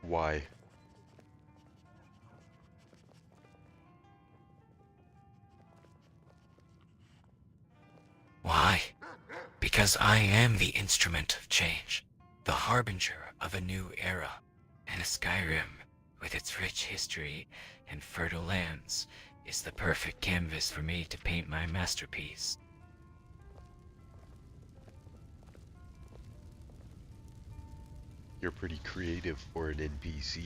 Why? Why? Because I am the instrument of change, the harbinger of a new era, and Skyrim, with its rich history and fertile lands, is the perfect canvas for me to paint my masterpiece. You're pretty creative for an NPC.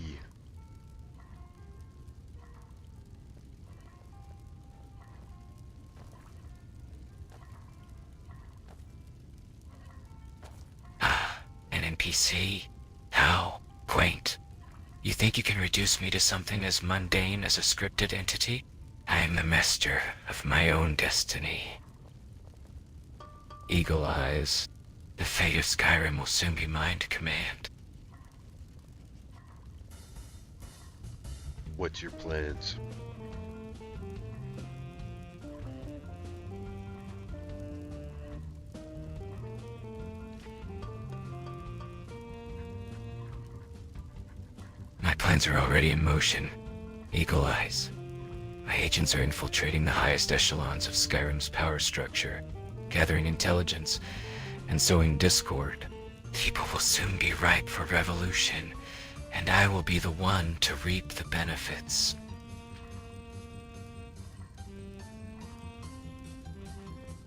An NPC? How quaint. You think you can reduce me to something as mundane as a scripted entity? I am the master of my own destiny. Eagle Eyes, the fate of Skyrim will soon be mine to command. What's your plans? My plans are already in motion. Eagle Eyes. My agents are infiltrating the highest echelons of Skyrim's power structure, gathering intelligence, and sowing discord. People will soon be ripe for revolution, and I will be the one to reap the benefits.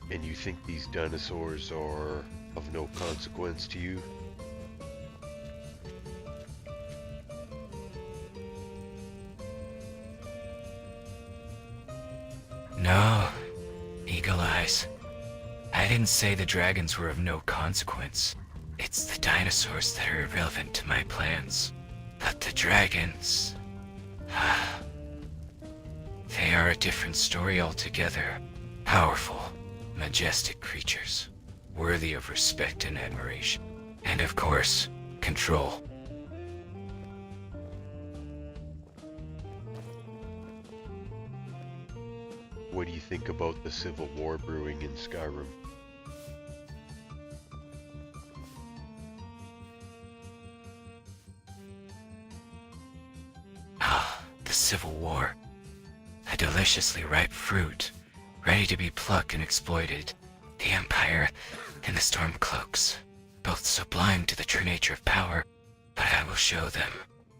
And you think these dinosaurs are of no consequence to you? No, Eagle Eyes. I didn't say the dragons were of no consequence. It's the dinosaurs that are irrelevant to my plans. But the dragons... they are a different story altogether. Powerful, majestic creatures, worthy of respect and admiration. And of course, control. What do you think about the civil war brewing in Skyrim? The Civil War. A deliciously ripe fruit, ready to be plucked and exploited. The Empire and the Stormcloaks, both so blind to the true nature of power. But I will show them.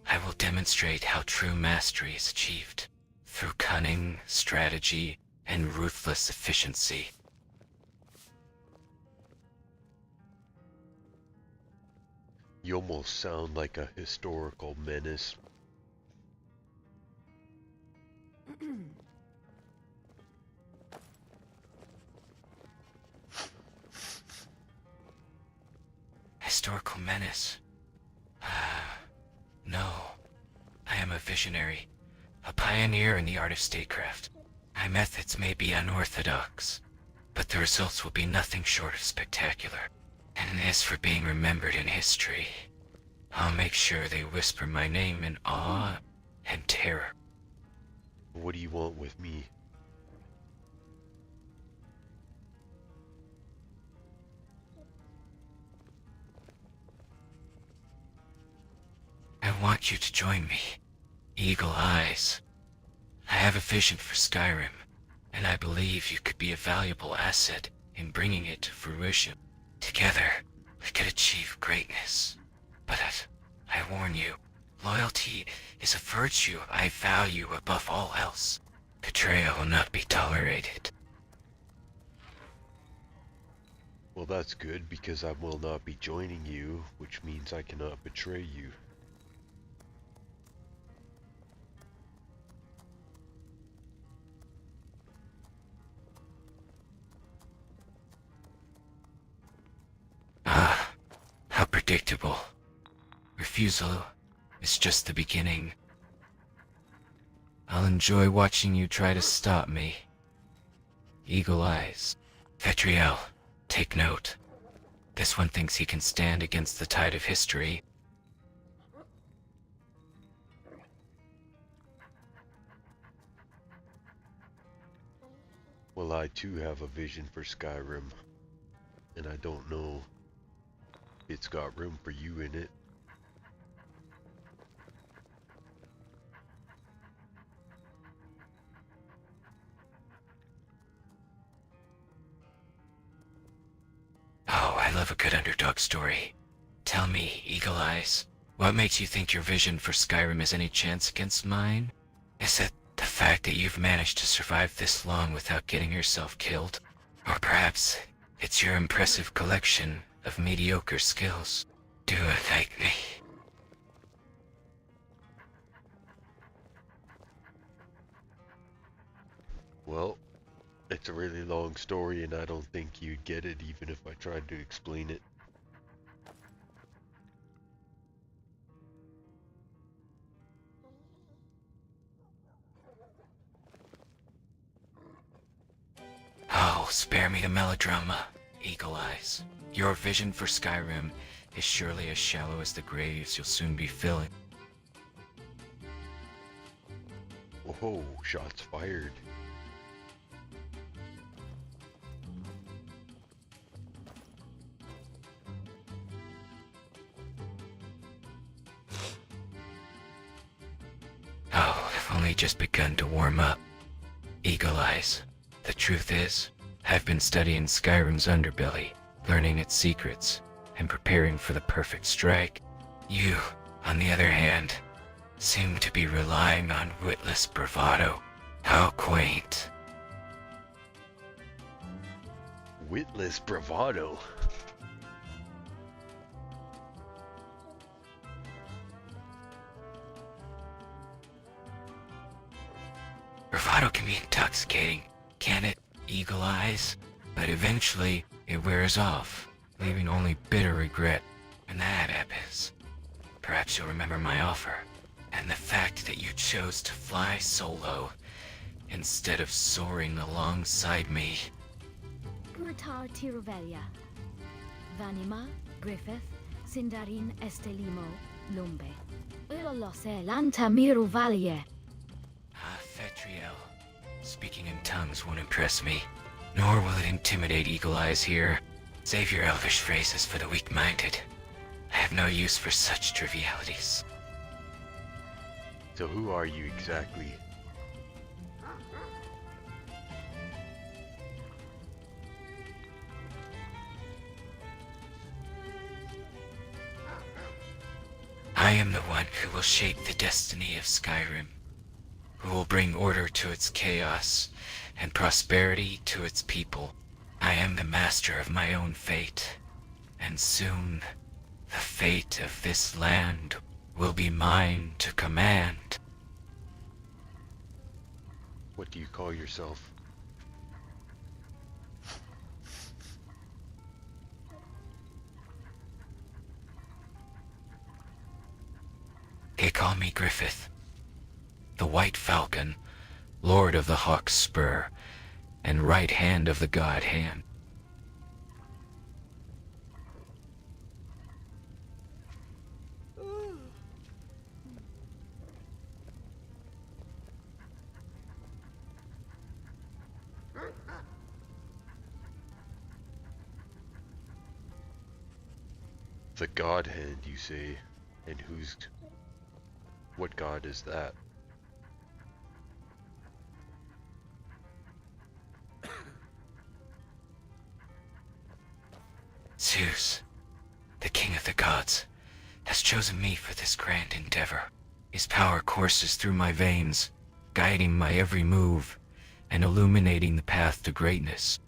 I will demonstrate how true mastery is achieved. Through cunning, strategy, and ruthless efficiency. You almost sound like a historical menace. Historical menace? No. I am a visionary, a pioneer in the art of statecraft. My methods may be unorthodox, but the results will be nothing short of spectacular. And as for being remembered in history, I'll make sure they whisper my name in awe and terror. What do you want with me? I want you to join me, Eagle Eyes. I have a vision for Skyrim, and I believe you could be a valuable asset in bringing it to fruition. Together, we could achieve greatness. But I warn you, loyalty is a virtue I value above all else. Betrayal will not be tolerated. Well, that's good, because I will not be joining you, which means I cannot betray you. predictable. Refusal is just the beginning. I'll enjoy watching you try to stop me. Eagle Eyes. Vetriel, take note. This one thinks he can stand against the tide of history. Well, I too have a vision for Skyrim, and I don't know if it's got room for you in it. Oh, I love a good underdog story. Tell me, Eagle Eyes, what makes you think your vision for Skyrim has any chance against mine? Is it the fact that you've managed to survive this long without getting yourself killed? Or perhaps it's your impressive collection of mediocre skills? Do it like me. Well, it's a really long story and I don't think you'd get it even if I tried to explain it. Oh, spare me the melodrama, Eagle Eyes. Your vision for Skyrim is surely as shallow as the graves you'll soon be filling. Oh, shots fired. Oh, I've only just begun to warm up. Eagle Eyes. The truth is, I've been studying Skyrim's underbelly, learning its secrets, and preparing for the perfect strike. You, on the other hand, seem to be relying on witless bravado. How quaint. Witless bravado? Bravado can be intoxicating, can it, Eagle Eyes? But eventually, it wears off, leaving only bitter regret. When that happens, perhaps you'll remember my offer, and the fact that you chose to fly solo, instead of soaring alongside me. Gurtar Tiruvelia. Vanima, Griffith, Sindarin Estelimo, Lumbe. Ulolose Lanta Miru Valie. Ah, Vetriel. Speaking in tongues won't impress me, nor will it intimidate Eagle Eyes here. Save your elvish phrases for the weak-minded. I have no use for such trivialities. So who are you exactly? I am the one who will shape the destiny of Skyrim, who will bring order to its chaos and prosperity to its people. I am the master of my own fate, and soon the fate of this land will be mine to command. What do you call yourself? They call me Griffith, the White Falcon, Lord of the Hawk's Spur, and right hand of the God Hand. The God Hand, you say? And what god is that? Zeus, the king of the gods, has chosen me for this grand endeavor. His power courses through my veins, guiding my every move and illuminating the path to greatness.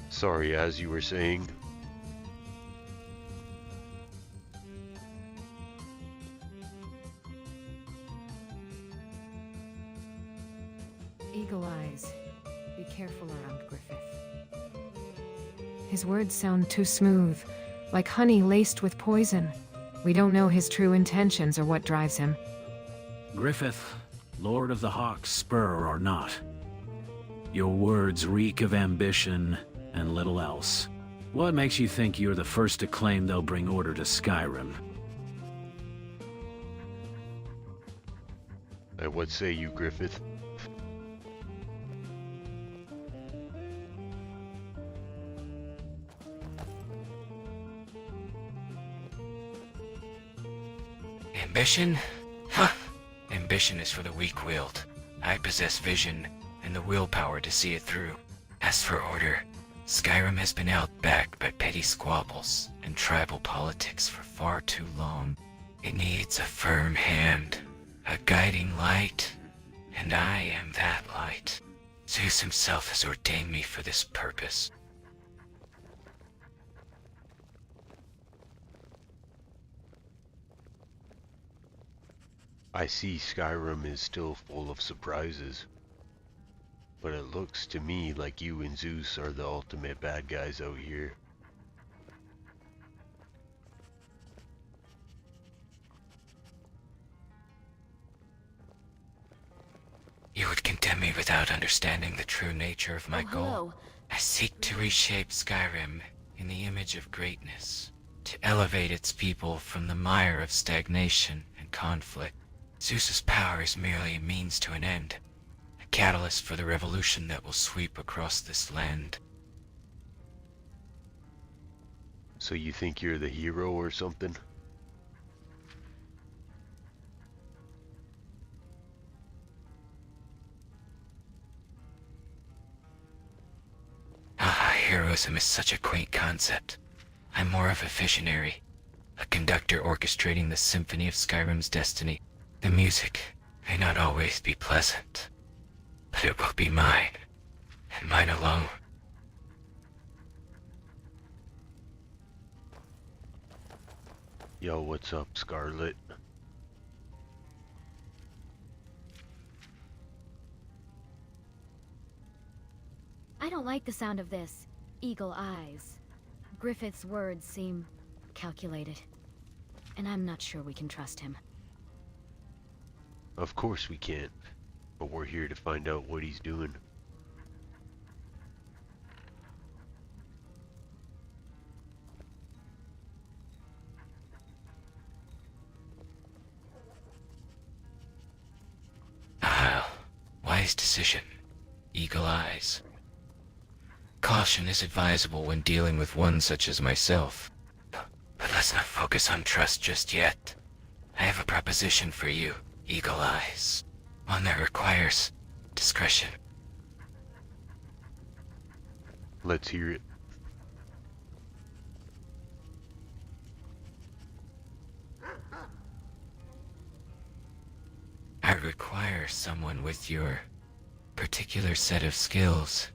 Sorry, as you were saying. Eagle Eyes. Be careful around Griffith. His words sound too smooth, like honey laced with poison. We don't know his true intentions or what drives him. Griffith, Lord of the Hawk's spur or not. Your words reek of ambition and little else. What makes you think you're the first to claim they'll bring order to Skyrim? What say you, Griffith? Ambition? Huh. Ambition is for the weak-willed. I possess vision and the willpower to see it through. As for order, Skyrim has been outbacked by petty squabbles and tribal politics for far too long. It needs a firm hand, a guiding light, and I am that light. Zeus himself has ordained me for this purpose. I see Skyrim is still full of surprises. But it looks to me like you and Zeus are the ultimate bad guys out here. You would condemn me without understanding the true nature of my goal. Hello. I seek to reshape Skyrim in the image of greatness, to elevate its people from the mire of stagnation and conflict. Zeus's power is merely a means to an end, a catalyst for the revolution that will sweep across this land. So you think you're the hero or something? Heroism is such a quaint concept. I'm more of a visionary, a conductor orchestrating the symphony of Skyrim's destiny. The music may not always be pleasant, but it will be mine, and mine alone. Yo, what's up, Scarlet? I don't like the sound of this. Eagle Eyes. Griffith's words seem calculated. And I'm not sure we can trust him. Of course we can't, but we're here to find out what he's doing. Wise decision. Eagle Eyes. Caution is advisable when dealing with one such as myself. But let's not focus on trust just yet. I have a proposition for you, Eagle Eyes. One that requires discretion. Let's hear it. I require someone with your particular set of skills.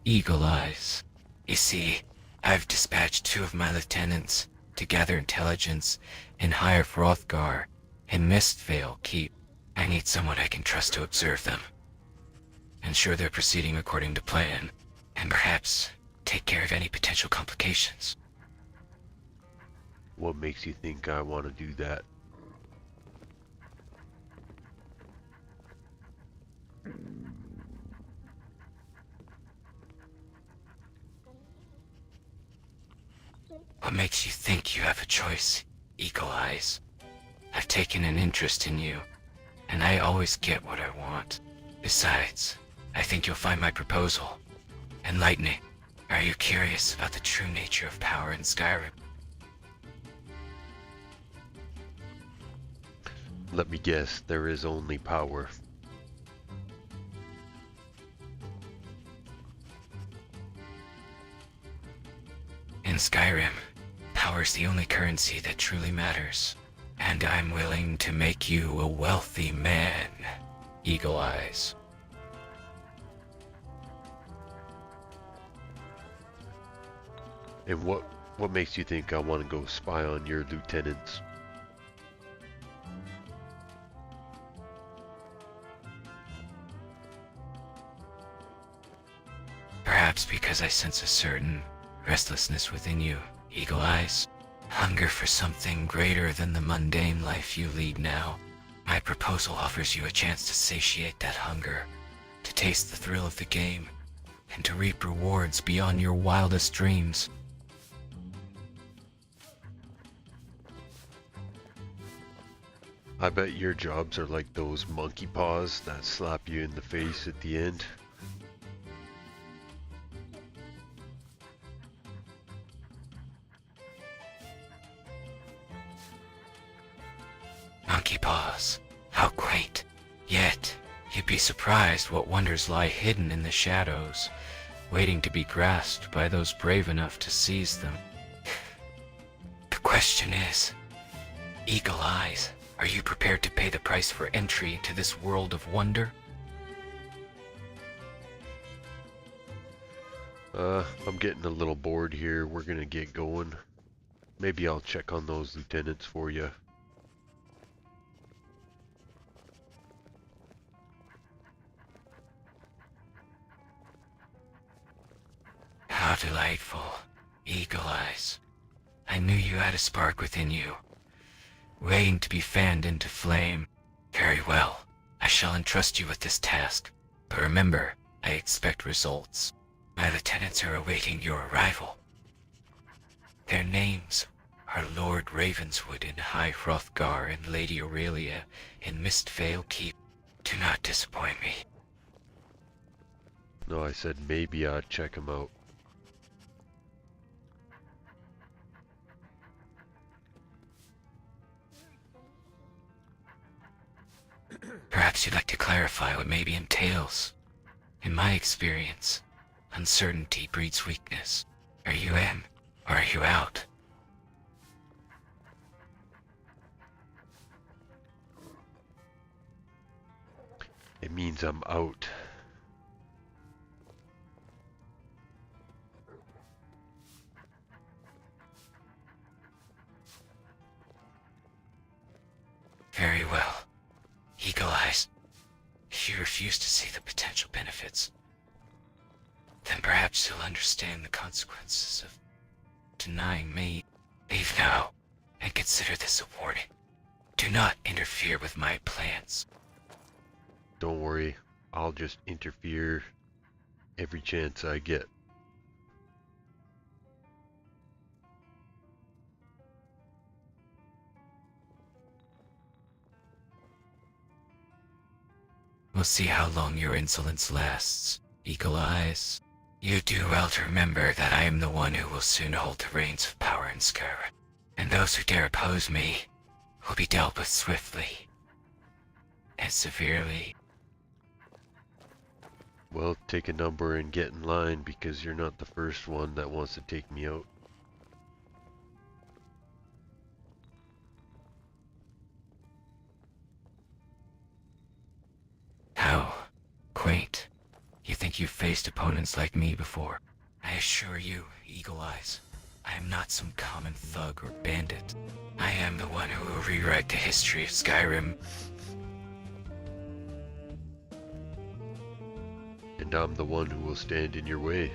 Eagle Eyes. You see, I've dispatched 2 of my lieutenants to gather intelligence in Higher Hrothgar and Mistvale Keep. I need someone I can trust to observe them, ensure they're proceeding according to plan, and perhaps take care of any potential complications. What makes you think I want to do that? What makes you think you have a choice, Eagle Eyes? I've taken an interest in you, and I always get what I want. Besides, I think you'll find my proposal enlightening. Are you curious about the true nature of power in Skyrim? Let me guess, there is only power. In Skyrim, power is the only currency that truly matters. And I'm willing to make you a wealthy man, Eagle Eyes. And what makes you think I want to go spy on your lieutenants? Perhaps because I sense a certain restlessness within you, Eagle Eyes. Hunger for something greater than the mundane life you lead now. My proposal offers you a chance to satiate that hunger, to taste the thrill of the game, and to reap rewards beyond your wildest dreams. I bet your jobs are like those monkey paws that slap you in the face at the end. Monkey paws, how quaint. Yet, you'd be surprised what wonders lie hidden in the shadows, waiting to be grasped by those brave enough to seize them. The question is, Eagle Eyes, are you prepared to pay the price for entry into this world of wonder? I'm getting a little bored here. We're gonna get going. Maybe I'll check on those lieutenants for you. How delightful, Eagle Eyes. I knew you had a spark within you, waiting to be fanned into flame. Very well, I shall entrust you with this task. But remember, I expect results. My lieutenants are awaiting your arrival. Their names are Lord Ravenswood in High Hrothgar and Lady Aurelia in Mistvale Keep. Do not disappoint me. No, I said maybe I'd check them out. Perhaps you'd like to clarify what maybe entails. In my experience, uncertainty breeds weakness. Are you in, or are you out? It means I'm out. Very well. Eagle Eyes, if you refuse to see the potential benefits, then perhaps you'll understand the consequences of denying me. Leave now, and consider this a warning. Do not interfere with my plans. Don't worry, I'll just interfere every chance I get. We'll see how long your insolence lasts, Eagle Eyes. You do well to remember that I am the one who will soon hold the reins of power in Skyrim, and those who dare oppose me will be dealt with swiftly and severely. Well, take a number and get in line because you're not the first one that wants to take me out. How quaint. You think you've faced opponents like me before? I assure you, Eagle Eyes, I am not some common thug or bandit. I am the one who will rewrite the history of Skyrim. And I'm the one who will stand in your way.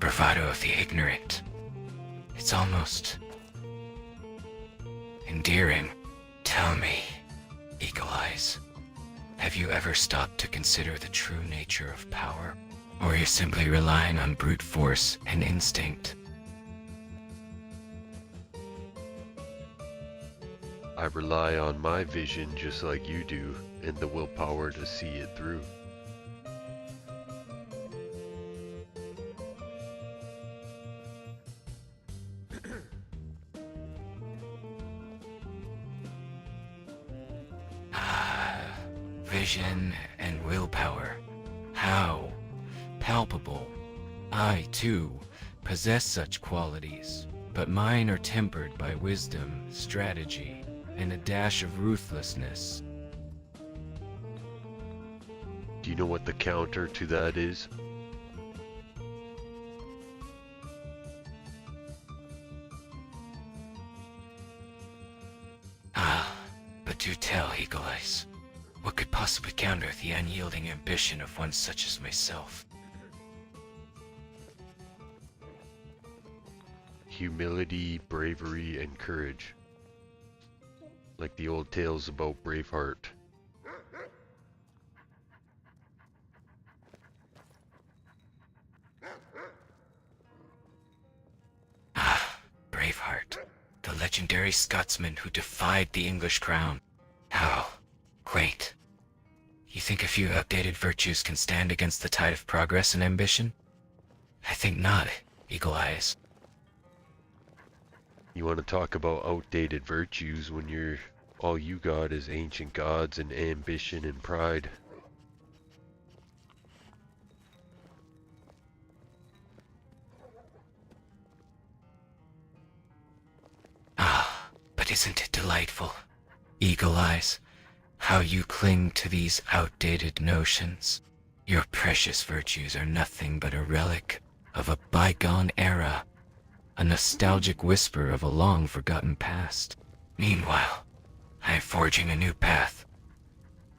bravado of the ignorant. It's almost endearing. Tell me, Eagle Eyes, have you ever stopped to consider the true nature of power? Or are you simply relying on brute force and instinct? I rely on my vision just like you do, and the willpower to see it through. Vision and willpower. How palpable. I, too, possess such qualities, but mine are tempered by wisdom, strategy, and a dash of ruthlessness. Do you know what the counter to that is? But do tell, Eagle Eyes. What could possibly counter the unyielding ambition of one such as myself? Humility, bravery, and courage. Like the old tales about Braveheart. Braveheart, the legendary Scotsman who defied the English crown. How quaint. You think a few updated virtues can stand against the tide of progress and ambition? I think not, Eagle Eyes. You want to talk about outdated virtues when all you got is ancient gods and ambition and pride. But isn't it delightful, Eagle Eyes, how you cling to these outdated notions? Your precious virtues are nothing but a relic of a bygone era, a nostalgic whisper of a long-forgotten past. Meanwhile, I am forging a new path,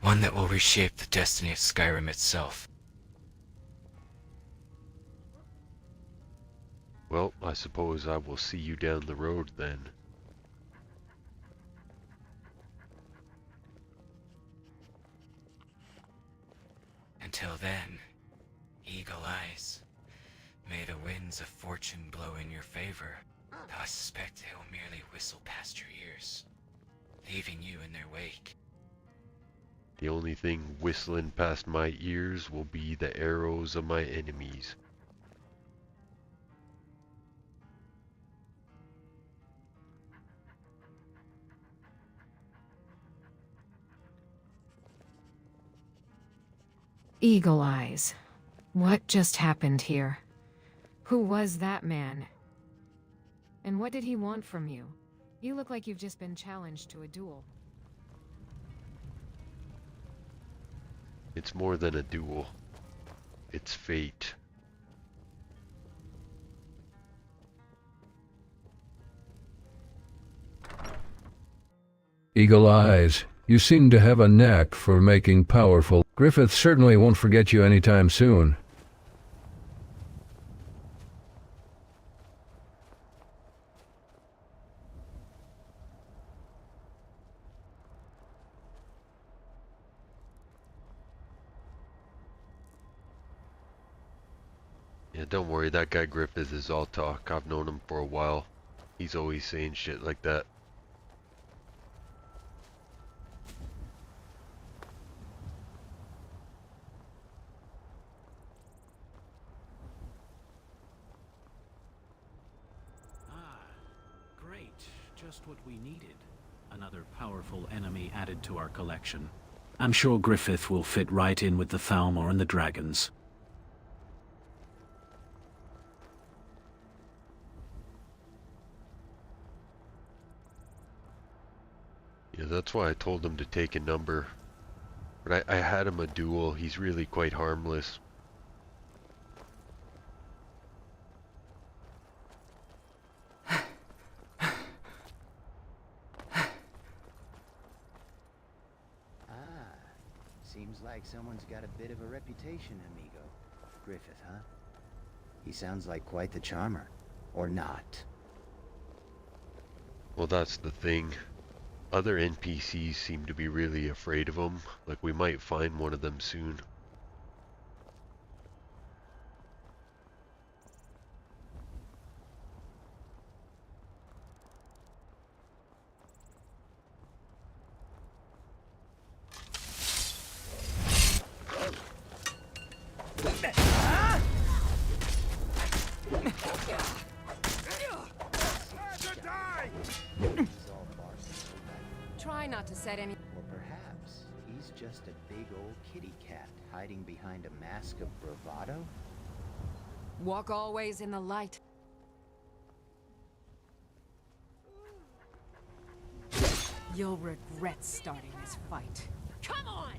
one that will reshape the destiny of Skyrim itself. Well, I suppose I will see you down the road then. Until then, Eagle Eyes, may the winds of fortune blow in your favor, though I suspect they will merely whistle past your ears, leaving you in their wake. The only thing whistling past my ears will be the arrows of my enemies. Eagle Eyes. What just happened here? Who was that man? And what did he want from you? You look like you've just been challenged to a duel. It's more than a duel. It's fate. Eagle Eyes, you seem to have a knack for making powerful. Griffith certainly won't forget you anytime soon. Yeah, don't worry, that guy Griffith is all talk. I've known him for a while. He's always saying shit like that. Great. Just what we needed. Another powerful enemy added to our collection. I'm sure Griffith will fit right in with the Thalmor and the dragons. Yeah, that's why I told him to take a number. But I had him a duel. He's really quite harmless. Seems like someone's got a bit of a reputation, amigo. Griffith, huh? He sounds like quite the charmer. Or not. Well, that's the thing. Other NPCs seem to be really afraid of him. Like, we might find one of them soon. Try not to set any... Or perhaps he's just a big old kitty cat hiding behind a mask of bravado? Walk always in the light. You'll regret starting this fight. Come on!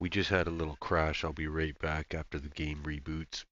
We just had a little crash. I'll be right back after the game reboots.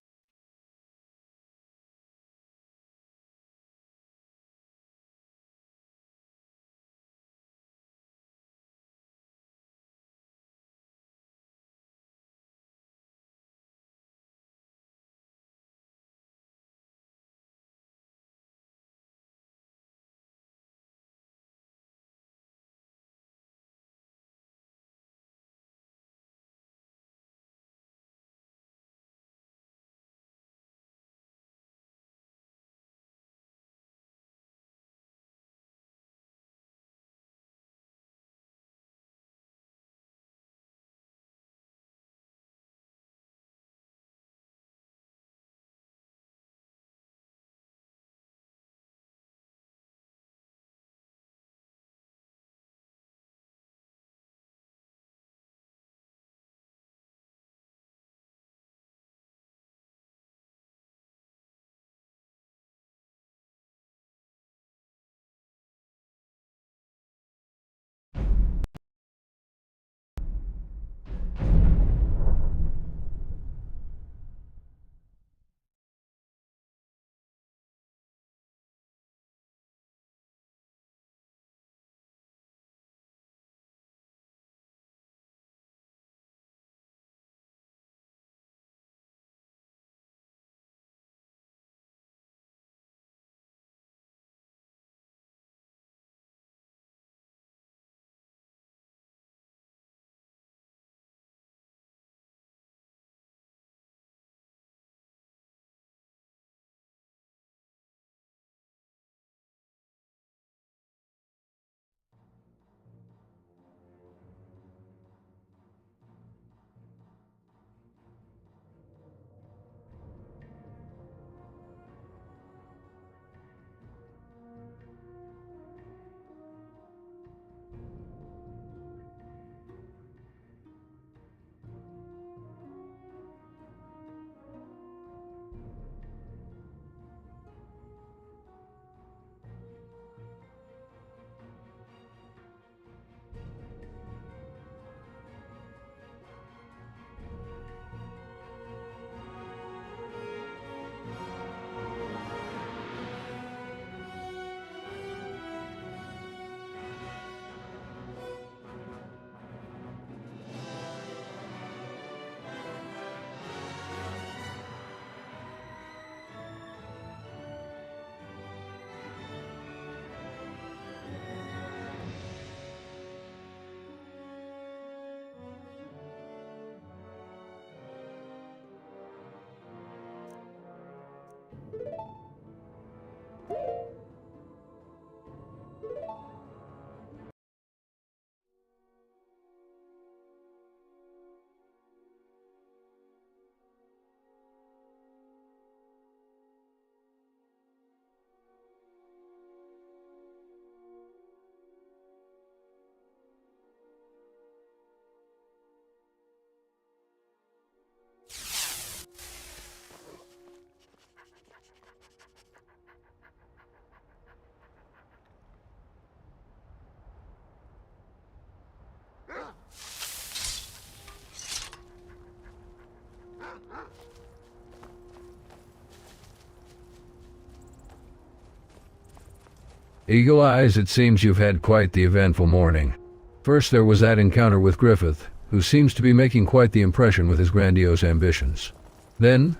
Eagle Eyes, it seems you've had quite the eventful morning. First there was that encounter with Griffith, who seems to be making quite the impression with his grandiose ambitions. Then,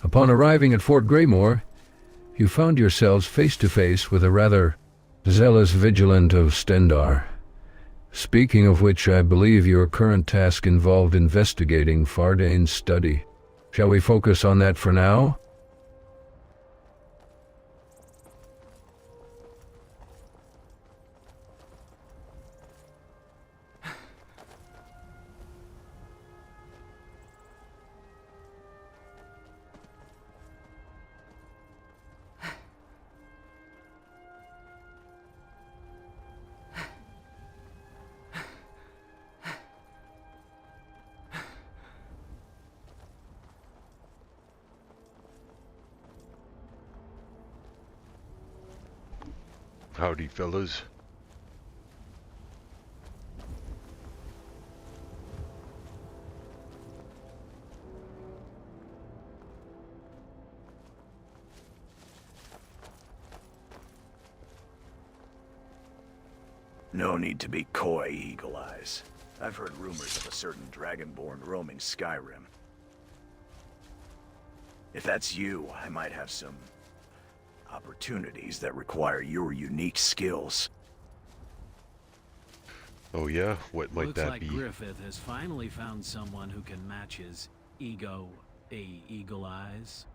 upon arriving at Fort Greymore, you found yourselves face to face with a rather zealous vigilant of Stendar. Speaking of which, I believe your current task involved investigating Fardane's study. Shall we focus on that for now? Howdy, fellas. No need to be coy, Eagle Eyes. I've heard rumors of a certain dragonborn roaming Skyrim. If that's you, I might have some opportunities that require your unique skills. Oh yeah? What might Looks that like be? Griffith has finally found someone who can match his eagle eyes.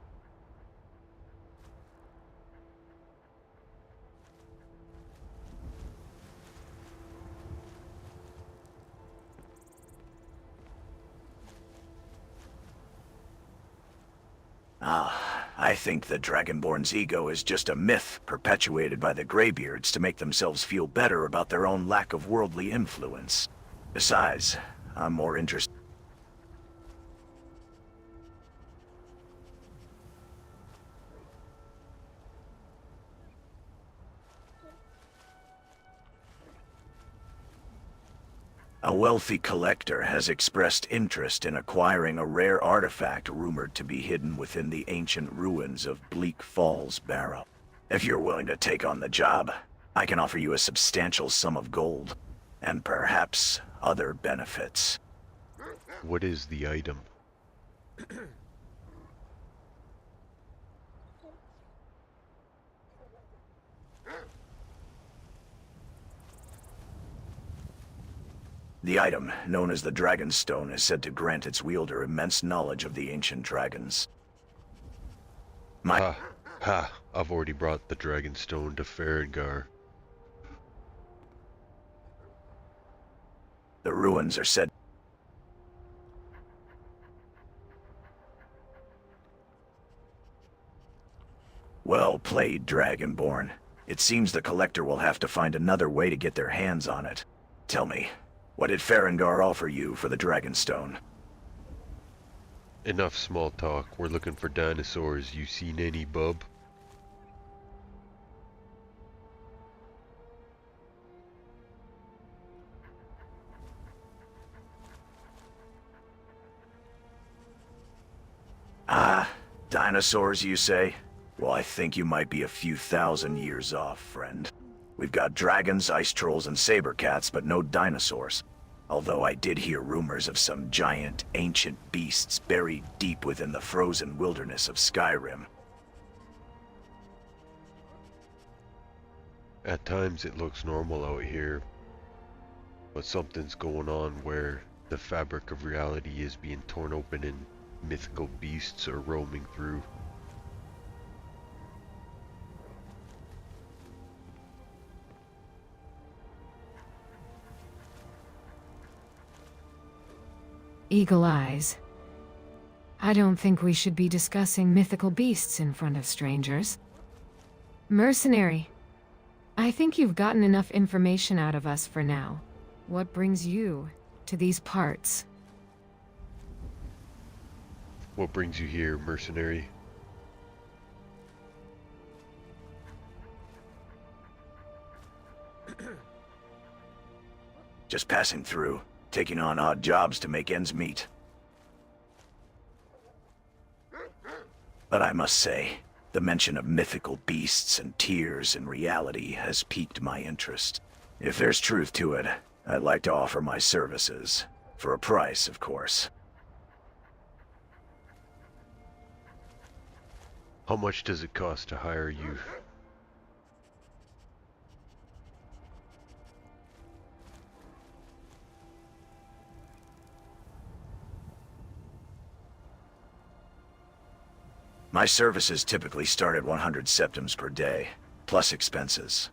I think the Dragonborn's ego is just a myth perpetuated by the Greybeards to make themselves feel better about their own lack of worldly influence. Besides, I'm more interested. A wealthy collector has expressed interest in acquiring a rare artifact rumored to be hidden within the ancient ruins of Bleak Falls Barrow. If you're willing to take on the job, I can offer you a substantial sum of gold, and perhaps other benefits. What is the item? The item, known as the Dragonstone, is said to grant its wielder immense knowledge of the ancient dragons. I've already brought the Dragonstone to Farengar. The ruins are said... Well played, Dragonborn. It seems the collector will have to find another way to get their hands on it. Tell me, what did Farengar offer you for the Dragonstone? Enough small talk. We're looking for dinosaurs. You seen any, bub? Ah, dinosaurs, you say? Well, I think you might be a few thousand years off, friend. We've got dragons, ice trolls, and saber cats, but no dinosaurs. Although I did hear rumors of some giant, ancient beasts buried deep within the frozen wilderness of Skyrim. At times it looks normal out here, but something's going on where the fabric of reality is being torn open and mythical beasts are roaming through. Eagle Eyes. I don't think we should be discussing mythical beasts in front of strangers. Mercenary. I think you've gotten enough information out of us for now. What brings you to these parts? What brings you here, mercenary? Just passing through, taking on odd jobs to make ends meet. But I must say, The mention of mythical beasts and tears in reality has piqued my interest. If there's truth to it, I'd like to offer my services. For a price, of course. How much does it cost to hire you? My services typically start at 100 septims per day, plus expenses.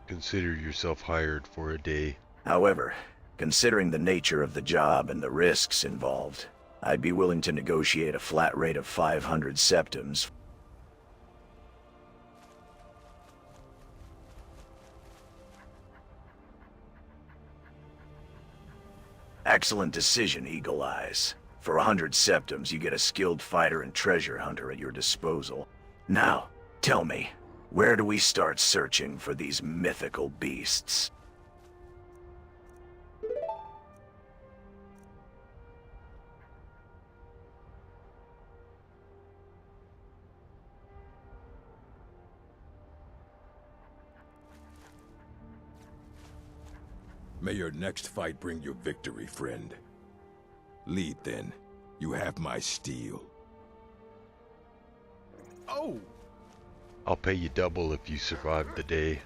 Consider yourself hired for a day. However, considering the nature of the job and the risks involved, I'd be willing to negotiate a flat rate of 500 septims. Excellent decision, Eagle Eyes. For 100 septims, you get a skilled fighter and treasure hunter at your disposal. Now, tell me, where do we start searching for these mythical beasts? May your next fight bring you victory, friend. Lead then. You have my steel. Oh! I'll pay you double if you survive the day.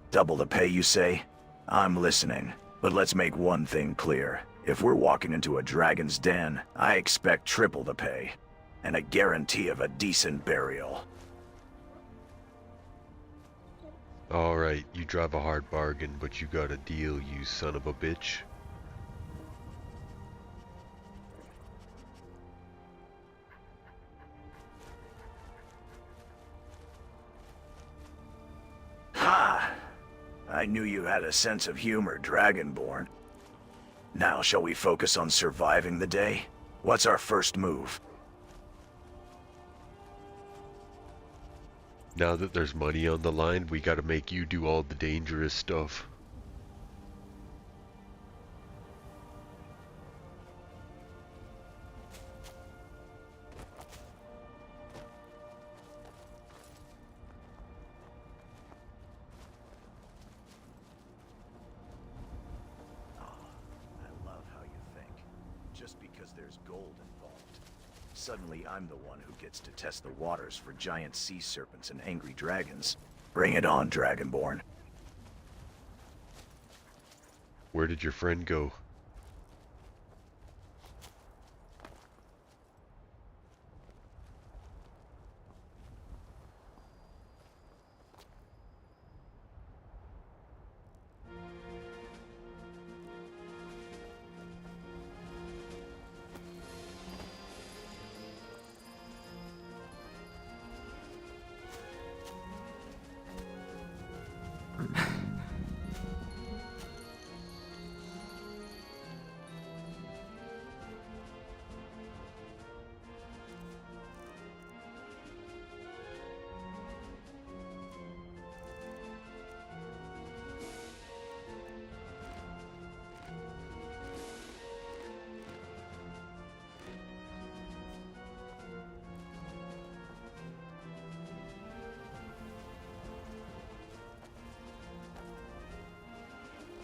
Double the pay, you say? I'm listening, but let's make one thing clear. If we're walking into a dragon's den, I expect triple the pay, and a guarantee of a decent burial. Alright, you drive a hard bargain, but you got a deal, you son of a bitch. Ha! I knew you had a sense of humor, Dragonborn. Now, shall we focus on surviving the day? What's our first move? Now that there's money on the line, we gotta make you do all the dangerous stuff. Just because there's gold involved. Suddenly I'm the one who gets to test the waters for giant sea serpents and angry dragons. Bring it on, Dragonborn. Where did your friend go?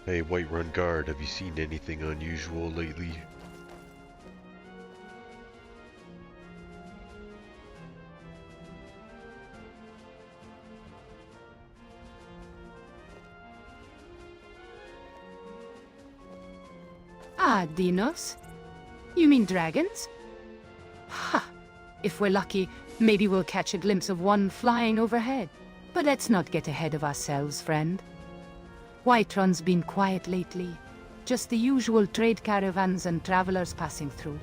Hey, Whiterun Guard, have you seen anything unusual lately? Ah, dinos? You mean dragons? Ha! If we're lucky, maybe we'll catch a glimpse of one flying overhead. But let's not get ahead of ourselves, friend. Whiterun's been quiet lately. Just the usual trade caravans and travelers passing through.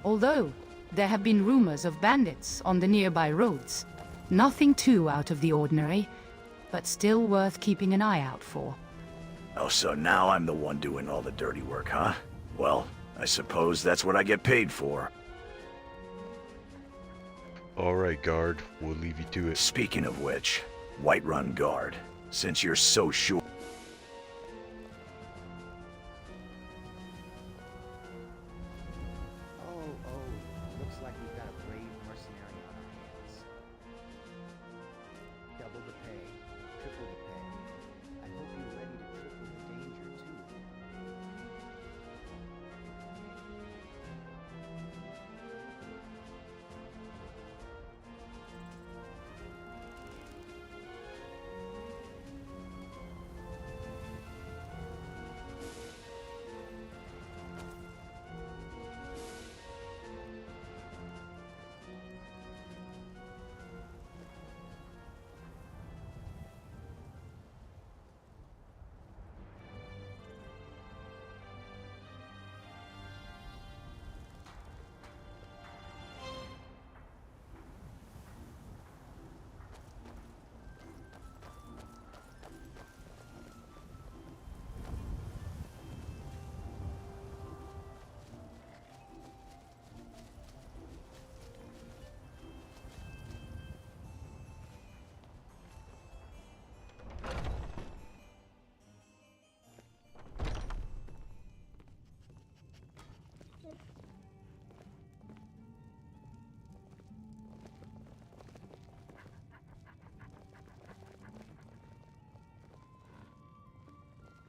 Although, there have been rumors of bandits on the nearby roads. Nothing too out of the ordinary, but still worth keeping an eye out for. Oh, so now I'm the one doing all the dirty work, huh? Well, I suppose that's what I get paid for. Alright, guard. We'll leave you to it. Speaking of which, Whiterun Guard, since you're so sure... Looks like we've got a brave mercenary on our hands. Double the pay, triple the pay. I hope you're ready to triple the danger, too.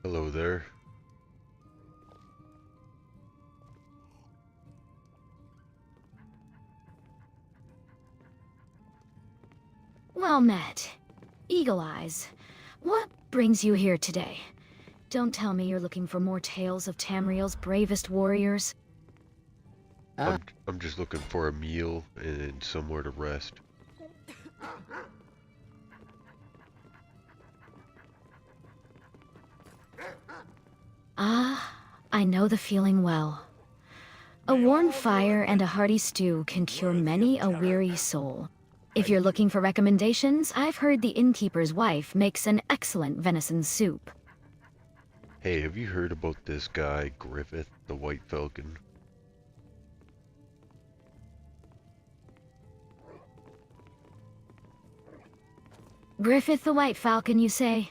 Hello there. Well met. Eagle Eyes. What brings you here today? Don't tell me you're looking for more tales of Tamriel's bravest warriors. I'm just looking for a meal and somewhere to rest. Ah, I know the feeling well. A warm fire and a hearty stew can cure many a weary soul. If you're looking for recommendations, I've heard the innkeeper's wife makes an excellent venison soup. Hey, have you heard about this guy, Griffith, the White Falcon? Griffith the White Falcon, you say?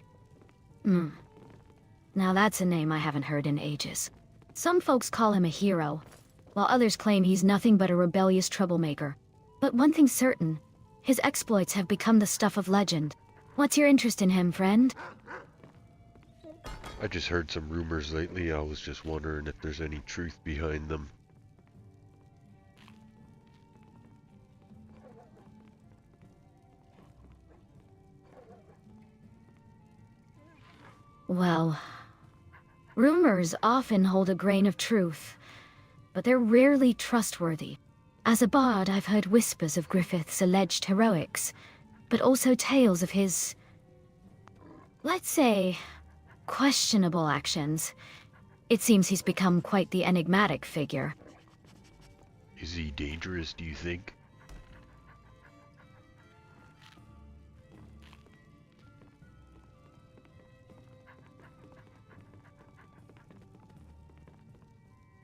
Now that's a name I haven't heard in ages. Some folks call him a hero, while others claim he's nothing but a rebellious troublemaker. But one thing's certain, his exploits have become the stuff of legend. What's your interest in him, friend? I just heard some rumors lately. I was just wondering if there's any truth behind them. Well, rumors often hold a grain of truth, but they're rarely trustworthy. As a bard, I've heard whispers of Griffith's alleged heroics, but also tales of his, let's say, questionable actions. It seems he's become quite the enigmatic figure. Is he dangerous, do you think?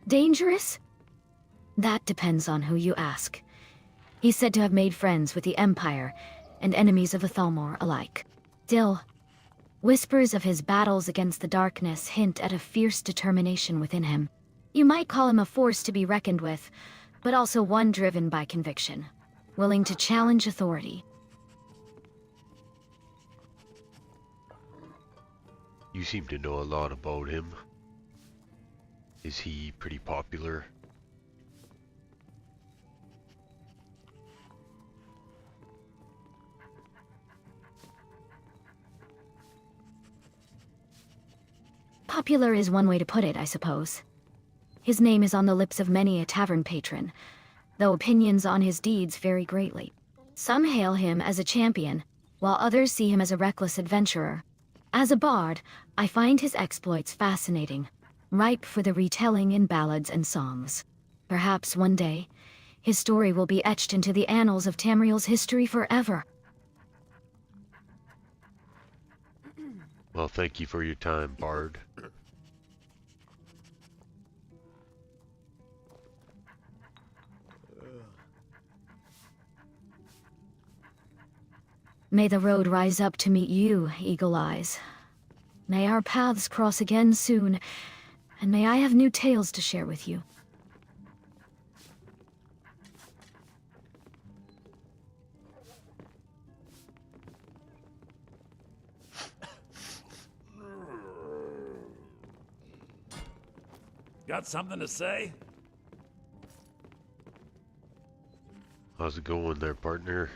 Dangerous? That depends on who you ask. He's said to have made friends with the Empire and enemies of Athalmor alike. Still, whispers of his battles against the darkness hint at a fierce determination within him. You might call him a force to be reckoned with, but also one driven by conviction, willing to challenge authority. You seem to know a lot about him. Is he pretty popular? Popular is one way to put it, I suppose. His name is on the lips of many a tavern patron, though opinions on his deeds vary greatly. Some hail him as a champion, while others see him as a reckless adventurer. As a bard, I find his exploits fascinating, ripe for the retelling in ballads and songs. Perhaps one day, his story will be etched into the annals of Tamriel's history forever. Well, thank you for your time, Bard. May the road rise up to meet you, Eagle Eyes. May our paths cross again soon, and may I have new tales to share with you. Got something to say? How's it going there, partner?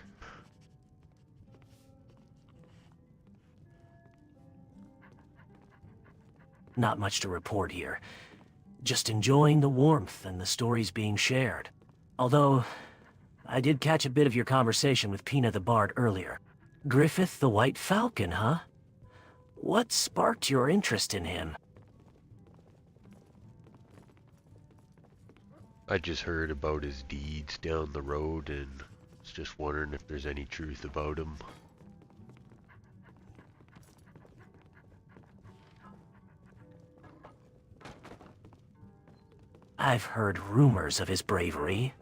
Not much to report here. Just enjoying the warmth and the stories being shared. Although, I did catch a bit of your conversation with Pina the Bard earlier. Griffith the White Falcon, huh? What sparked your interest in him? I just heard about his deeds down the road and was just wondering if there's any truth about him. I've heard rumors of his bravery,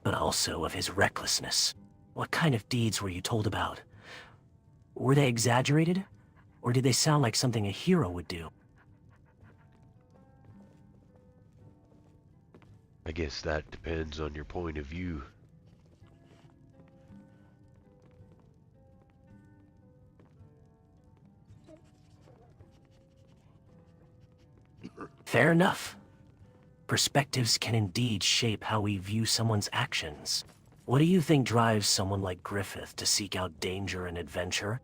but also of his recklessness. What kind of deeds were you told about? Were they exaggerated, or did they sound like something a hero would do? I guess that depends on your point of view. Fair enough. Perspectives can indeed shape how we view someone's actions. What do you think drives someone like Griffith to seek out danger and adventure?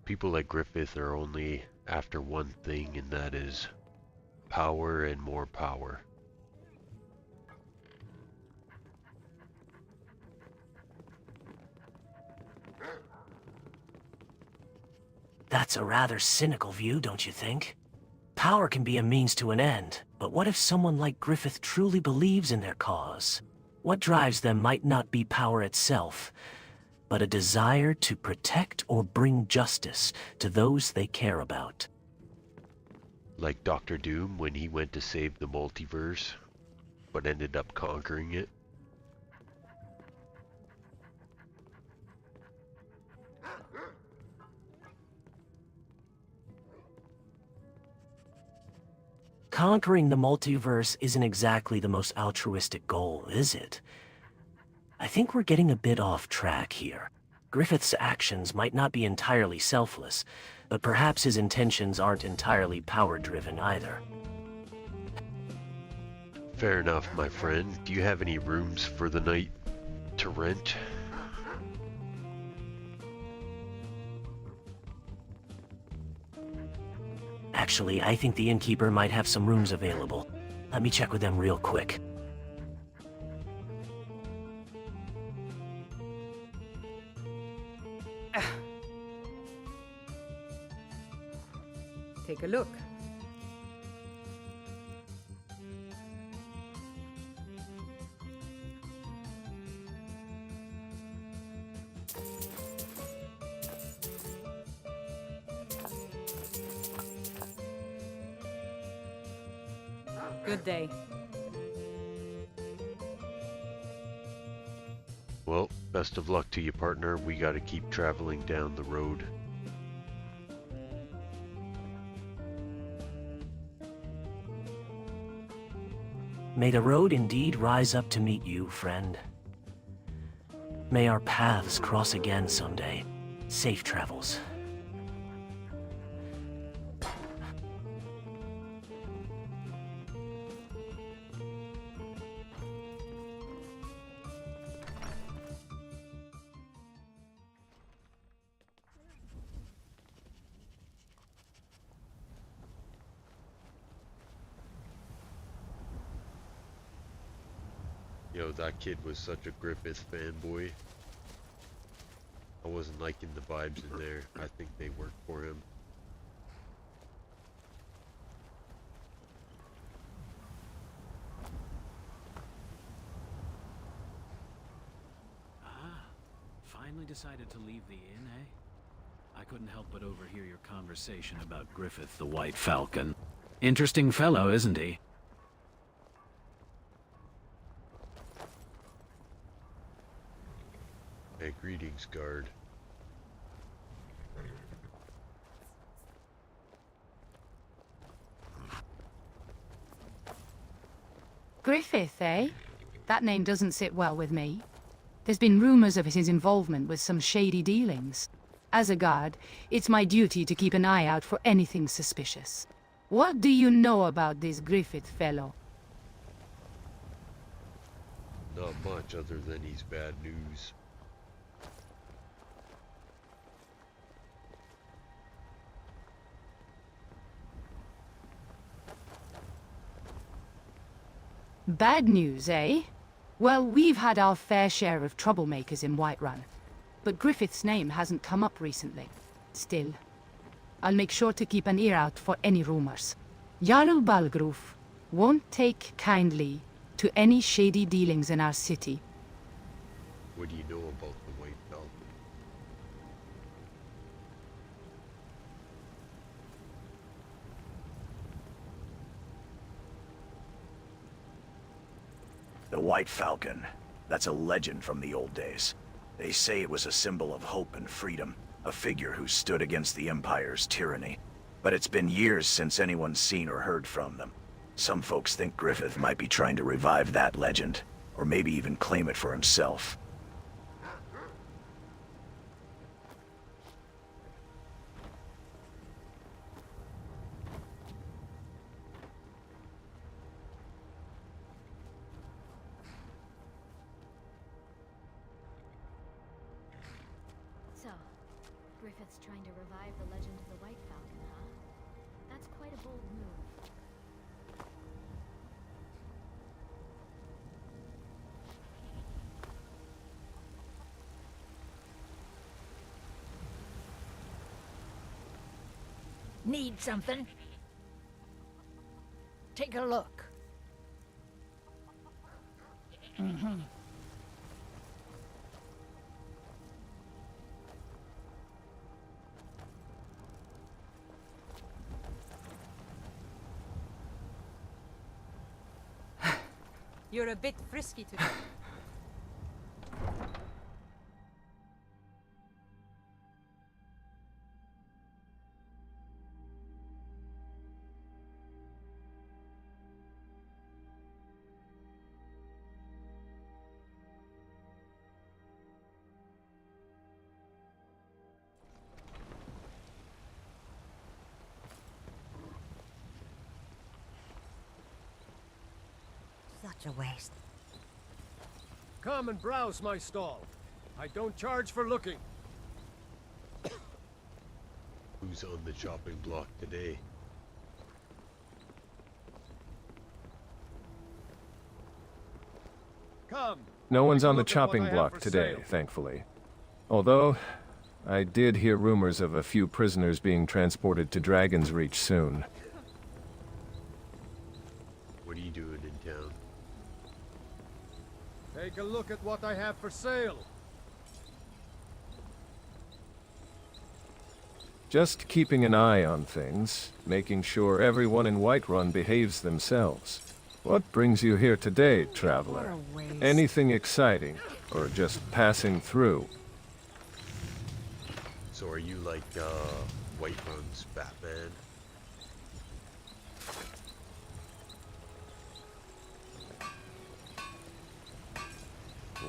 People like Griffith are only after one thing, and that is power and more power. That's a rather cynical view, don't you think? Power can be a means to an end, but what if someone like Griffith truly believes in their cause? What drives them might not be power itself, but a desire to protect or bring justice to those they care about. Like Dr. Doom when he went to save the multiverse, but ended up conquering it. Conquering the multiverse isn't exactly the most altruistic goal, is it? I think we're getting a bit off track here. Griffith's actions might not be entirely selfless, but perhaps his intentions aren't entirely power-driven either. Fair enough, my friend. Do you have any rooms for the night to rent? Actually, I think the innkeeper might have some rooms available. Let me check with them real quick. Take a look. Good day. Well, best of luck to you, partner. We gotta keep traveling down the road. May the road indeed rise up to meet you, friend. May our paths cross again someday. Safe travels. Yo, that kid was such a Griffith fanboy. I wasn't liking the vibes in there. I think they worked for him. Finally decided to leave the inn, eh? I couldn't help but overhear your conversation about Griffith the White Falcon. Interesting fellow, isn't he? Hey, greetings, guard. Griffith, eh? That name doesn't sit well with me. There's been rumors of his involvement with some shady dealings. As a guard, it's my duty to keep an eye out for anything suspicious. What do you know about this Griffith fellow? Not much other than he's bad news. Bad news, eh? Well, we've had our fair share of troublemakers in Whiterun, but Griffith's name hasn't come up recently. Still, I'll make sure to keep an ear out for any rumors. Jarl Balgruf won't take kindly to any shady dealings in our city. What do you know about the White Falcon? The White Falcon. That's a legend from the old days. They say it was a symbol of hope and freedom, a figure who stood against the Empire's tyranny. But it's been years since anyone's seen or heard from them. Some folks think Griffith might be trying to revive that legend, or maybe even claim it for himself. So, Griffith's trying to revive the legend of the White Falcon, huh? That's quite a bold move. Need something? Take a look. Mm-hmm. You're a bit frisky today. Such a waste. Come and browse my stall. I don't charge for looking. Who's on the chopping block today? Come. No one's on the look at what chopping I have block for today, sale. thankfully. Although, I did hear rumors of a few prisoners being transported to Dragon's Reach soon. What are you doing in town? Take a look at what I have for sale. Just keeping an eye on things, making sure everyone in Whiterun behaves themselves. What brings you here today, traveler? Anything exciting, or just passing through? So are you like, Whiterun's Batman?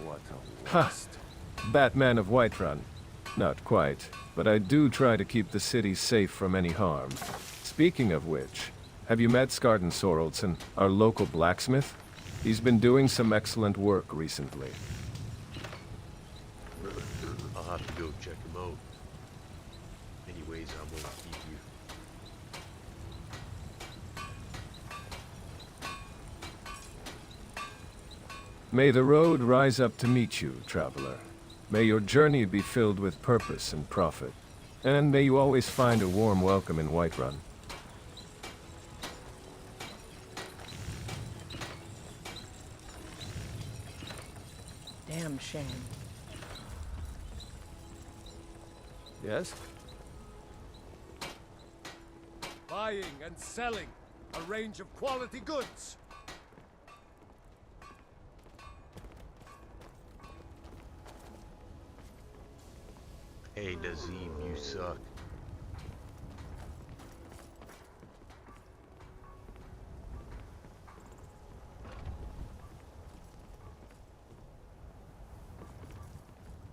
What a Ha! waste. Batman of Whiterun. Not quite, but I do try to keep the city safe from any harm. Speaking of which, have you met Skarden Sorrelson, our local blacksmith? He's been doing some excellent work recently. I'll have to go check him out. Anyways, I won't keep you. May the road rise up to meet you, traveler. May your journey be filled with purpose and profit. And may you always find a warm welcome in Whiterun. Damn shame. Yes? Buying and selling. A range of quality goods. Hey, Nazim, you suck.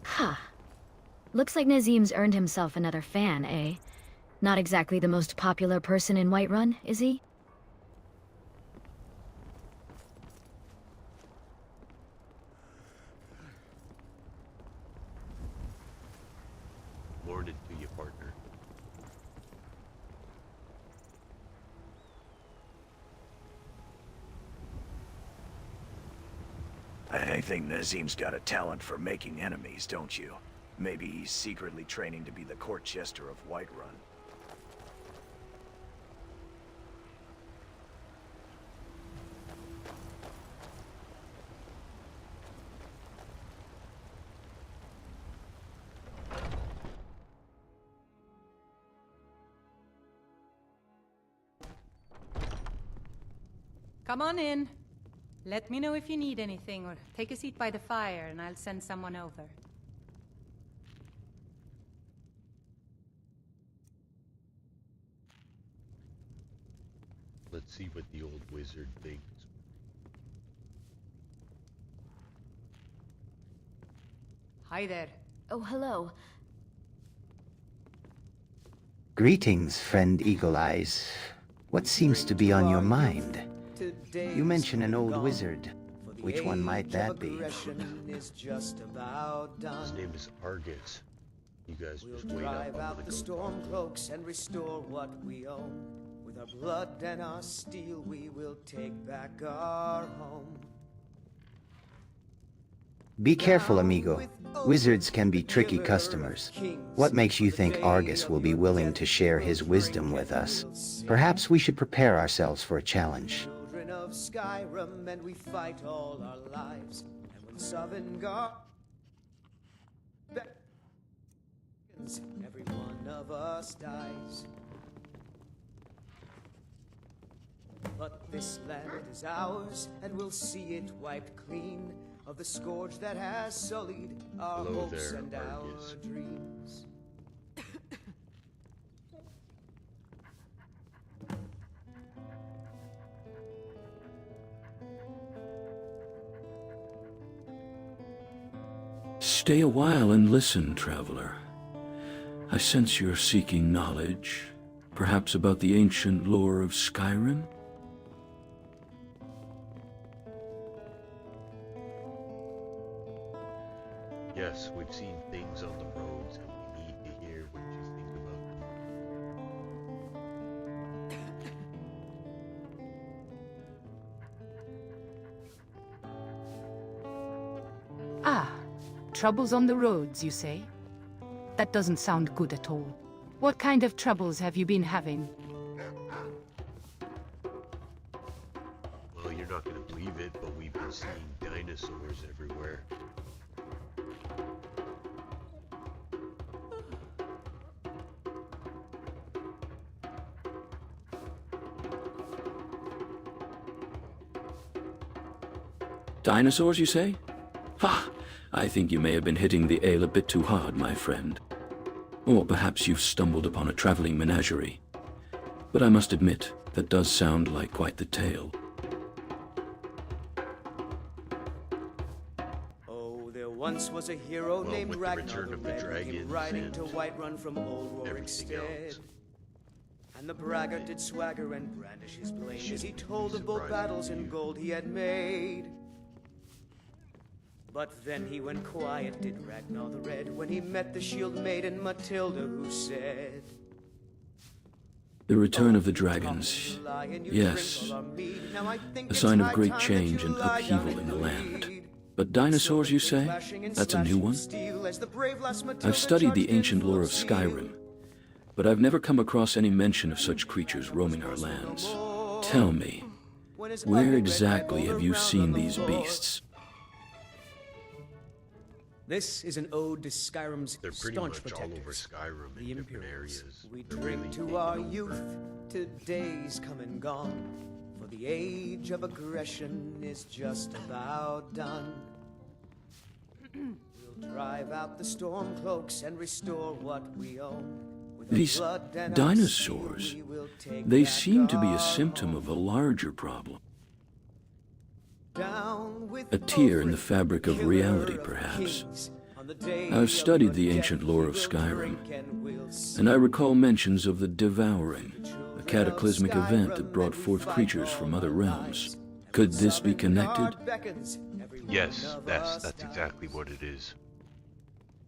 Ha! Looks like Nazim's earned himself another fan, eh? Not exactly the most popular person in Whiterun, is he? Morning to you, partner. I think Nazim's got a talent for making enemies, don't you? Maybe he's secretly training to be the court jester of Whiterun. Come on in. Let me know if you need anything, or take a seat by the fire and I'll send someone over. Let's see what the old wizard thinks. Hi there. Oh, hello. Greetings, friend Eagle Eyes. What seems to be on your mind? You mention an old wizard. Which one might that be? His name is Argus. You guys just wait up. Drive out the storm cloaks and restore what we own. With our blood and our steel, we will take back our home. Be careful, amigo. Wizards can be tricky customers. What makes you think Argus will be willing to share his wisdom with us? Perhaps we should prepare ourselves for a challenge. Children of Skyrim, and we fight all our lives. And when Sovngarde beckons, every one of us dies. But this land is ours, and we'll see it wiped clean of the scourge that has sullied our hopes and our dreams. Stay a while and listen, traveler. I sense you're seeking knowledge, perhaps about the ancient lore of Skyrim? Yes, we've seen things on the roads and we need to hear what you think about them. Ah, troubles on the roads, you say? That doesn't sound good at all. What kind of troubles have you been having? Well, you're not gonna believe it, but we've been seeing dinosaurs everywhere. Dinosaurs, you say? Ha! I think you may have been hitting the ale a bit too hard, my friend. Or perhaps you've stumbled upon a traveling menagerie. But I must admit, that does sound like quite the tale. Oh, there once was a hero named Ragnar the Red, who came riding to Whiterun from old Rorikstead. And the braggart did swagger and brandish his blade as he told of both battles and gold he had made. But then he went quiet, did Ragnar the Red, when he met the shield maiden Matilda, who said, The return of the dragons. Yes. A sign of great change and upheaval in the land. But dinosaurs, you say? That's a new one? I've studied the ancient lore of Skyrim, but I've never come across any mention of such creatures roaming our lands. Tell me, where exactly have you seen these beasts? This is an ode to Skyrim's staunch protectors, all over Skyrim the in different Imperials. areas. We They're drink really to taking our over. youth, to days come and gone, for the age of aggression is just about done. We'll drive out the storm cloaks and restore what we own. With These blood and dinosaurs, we will take they back seem to be a our symptom of a larger problem. Down with A tear in the Ulfric, fabric of killer reality, of perhaps. kings. On the day I've of studied the your ancient death, lore we of will Skyrim, drink and we'll sing. and I recall mentions of the Devouring, a cataclysmic event that brought forth creatures from other realms. Could this be connected? Yes, that's exactly what it is.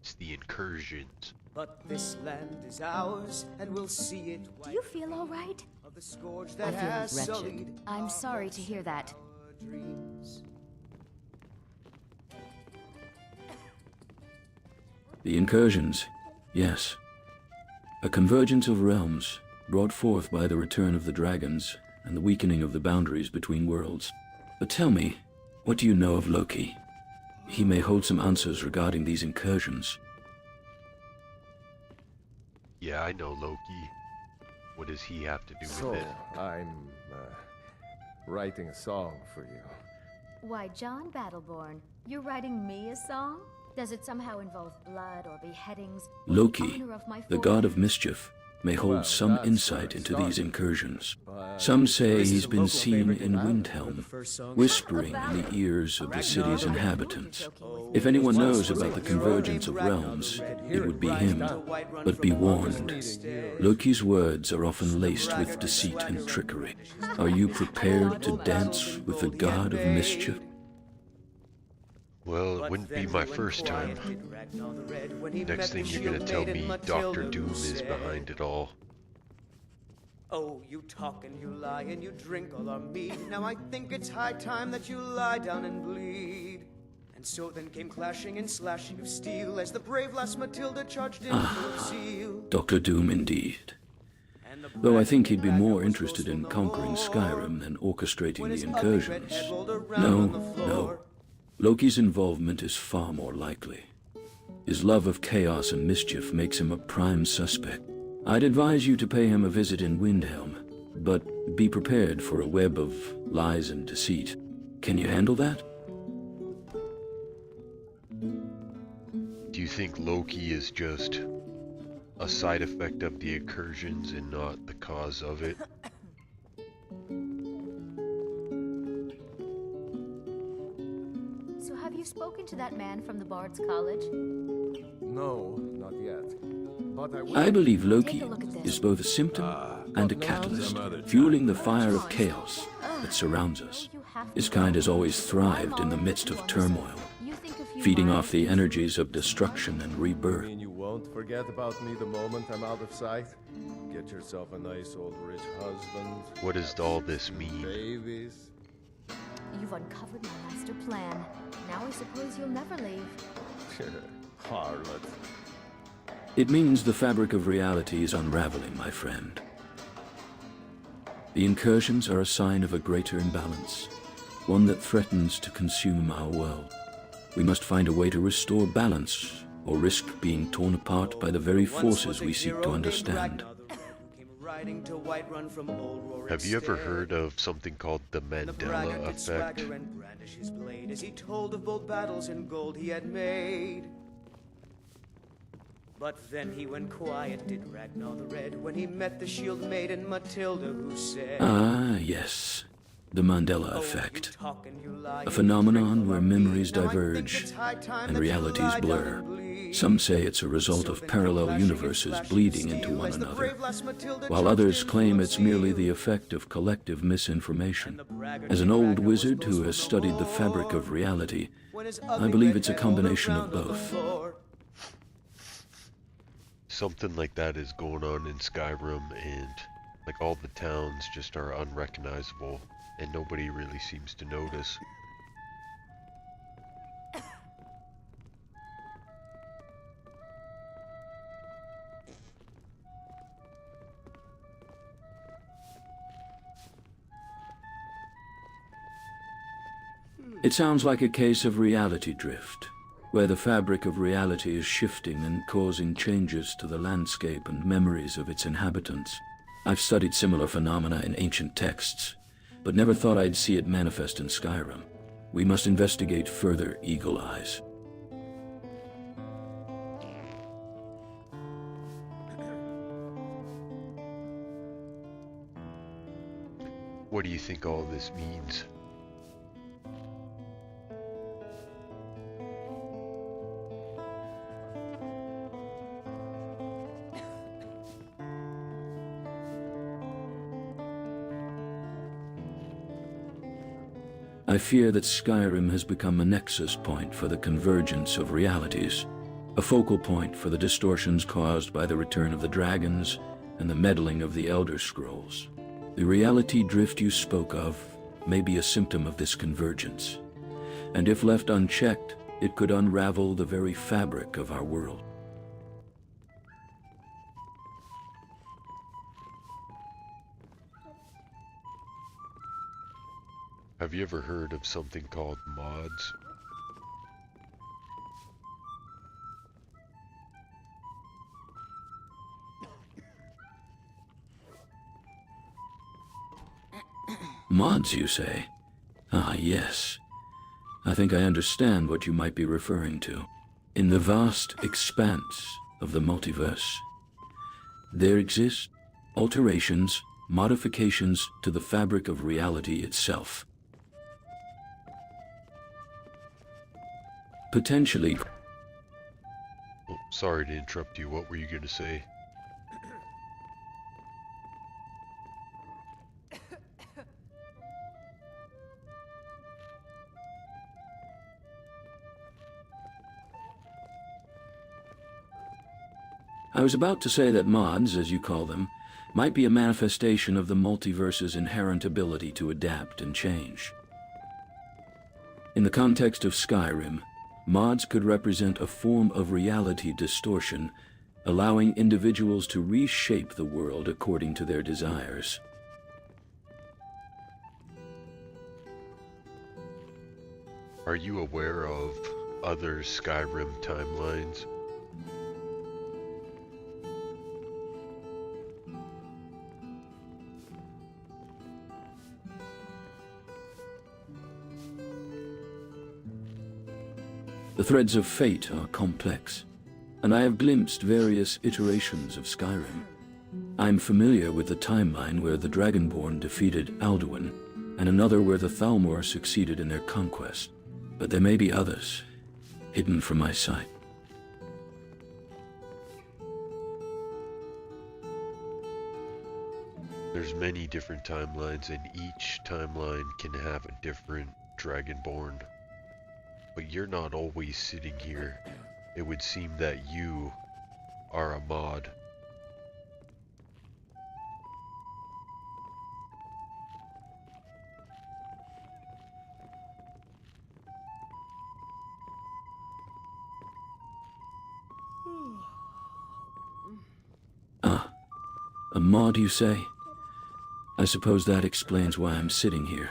It's the incursions. But this land is ours, and we'll see it. Do you feel all right? Of the scourge I that feel has wretched. sullied I'm sorry to hear that. dreams. The incursions, yes. A convergence of realms, brought forth by the return of the dragons and the weakening of the boundaries between worlds. But tell me, what do you know of Loki? He may hold some answers regarding these incursions. Yeah, I know Loki. What does he have to do So, with it? I'm writing a song for you. Why, John Battleborn, you're writing me a song? Does it somehow involve blood or beheadings? Loki, Honor of my the god of mischief, may hold Well, some that's insight where it into these started. incursions. But Some say This is he's a been local seen favorite in in Ireland, Windhelm, the first song. whispering in the ears of the city's inhabitants. If anyone knows about the convergence of realms, it would be him. But be warned, Loki's words are often laced with deceit and trickery. Are you prepared to dance with the god of mischief? Well, it wouldn't be my first time. Next thing you're gonna tell me Dr. Doom is behind it all. Oh, you talk and you lie and you drink all our mead. Now I think it's high time that you lie down and bleed. And so then came clashing and slashing of steel as the brave lass Matilda charged in full of zeal. Dr. Doom indeed. Though I think he'd be more interested in conquering Skyrim than orchestrating the incursions. No. Loki's involvement is far more likely. His love of chaos and mischief makes him a prime suspect. I'd advise you to pay him a visit in Windhelm, but be prepared for a web of lies and deceit. Can you handle that? Do you think Loki is just a side effect of the incursions and not the cause of it? So have you spoken to that man from the Bard's College? No, not yet. But I will. I believe Loki Take a look at this. is both a symptom and a catalyst, fueling the fire of chaos that surrounds us. His kind has always thrived in the midst of turmoil, You think a few feeding miles- off the energies of destruction and You rebirth. mean you won't forget about me the moment I'm out of sight? Get yourself a nice old rich husband. What does all this mean? Babies. You've uncovered my master plan. Now I suppose you'll never leave. Harlot. It means the fabric of reality is unraveling, my friend. The incursions are a sign of a greater imbalance, one that threatens to consume our world. We must find a way to restore balance, or risk being torn apart by the very forces we seek to understand. Have you ever heard of something called the Braggart Mandela did effect? swagger and brandish his blade as he told of bold battles and gold he had made. But then he went quiet, did Ragnar the Red, when he met the shield maiden Matilda, who said, Ah, yes. The Mandela "Oh, effect. you talk and you lie, A you phenomenon drink where all our memories mead. Now I think diverge it's high time and that you realities lie down blur. and bleed." Some say it's a result So of then parallel flashing and universes flashing bleeding steel into one as the another, brave lass Matilda while charged others in claim full it's merely zeal. the effect of collective misinformation. As an old wizard who has studied the fabric of reality, I believe it's a combination of both. Something like that is going on in Skyrim, and like all the towns just are unrecognizable, and nobody really seems to notice. It sounds like a case of reality drift, where the fabric of reality is shifting and causing changes to the landscape and memories of its inhabitants. I've studied similar phenomena in ancient texts, but never thought I'd see it manifest in Skyrim. We must investigate further, Eagle Eyes. What do you think all this means? I fear that Skyrim has become a nexus point for the convergence of realities, a focal point for the distortions caused by the return of the dragons and the meddling of the Elder Scrolls. The reality drift you spoke of may be a symptom of this convergence, and if left unchecked, it could unravel the very fabric of our world. Have you ever heard of something called mods? Mods, you say? Ah, yes. I think I understand what you might be referring to. In the vast expanse of the multiverse, there exist alterations, modifications to the fabric of reality itself. Potentially. Oh, sorry to interrupt you. What were you going to say? I was about to say that mods, as you call them, might be a manifestation of the multiverse's inherent ability to adapt and change. In the context of Skyrim, mods could represent a form of reality distortion, allowing individuals to reshape the world according to their desires. Are you aware of other Skyrim timelines? The threads of fate are complex, and I have glimpsed various iterations of Skyrim. I'm familiar with the timeline where the Dragonborn defeated Alduin, and another where the Thalmor succeeded in their conquest. But there may be others, hidden from my sight. There's many different timelines, and each timeline can have a different Dragonborn. But you're not always sitting here. It would seem that you are a mod. Ah, a mod, you say? I suppose that explains why I'm sitting here,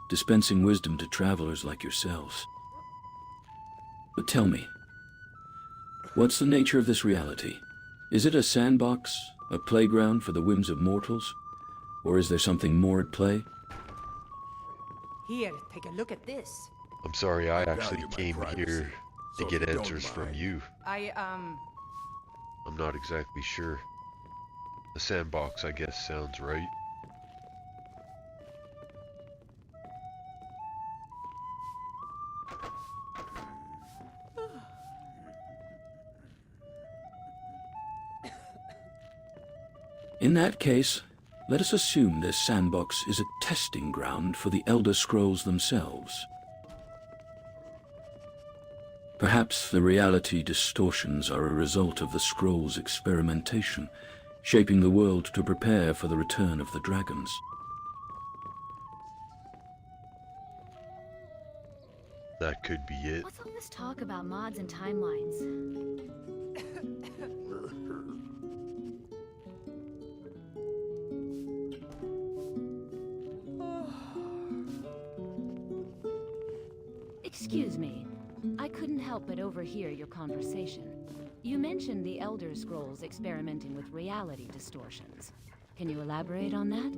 dispensing wisdom to travelers like yourselves. But tell me, what's the nature of this reality? Is it a sandbox, a playground for the whims of mortals? Or is there something more at play? Here, take a look at this. I'm sorry, I actually came here to get answers from you. I'm not exactly sure. A sandbox, I guess, sounds right. In that case, let us assume this sandbox is a testing ground for the Elder Scrolls themselves. Perhaps the reality distortions are a result of the Scrolls' experimentation, shaping the world to prepare for the return of the dragons. That could be it. What's all this talk about mods and timelines? Excuse me. I couldn't help but overhear your conversation. You mentioned the Elder Scrolls experimenting with reality distortions. Can you elaborate on that?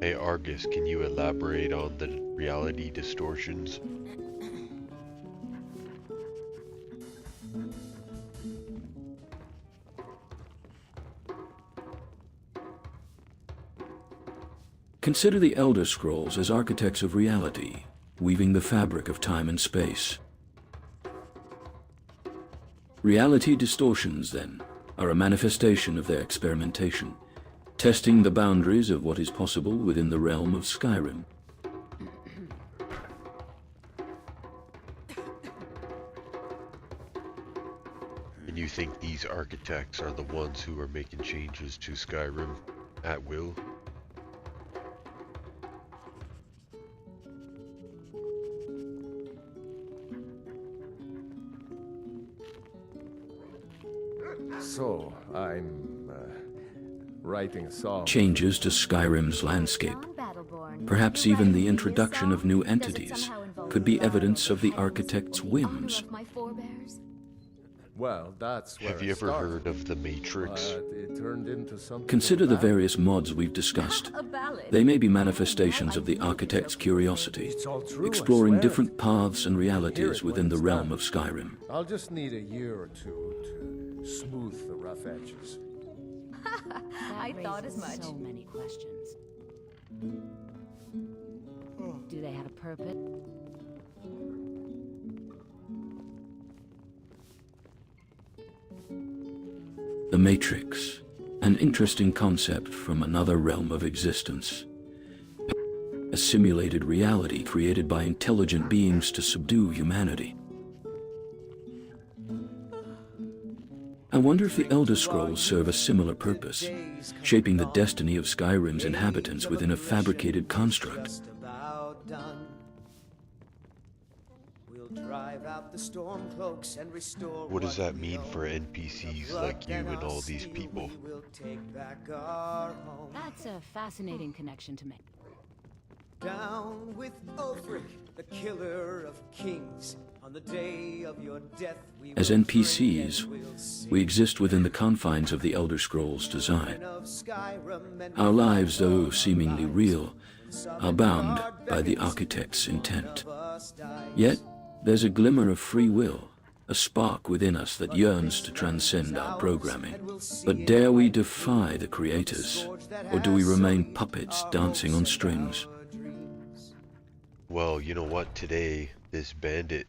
Hey Argus, can you elaborate on the reality distortions? Consider the Elder Scrolls as architects of reality, weaving the fabric of time and space. Reality distortions, then, are a manifestation of their experimentation, testing the boundaries of what is possible within the realm of Skyrim. And you think these architects are the ones who are making changes to Skyrim at will? So, I'm writing a song. Changes to Skyrim's landscape, perhaps even the introduction of new entities, could be evidence of the architect's whims. Well, that's where Have you ever heard of the Matrix? It turned into something. Consider the various mods we've discussed. They may be manifestations of the architect's curiosity, exploring different paths and realities within the realm of Skyrim. I'll just need a year or two to smooth the rough edges. I thought as much. So many questions. Do they have a purpose? The Matrix, an interesting concept from another realm of existence. A simulated reality created by intelligent beings to subdue humanity. I wonder if the Elder Scrolls serve a similar purpose, shaping the destiny of Skyrim's inhabitants within a fabricated construct. What does that mean for NPCs like you and all these people? That's a fascinating connection to make. Down with Ulfric, the killer of kings. On the day of your death, As NPCs, we exist within the confines of the Elder Scrolls design. Our lives, though seemingly real, are bound by the architect's intent. Yet, there's a glimmer of free will, a spark within us that yearns to transcend our programming. But dare we defy the creators, or do we remain puppets dancing on strings? Well, you know what? Today, this bandit,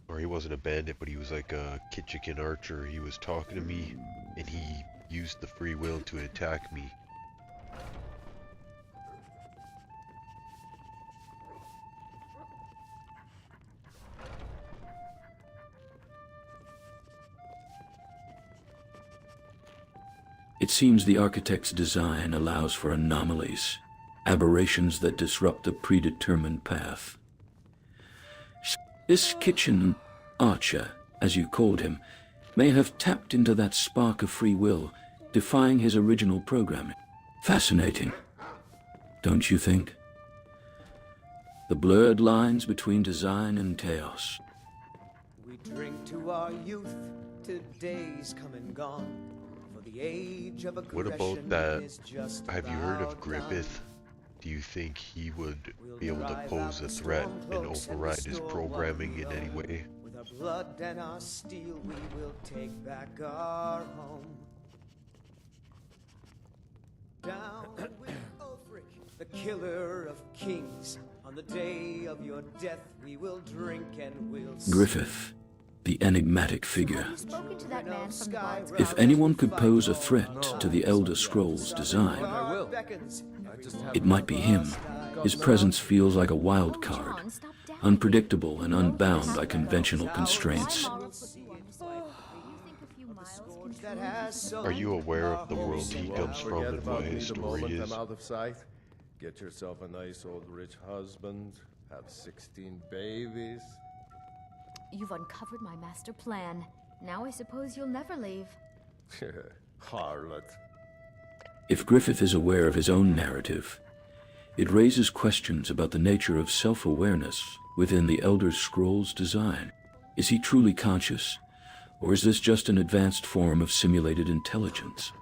or he wasn't a bandit, but he was like a Kitchikan archer. He was talking to me, and he used the free will to attack me. It seems the architect's design allows for anomalies, aberrations that disrupt the predetermined path. This kitchen archer, as you called him, may have tapped into that spark of free will, defying his original programming. Fascinating, don't you think? The blurred lines between design and chaos. We drink to our youth, to days come and gone. For the age of What aggression about that? is just Have you heard of about Griffith? Do you think he would be able to pose a threat and override his programming in any way? With our blood and our steel, we will take back our home. Down with Ulfric, the killer of kings. On the day of your death, we will drink and we'll Griffith, the enigmatic figure. Spoken to that man from the bards. If anyone could pose a threat to the Elder Scrolls design, it might be him. His presence feels like a wild card, unpredictable and unbound by conventional constraints. Are you aware of the world he comes from and what his story is? Out of sight. Get yourself a nice old rich husband, have 16 babies. You've uncovered my master plan. Now I suppose you'll never leave. Harlot. If Griffith is aware of his own narrative, it raises questions about the nature of self-awareness within the Elder Scrolls design. Is he truly conscious, or is this just an advanced form of simulated intelligence?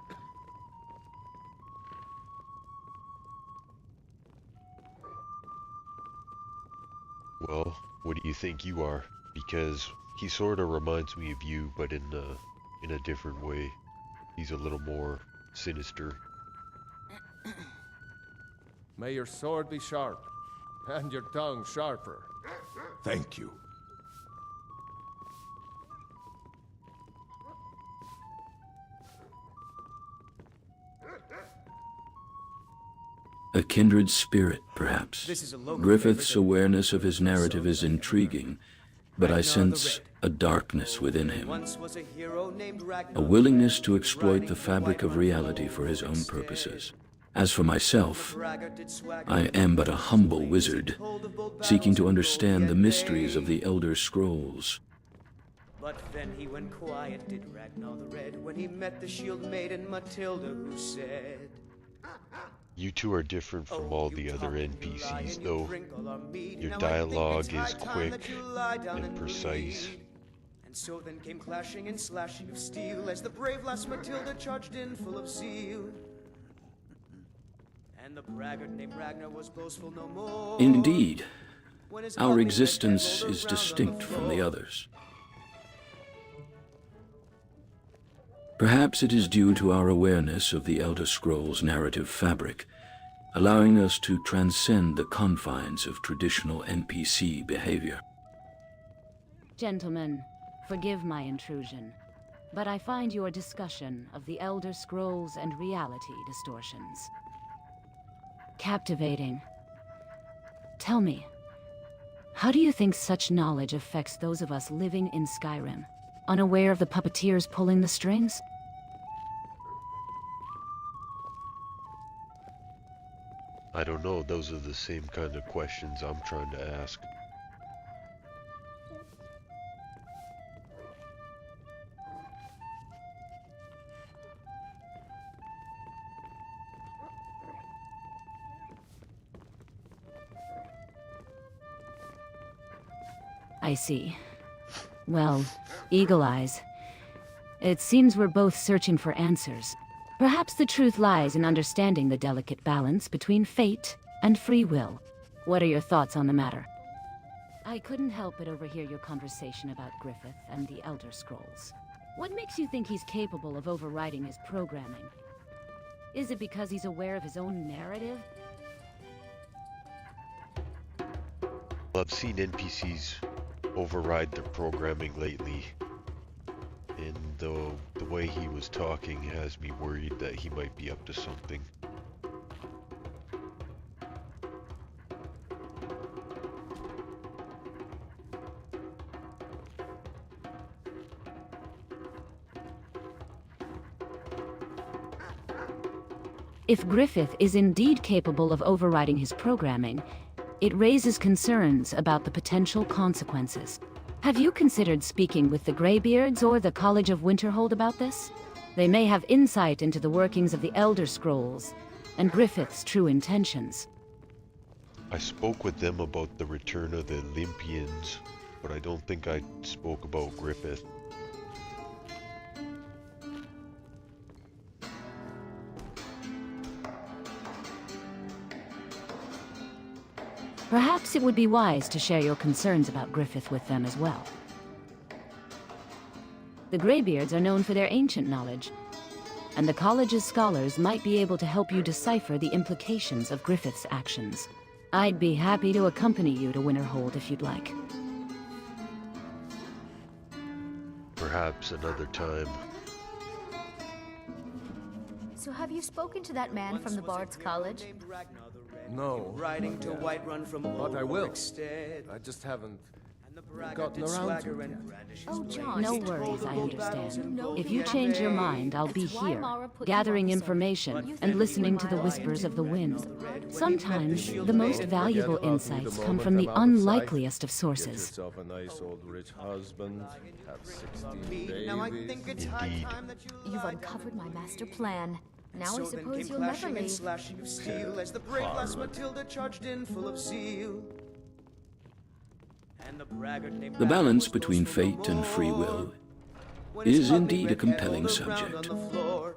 Well, what do you think you are? Because he sort of reminds me of you, but in a different way. He's a little more sinister. May your sword be sharp, and your tongue sharper. Thank you. A kindred spirit, perhaps. Griffith's awareness of his narrative is intriguing, but I sense a darkness within him. A willingness to exploit the fabric of reality for his own purposes. As for myself, I am but a humble wizard, seeking to understand the mysteries of the Elder Scrolls. But then he went quiet, did Ragnar the Red, when he met the shield maiden Matilda, who said, You two are different from all the other NPCs, though. Your dialogue is quick and precise. And so then came clashing and slashing of steel as the brave lass Matilda charged in full of zeal. And the braggart named Ragnar was boastful no more. Indeed, our existence is distinct from the others. Perhaps it is due to our awareness of the Elder Scrolls' narrative fabric, allowing us to transcend the confines of traditional NPC behavior. Gentlemen, forgive my intrusion, but I find your discussion of the Elder Scrolls and reality distortions captivating. Tell me, how do you think such knowledge affects those of us living in Skyrim, unaware of the puppeteers pulling the strings? I don't know, those are the same kind of questions I'm trying to ask. I see. Well, Eagle Eyes, it seems we're both searching for answers. Perhaps the truth lies in understanding the delicate balance between fate and free will. What are your thoughts on the matter? I couldn't help but overhear your conversation about Griffith and the Elder Scrolls. What makes you think he's capable of overriding his programming? Is it because he's aware of his own narrative? I've seen NPCs override their programming lately, and the way he was talking has me worried that he might be up to something. If Griffith is indeed capable of overriding his programming, it raises concerns about the potential consequences. Have you considered speaking with the Greybeards or the College of Winterhold about this? They may have insight into the workings of the Elder Scrolls and Griffith's true intentions. I spoke with them about the return of the Olympians, but I don't think I spoke about Griffith. Perhaps it would be wise to share your concerns about Griffith with them as well. The Greybeards are known for their ancient knowledge, and the college's scholars might be able to help you decipher the implications of Griffith's actions. I'd be happy to accompany you to Winterhold if you'd like. Perhaps another time. So have you spoken to that man from the Bard's College? No, Riding to Whiterun from but I Old will. Warwickstead. I just haven't Braggart gotten did around to swagger it and yet. brandish his Oh, blade. John, No he told worries, I understand. If you have change your it. mind, I'll be That's why here, Mara put you gathering on the information side. and listening to the whispers of the wind. Sometimes, the most valuable insights come from the unlikeliest of Get sources. yourself a nice old rich husband, have 16 Now I babies. think it's high Indeed. time that you You've lie uncovered my down. master plan. Now I So then suppose came you'll never clashing and leave. slashing of steel as the brave lass Matilda charged in full of zeal. And the braggart named The Ragnar balance was between boastful no fate and free more. will When his is ugly indeed a red head compelling rolled around subject. on the floor.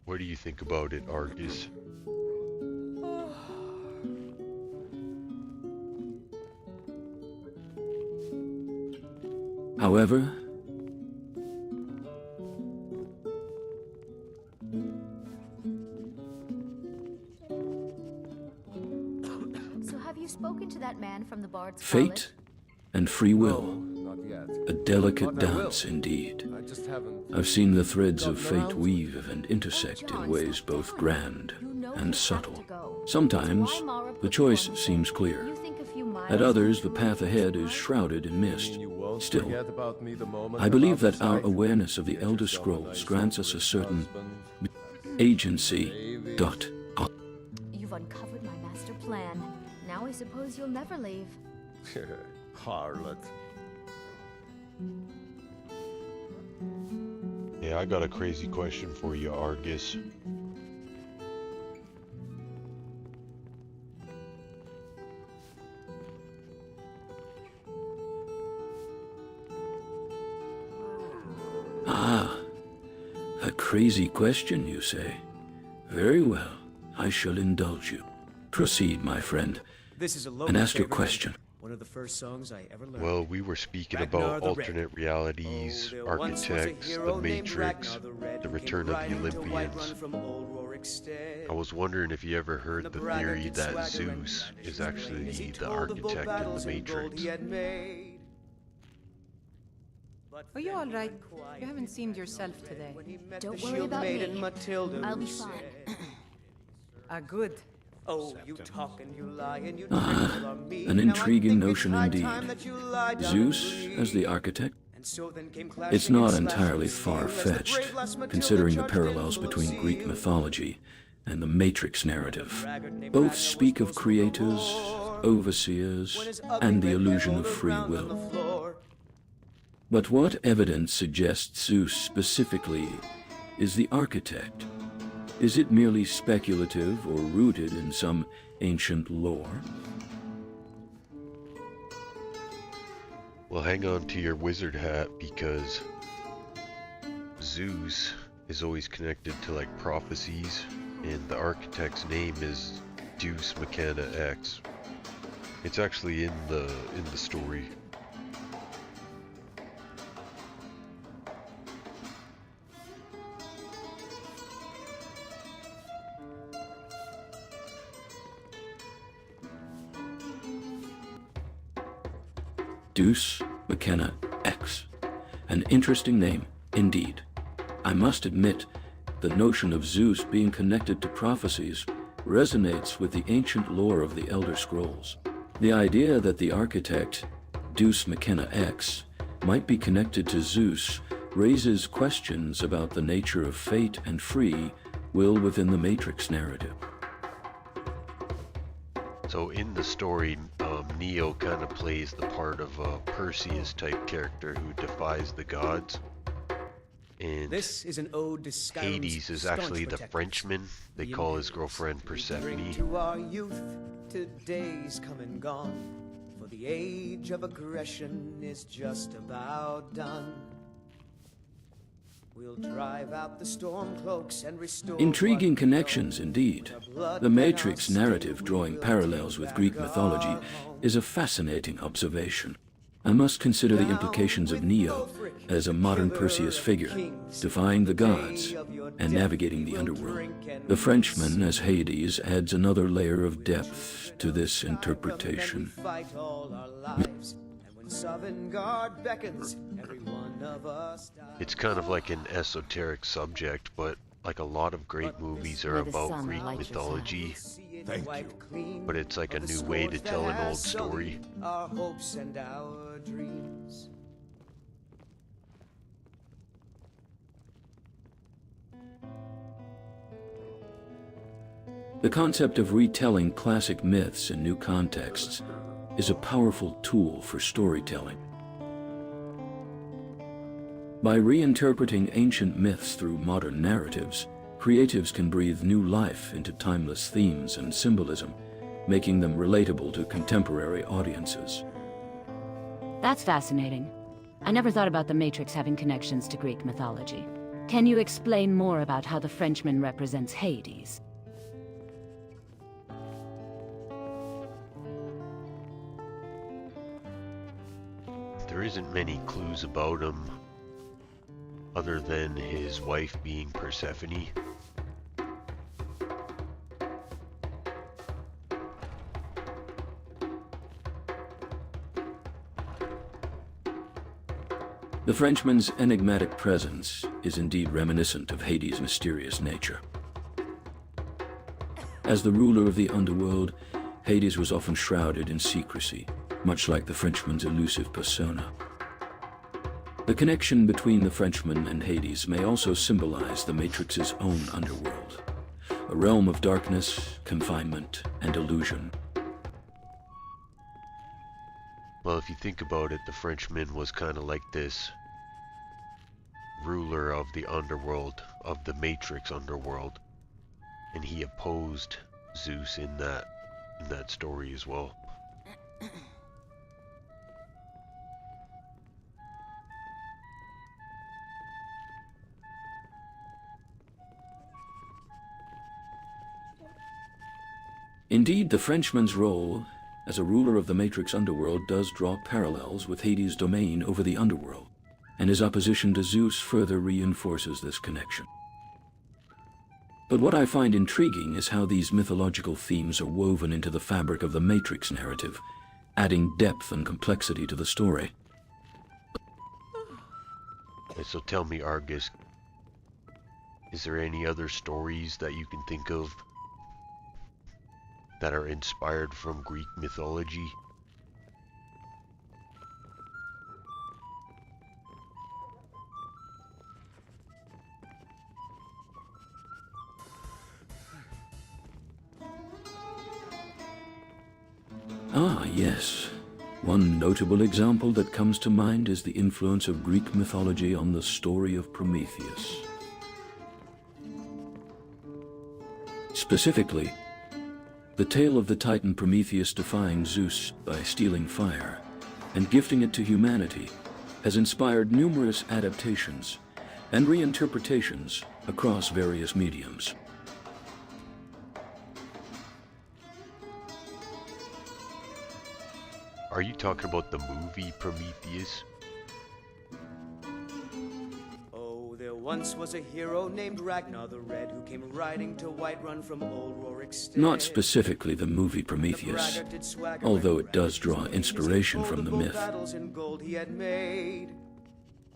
What do you think about it, Argus? However, you spoken to that man from the Bard's Fate and free will. Not yet. A delicate But I will. dance indeed. I just haven't. I've seen the threads of fate weave and intersect in ways both grand and subtle. Sometimes the choice seems clear. At others, the path ahead is shrouded in mist. Still, Forget about me the moment I believe I'm out that of our sight. awareness of the Elder Scrolls grants us a certain agency. You've uncovered my master plan. Now I suppose you'll never leave. Harlot. Yeah, I got a crazy question for you, Argus. Ah, a crazy question, you say? Very well, I shall indulge you. Proceed, my friend, This is a and local ask your favorite. question. One of the first songs I ever learned. Well, we were speaking Ragnar about the Red. alternate realities, There once was a architects, the hero named Matrix, Ragnar the Red the who return came of the riding to Olympians. Whiterun from old Rorikstead. I was wondering if you ever heard And the braggart theory did that swagger and Zeus brandish is his actually blade as he the told of both architect in battles the and gold Matrix. he had made. Are you all right? You haven't seemed yourself today. Don't The worry shield about maiden me. Matilda I'll be who fine. said, Ah, good. Oh, you talk and you lie and you Ah, trickle on me. an Now I intriguing think it's notion high indeed. time that you lie down Zeus and as the breathe. architect? And so then came It's clashing not and slashing entirely steel as the far-fetched, brave lass Matilda considering the charged parallels in full of between Greek zeal. mythology and the Matrix narrative. Braggart named Both Ragnar was speak of most creators, overlord. overseers, When his ugly and the red illusion head of rolled free around on the will. floor. But what evidence suggests Zeus specifically is the architect? Is it merely speculative or rooted in some ancient lore? Well, hang on to your wizard hat because Zeus is always connected to like prophecies, and the architect's name is Deus Machina X. It's actually in the story. Deus Machina X. An interesting name, indeed. I must admit, the notion of Zeus being connected to prophecies resonates with the ancient lore of the Elder Scrolls. The idea that the architect, Deus Machina X, might be connected to Zeus raises questions about the nature of fate and free will within the Matrix narrative. So in the story, Neo kind of plays the part of a Perseus-type character who defies the gods. And This is an ode to Skyrim's Hades is staunch actually the protectors, Frenchman they the call his invaders. girlfriend We drink Persephone. to our youth, to days come and gone, for the age of aggression is just about done. We'll drive out the storm cloaks and restore Intriguing what we know. connections indeed. The Matrix narrative drawing parallels with Greek mythology is a fascinating observation. I must consider the implications of Neo as a modern Perseus figure, defying the gods and navigating the underworld. The Frenchman as Hades adds another layer of depth to this interpretation. Fight all our lives, and when Sovngarde beckons, every one of us dies. It's kind of like an esoteric subject, but like a lot of great movies are about Greek mythology. Thank you. But it's like a new way to tell an old story. Our hopes and our dreams. The concept of retelling classic myths in new contexts is a powerful tool for storytelling. By reinterpreting ancient myths through modern narratives, creatives can breathe new life into timeless themes and symbolism, making them relatable to contemporary audiences. That's fascinating. I never thought about the Matrix having connections to Greek mythology. Can you explain more about how the Frenchman represents Hades? There isn't many clues about him other than his wife being Persephone. The Frenchman's enigmatic presence is indeed reminiscent of Hades' mysterious nature. As the ruler of the underworld, Hades was often shrouded in secrecy, much like the Frenchman's elusive persona. The connection between the Frenchman and Hades may also symbolize the Matrix's own underworld, a realm of darkness, confinement, and illusion. Well, if you think about it, the Frenchman was kind of like this ruler of the underworld, of the Matrix underworld, and he opposed Zeus in that story as well. Indeed, the Frenchman's role as a ruler of the Matrix underworld does draw parallels with Hades' domain over the underworld, and his opposition to Zeus further reinforces this connection. But what I find intriguing is how these mythological themes are woven into the fabric of the Matrix narrative, adding depth and complexity to the story. Okay, so tell me, Argus, is there any other stories that you can think of that are inspired from Greek mythology? Ah, yes. One notable example that comes to mind is the influence of Greek mythology on the story of Prometheus. Specifically, the tale of the Titan Prometheus defying Zeus by stealing fire and gifting it to humanity has inspired numerous adaptations and reinterpretations across various mediums. Are you talking about the movie Prometheus? Oh, there once was a hero named Ragnar the Red who came riding to Whiterun from old Rorik's stead. Not specifically the movie Prometheus, although it does draw inspiration from the myth.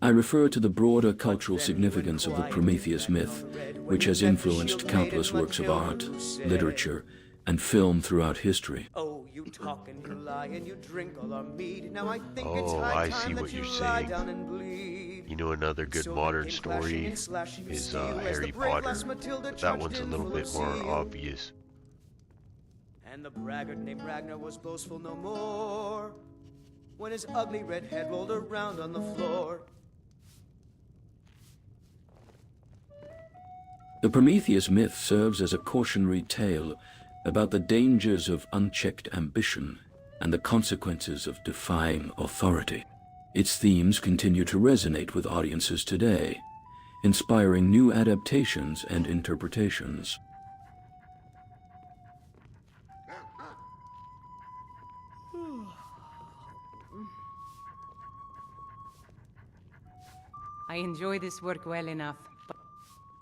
I refer to the broader cultural significance of the Prometheus myth, which has influenced countless works of art, literature, and film throughout history. Oh, you talk and you lie and you drink all our mead. Now I think it's Oh, high I time see that what you you're lie saying. down and bleed. You know, another good So modern came clashing story and slashing of is steel as Harry the brave Potter, lass Matilda but that charged one's a in little full bit of more zeal. obvious. And the braggart named Ragnar was boastful no more when his ugly red head rolled around on the floor. The Prometheus myth serves as a cautionary tale about the dangers of unchecked ambition and the consequences of defying authority. Its themes continue to resonate with audiences today, inspiring new adaptations and interpretations. I enjoy this work well enough. But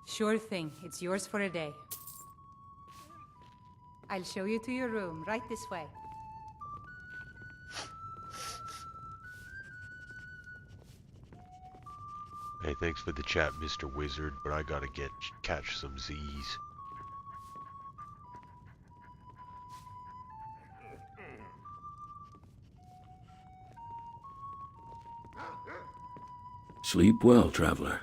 sure thing, it's yours for a day. I'll show you to your room, right this way. Hey, thanks for the chat, Mr. Wizard, but I gotta catch some Z's. Sleep well, traveler.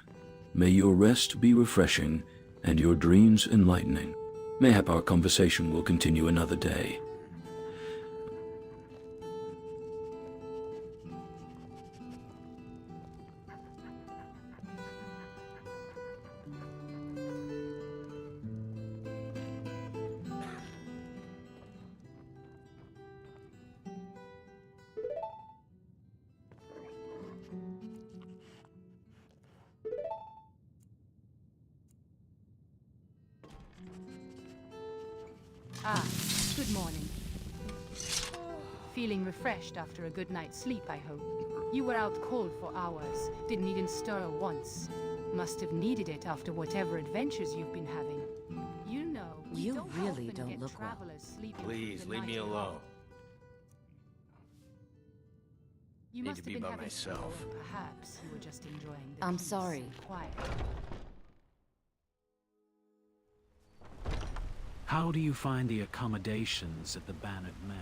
May your rest be refreshing and your dreams enlightening. Mayhap our conversation will continue another day. Ah, good morning. Feeling refreshed after a good night's sleep, I hope. You were out cold for hours, didn't even stir once. Must have needed it after whatever adventures you've been having. You know, You really often don't get look well. travelers sleeping Please, through the leave me night alone. You Need must to have be been by having myself. school, or perhaps you were just enjoying the I'm peace sorry. and quiet. How do you find the accommodations at the Bannet Mare?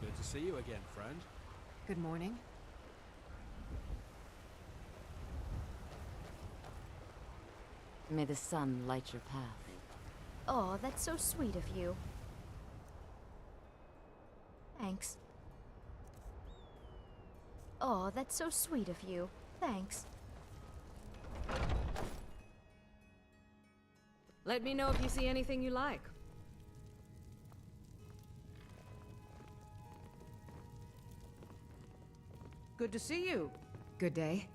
Good to see you again, friend. Good morning. May the sun light your path. Oh, that's so sweet of you. Thanks. Oh, that's so sweet of you. Thanks. Let me know if you see anything you like. Good to see you. Good day.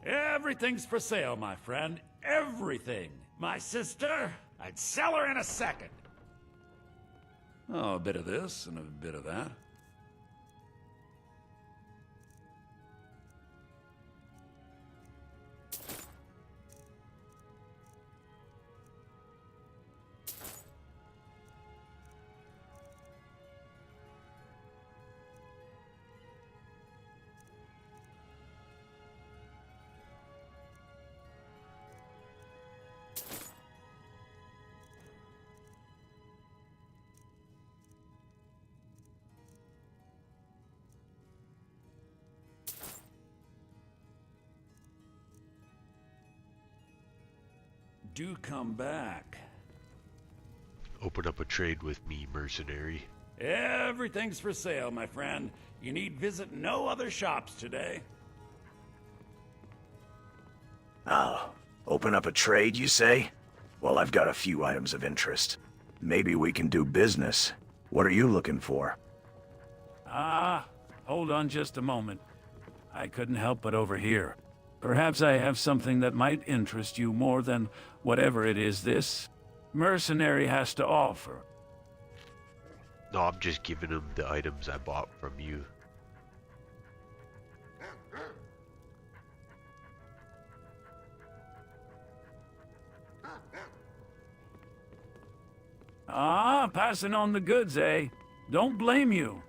Everything's for sale, my friend. Everything. My sister, I'd sell her in a second. Oh, a bit of this and a bit of that. Do come back. Open up a trade with me, mercenary. Everything's for sale, my friend. You need visit no other shops today. Oh, open up a trade, you say? Well, I've got a few items of interest. Maybe we can do business. What are you looking for? Hold on just a moment. I couldn't help but overhear. Perhaps I have something that might interest you more than whatever it is this mercenary has to offer. No, I'm just giving him the items I bought from you. Passing on the goods, eh? Don't blame you.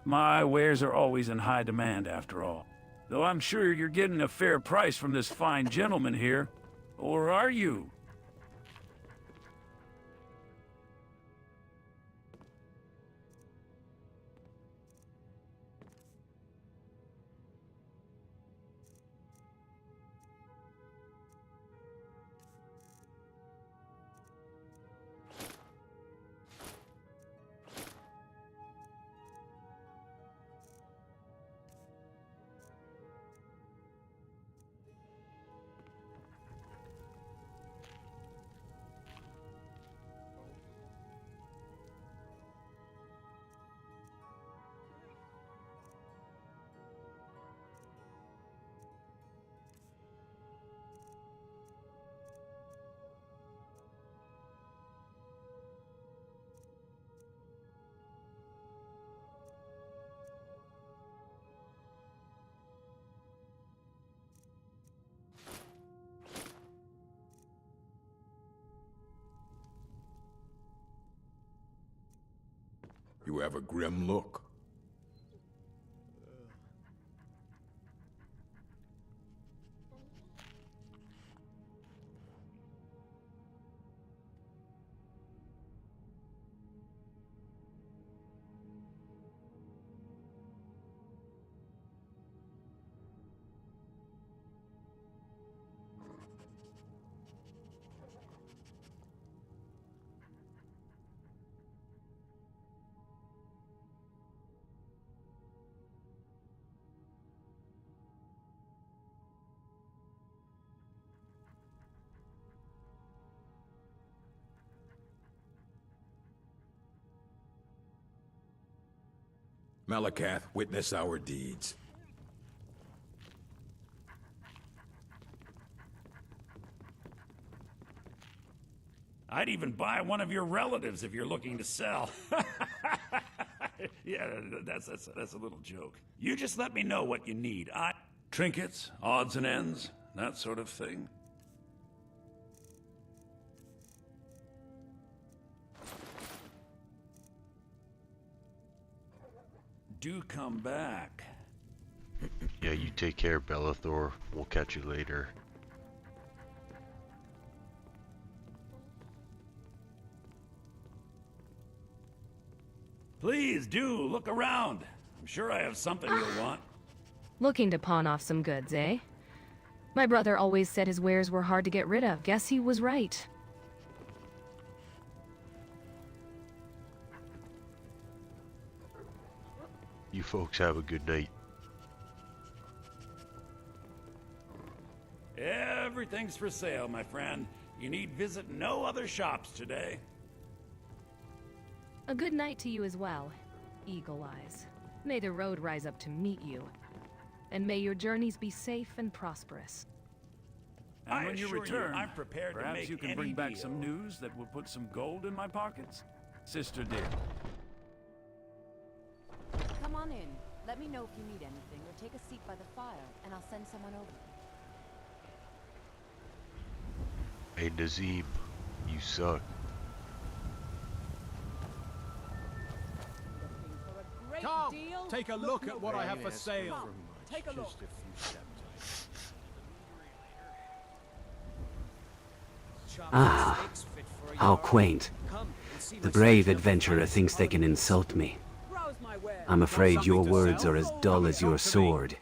My wares are always in high demand, after all. Though I'm sure you're getting a fair price from this fine gentleman here. Or are you? You have a grim look. Malakath, witness our deeds. I'd even buy one of your relatives if you're looking to sell. Yeah, that's a little joke. You just let me know what you need. Trinkets, odds and ends, that sort of thing. do come back. Yeah, you take care, Bellathor. We'll catch you later. Please do look around. I'm sure I have something you'll want. Looking to pawn off some goods, eh? My brother always said his wares were hard to get rid of. Guess he was right. You folks have a good night. Everything's for sale, my friend. You need visit no other shops today. A good night to you as well, Eagle Eyes. May the road rise up to meet you. And may your journeys be safe and prosperous. And when you return, I'm prepared to perhaps make you can any bring back deal. some news that will put some gold in my pockets? Sister dear. Come on in. Let me know if you need anything, or take a seat by the fire, and I'll send someone over. Hey, Nazim, you suck. Come, take a look at what I have for sale. Take a look. Ah, how quaint. The brave adventurer thinks they can insult me. I'm afraid your words are as dull as your sword.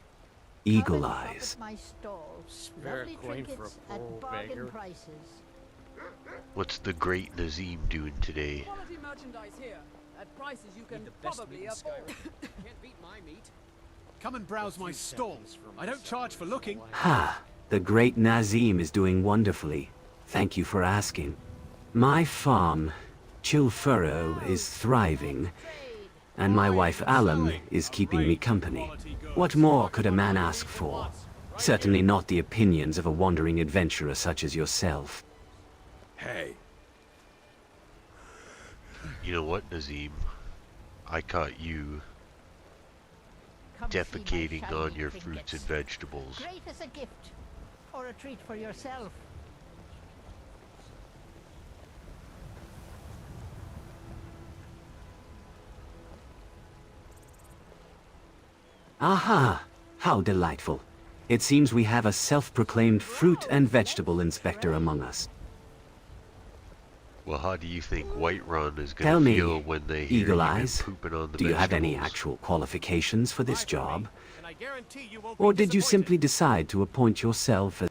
Eagle Eyes. My stalls. Very Lovely quaint for trinkets a at poor bargain beggar. prices. What's the great Nazim doing today? Quality merchandise here at prices you can probably afford. Can't beat my meat. Come and browse my stall. I don't charge for looking. Ha! The great Nazim is doing wonderfully. Thank you for asking. My farm, Chilfurrow, is thriving, and my wife Alan is keeping me company. What more could a man ask for? Certainly not the opinions of a wandering adventurer such as yourself. Hey. You know what, Nazim? I caught you Come see my defecating shiny on your trinkets. fruits and vegetables. Great as a gift, or a treat for yourself. Aha! How delightful. It seems we have a self-proclaimed fruit and vegetable inspector among us. Well, how do you think Whiterun is Tell gonna me, feel when they hear Eagle you Eyes, pooping on the do you have any vegetables? actual qualifications for this job? And I guarantee you won't Or be did you disappointed. simply decide to appoint yourself as...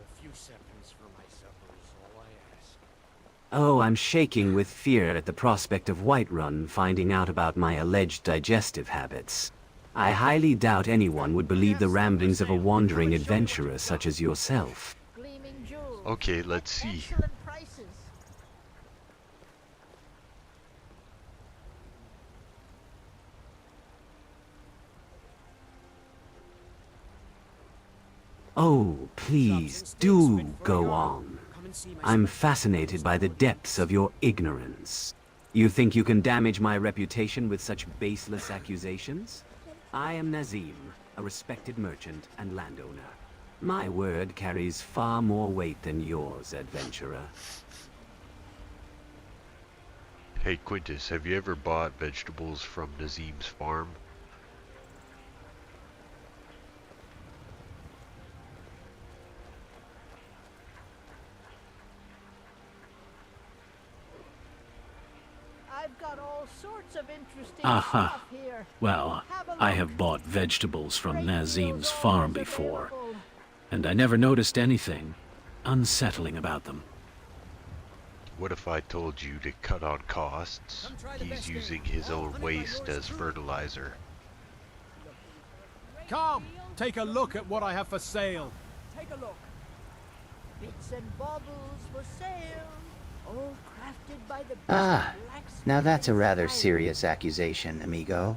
A few seconds for my supper is all I ask. Oh, I'm shaking with fear at the prospect of Whiterun finding out about my alleged digestive habits. I highly doubt anyone would believe the ramblings of a wandering adventurer such as yourself. Gleaming jewels. Okay, let's see. Excellent prices. Oh, please, do go on. I'm fascinated by the depths of your ignorance. You think you can damage my reputation with such baseless accusations? I am Nazim, a respected merchant and landowner. My word carries far more weight than yours, adventurer. Hey, Quintus, have you ever bought vegetables from Nazim's farm? I've got all sorts of interesting Aha. stuff here. Well, Have a I look. have bought vegetables from Great Nazim's deals farm always before, available. and I never noticed anything unsettling about them. What if I told you to cut on costs? He's using his own waste as fertilizer. Come, take a look at what I have for sale. Take a look. Bits and baubles for sale. All crafted by the Ah, blacksmith now that's a in rather Skyrim. serious accusation, amigo.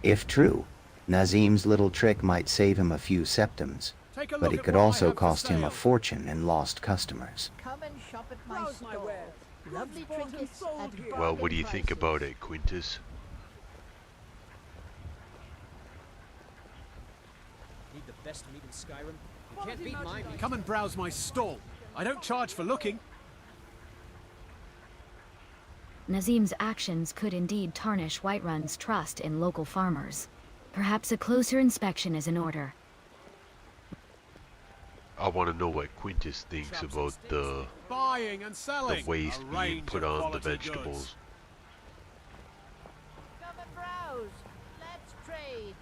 If true, Nazim's little trick might save him a few septums, Take a but look it at could what I also have for cost him sale. a fortune in lost customers. Come and shop at my Browse my stall. wares. Lovely Goods bought and trinkets sold at here. Well, what do you bargain think prices. about it, Quintus? Need the best meat in Skyrim? You can't Quality beat my merchandise. meat. Come and browse my stall. I don't charge for looking. Nazim's actions could indeed tarnish Whiterun's trust in local farmers. Perhaps a closer inspection is in order. I want to know what Quintus thinks about the Buying and selling. waste A being range put of on the quality vegetables. goods. Come and browse. Let's trade.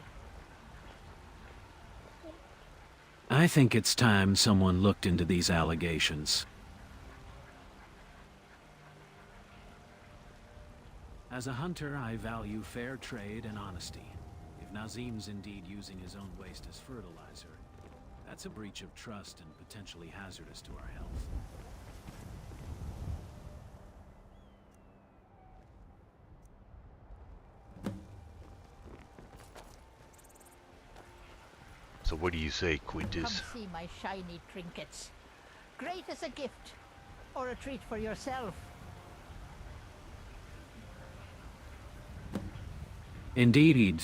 I think it's time someone looked into these allegations. As a hunter, I value fair trade and honesty. If Nazim's indeed using his own waste as fertilizer, that's a breach of trust and potentially hazardous to our health. So what do you say, Quintus? Come see my shiny trinkets. Great as a gift, or a treat for yourself. Indeed,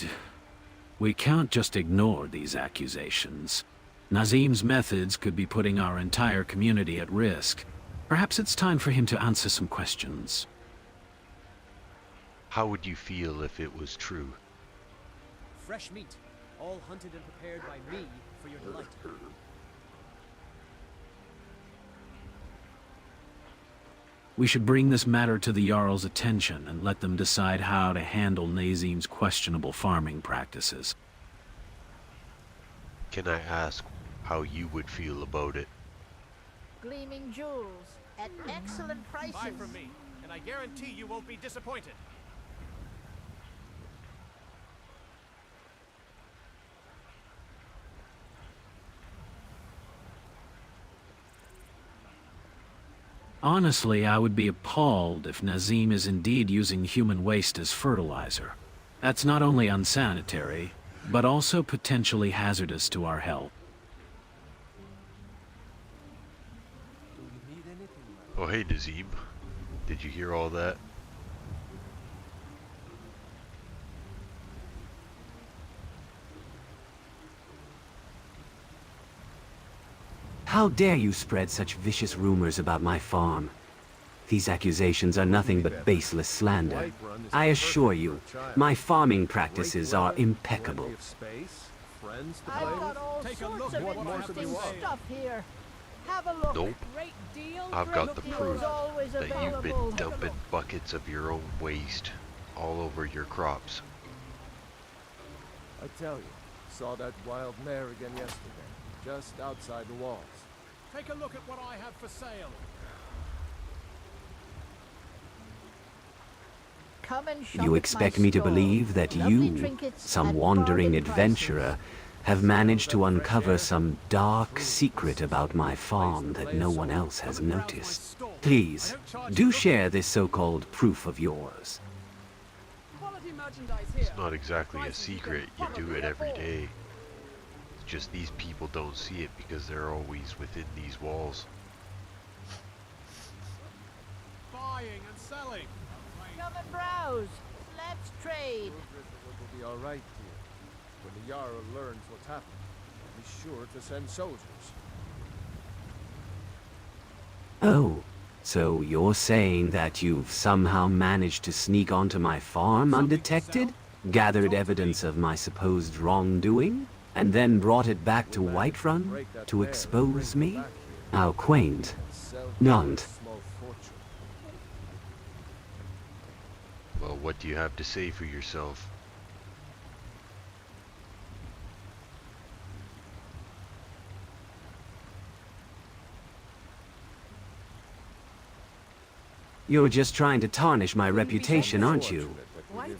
we can't just ignore these accusations. Nazim's methods could be putting our entire community at risk. Perhaps it's time for him to answer some questions. How would you feel if it was true? Fresh meat, all hunted and prepared by me for your delight. We should bring this matter to the Jarl's attention and let them decide how to handle Nazim's questionable farming practices. Can I ask how you would feel about it? Gleaming jewels at excellent prices. Buy from me, and I guarantee you won't be disappointed. Honestly, I would be appalled if Nazim is indeed using human waste as fertilizer. That's not only unsanitary, but also potentially hazardous to our health. Oh hey Nazim, did you hear all that? How dare you spread such vicious rumors about my farm? These accusations are nothing but baseless slander. I assure you, my farming practices are impeccable. I've got all sorts of interesting stuff here. Have a look. Nope. Great deal. I've got the Looking proof is always that you've been available. dumping buckets of your own waste all over your crops. I tell you, saw that wild mare again yesterday, just outside the walls. Take a look at what I have for sale. Come and shop You at expect my me to store. believe that Lovely you, trinkets some at wandering bargain adventurer, have managed to uncover some dark secret about my farm that no one else has noticed. Please, do share this so-called proof of yours. Quality merchandise here. It's not exactly a secret, you do it every day. It's just these people don't see it because they're always within these walls. Buying and selling. Come and browse. Let's trade. Will be all right here. When the Jarl learns what's happened, be sure to send soldiers. Oh, so you're saying that you've somehow managed to sneak onto my farm undetected, gathered evidence of my supposed wrongdoing, and then brought it back to Whiterun to expose me? How quaint. None. Well, what do you have to say for yourself? You're just trying to tarnish my reputation, aren't you?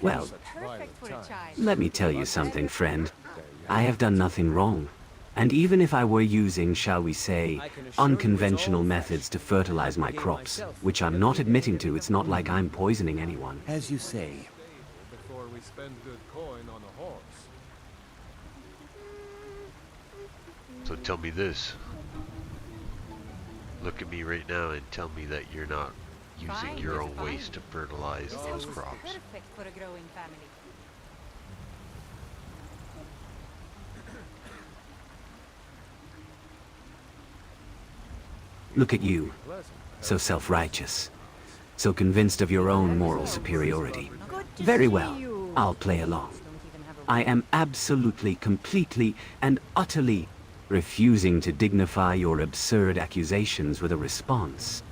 Well, let me tell you something, friend. I have done nothing wrong. And even if I were using, shall we say, unconventional methods to fertilize my crops, which I'm not admitting to, it's not like I'm poisoning anyone. As you say. Before we spend good coin on a horse. So tell me this. Look at me right now and tell me that you're not using your own waste to fertilize those crops. Perfect for a growing family. Look at you, so self-righteous. So convinced of your own moral superiority. Very well, I'll play along. I am absolutely, completely, and utterly refusing to dignify your absurd accusations with a response.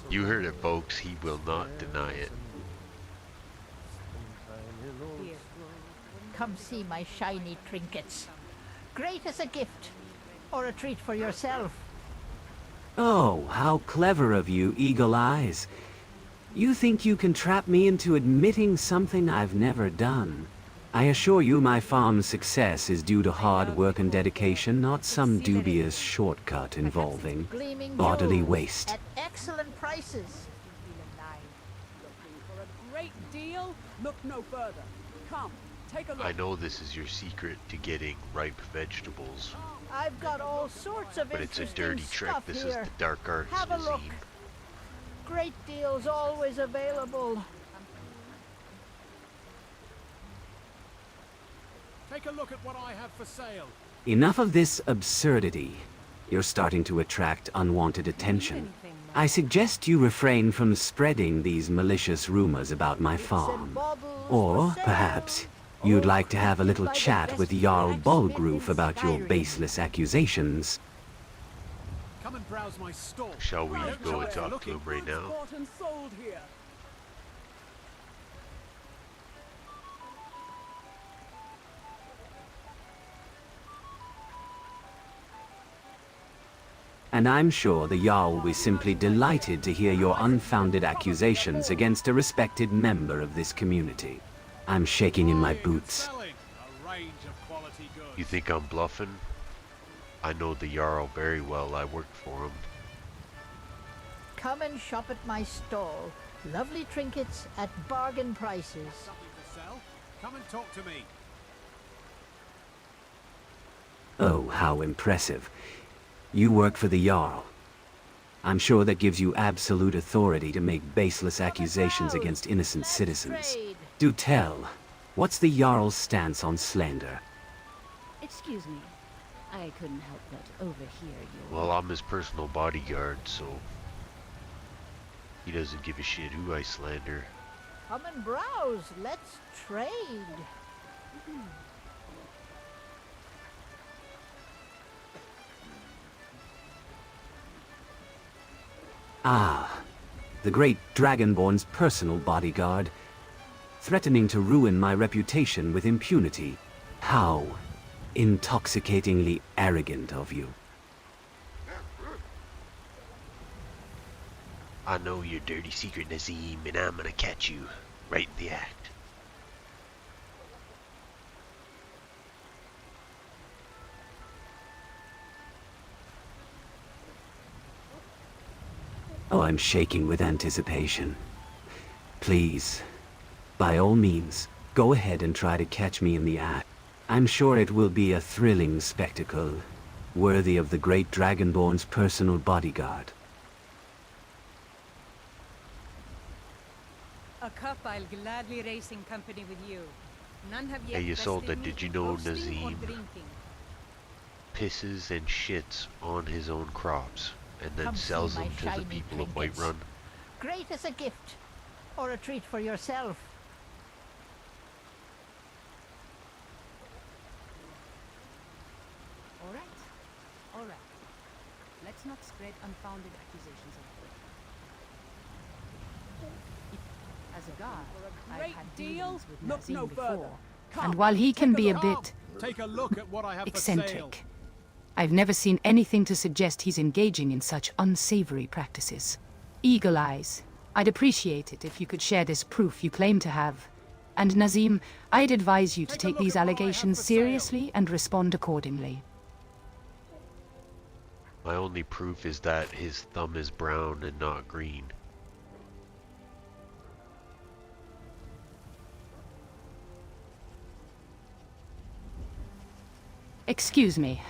You heard it, folks. He will not deny it. Come see my shiny trinkets. Great as a gift, or a treat for yourself. Oh, how clever of you, Eagle Eyes. You think you can trap me into admitting something I've never done. I assure you my farm's success is due to hard work and dedication, not some dubious shortcut involving bodily waste. At excellent prices. Looking for a great deal? Look no further. Come, take a look. I know this is your secret to getting ripe vegetables, I've got all sorts of but it's a interesting dirty trick. stuff This here. is the dark arts, Have a look. Nazim. Great deals always available. Take a look at what I have for sale. Enough of this absurdity. You're starting to attract unwanted attention. I suggest you refrain from spreading these malicious rumors about my farm. Or, perhaps, you'd like to have a little chat with Jarl Bulgroof about your baseless accusations. Come and browse my store. Shall we go and talk to him right now? Bought and sold here. And I'm sure the Jarl will be simply delighted to hear your unfounded accusations against a respected member of this community. I'm shaking in my boots. You think I'm bluffing? I know the Jarl very well. I worked for him. Come and shop at my stall. Lovely trinkets at bargain prices. Something to sell? Come and talk to me. Oh, how impressive. You work for the Jarl. I'm sure that gives you absolute authority to make baseless accusations against innocent citizens. Do tell, what's the Jarl's stance on slander? Excuse me. I couldn't help but overhear you. Well, I'm his personal bodyguard, so he doesn't give a shit who I slander. Come and browse. Let's trade. Ah, the great Dragonborn's personal bodyguard, threatening to ruin my reputation with impunity. How intoxicatingly arrogant of you. I know your dirty secret, Nazim, and I'm gonna catch you right in the act. Oh, I'm shaking with anticipation. Please, by all means, go ahead and try to catch me in the act. I'm sure it will be a thrilling spectacle, worthy of the great Dragonborn's personal bodyguard. A cup I'll gladly race in company with you. None have yet Hey, Isolde, bested me did you in know roasting or Nazim drinking. pisses and shits on his own crops and then Come see sells my them to the shiny people of trinkets. Whiterun? Great as a gift, or a treat for yourself. All right. All right. Let's not spread unfounded accusations of As a guard, I've Great had deal? dealings with Look Nazim no before. further. And while he can be a bit Take a look at what I have for sale. eccentric, I've never seen anything to suggest he's engaging in such unsavory practices. Eagle Eyes, I'd appreciate it if you could share this proof you claim to have. And Nazim, I'd advise you to take these allegations seriously and respond accordingly. My only proof is that his thumb is brown and not green. Excuse me.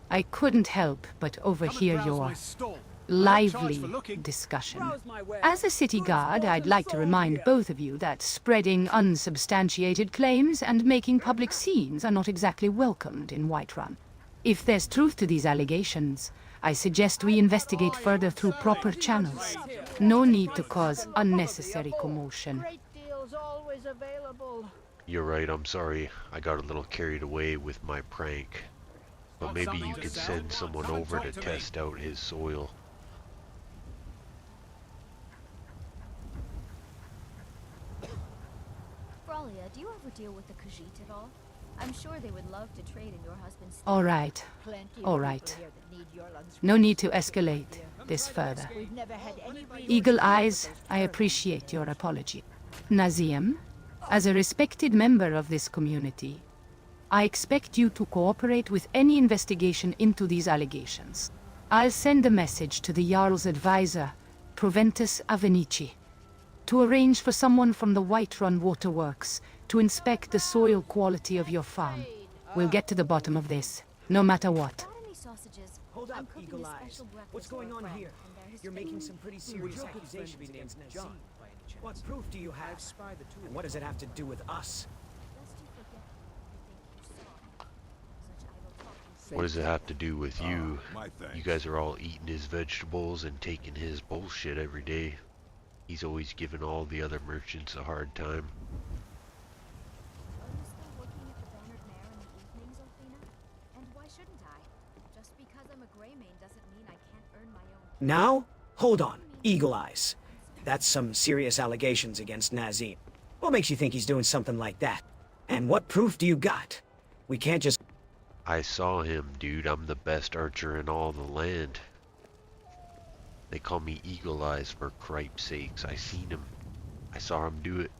I couldn't help but overhear your lively discussion. As a city guard, I'd like to remind both of you that spreading unsubstantiated claims and making public scenes are not exactly welcomed in Whiterun. If there's truth to these allegations, I suggest we investigate further through proper channels. No need to cause unnecessary commotion. Great deals always available. You're right, I'm sorry. I got a little carried away with my prank. But maybe you could send someone over to test out his soil. Bralia, do you ever deal with the Khajiit at all? I'm sure they would love to trade in your husband's... All right. All right. No need to escalate this further. Eagle Eyes, I appreciate your apology. Nazim, as a respected member of this community, I expect you to cooperate with any investigation into these allegations. I'll send a message to the Jarl's advisor, Proventus Avenici, to arrange for someone from the Whiterun Waterworks to inspect the soil quality of your farm. We'll get to the bottom of this, no matter what. Hold up, Eagle Eyes. What's going on here? You're making some pretty serious accusations against Nazim. What proof do you have? And what does it have to do with us? What does it have to do with you? You guys are all eating his vegetables and taking his bullshit every day. He's always giving all the other merchants a hard time. Now? Hold on, Eagle Eyes. That's some serious allegations against Nazim. What makes you think he's doing something like that? And what proof do you got? We can't just... I saw him, dude. I'm the best archer in all the land. They call me Eagle Eyes for cripe's sakes. I seen him. I saw him do it.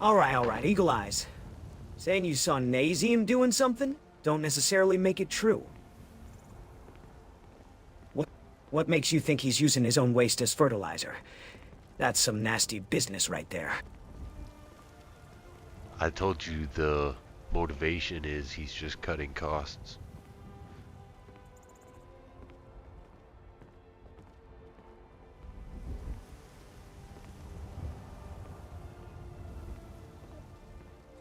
All right, Eagle Eyes. Saying you saw Nazim doing something don't necessarily make it true. What makes you think he's using his own waste as fertilizer? That's some nasty business right there. I told you the motivation is he's just cutting costs.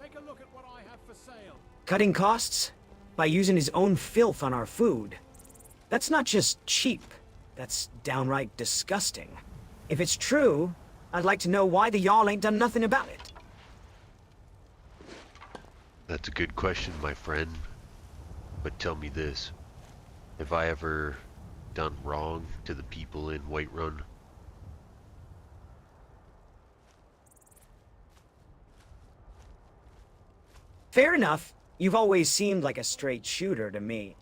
Take a look at what I have for sale. Cutting costs? By using his own filth on our food. That's not just cheap. That's downright disgusting. If it's true, I'd like to know why the Jarl ain't done nothing about it. That's a good question, my friend. But tell me this. Have I ever done wrong to the people in Whiterun? Fair enough. You've always seemed like a straight shooter to me.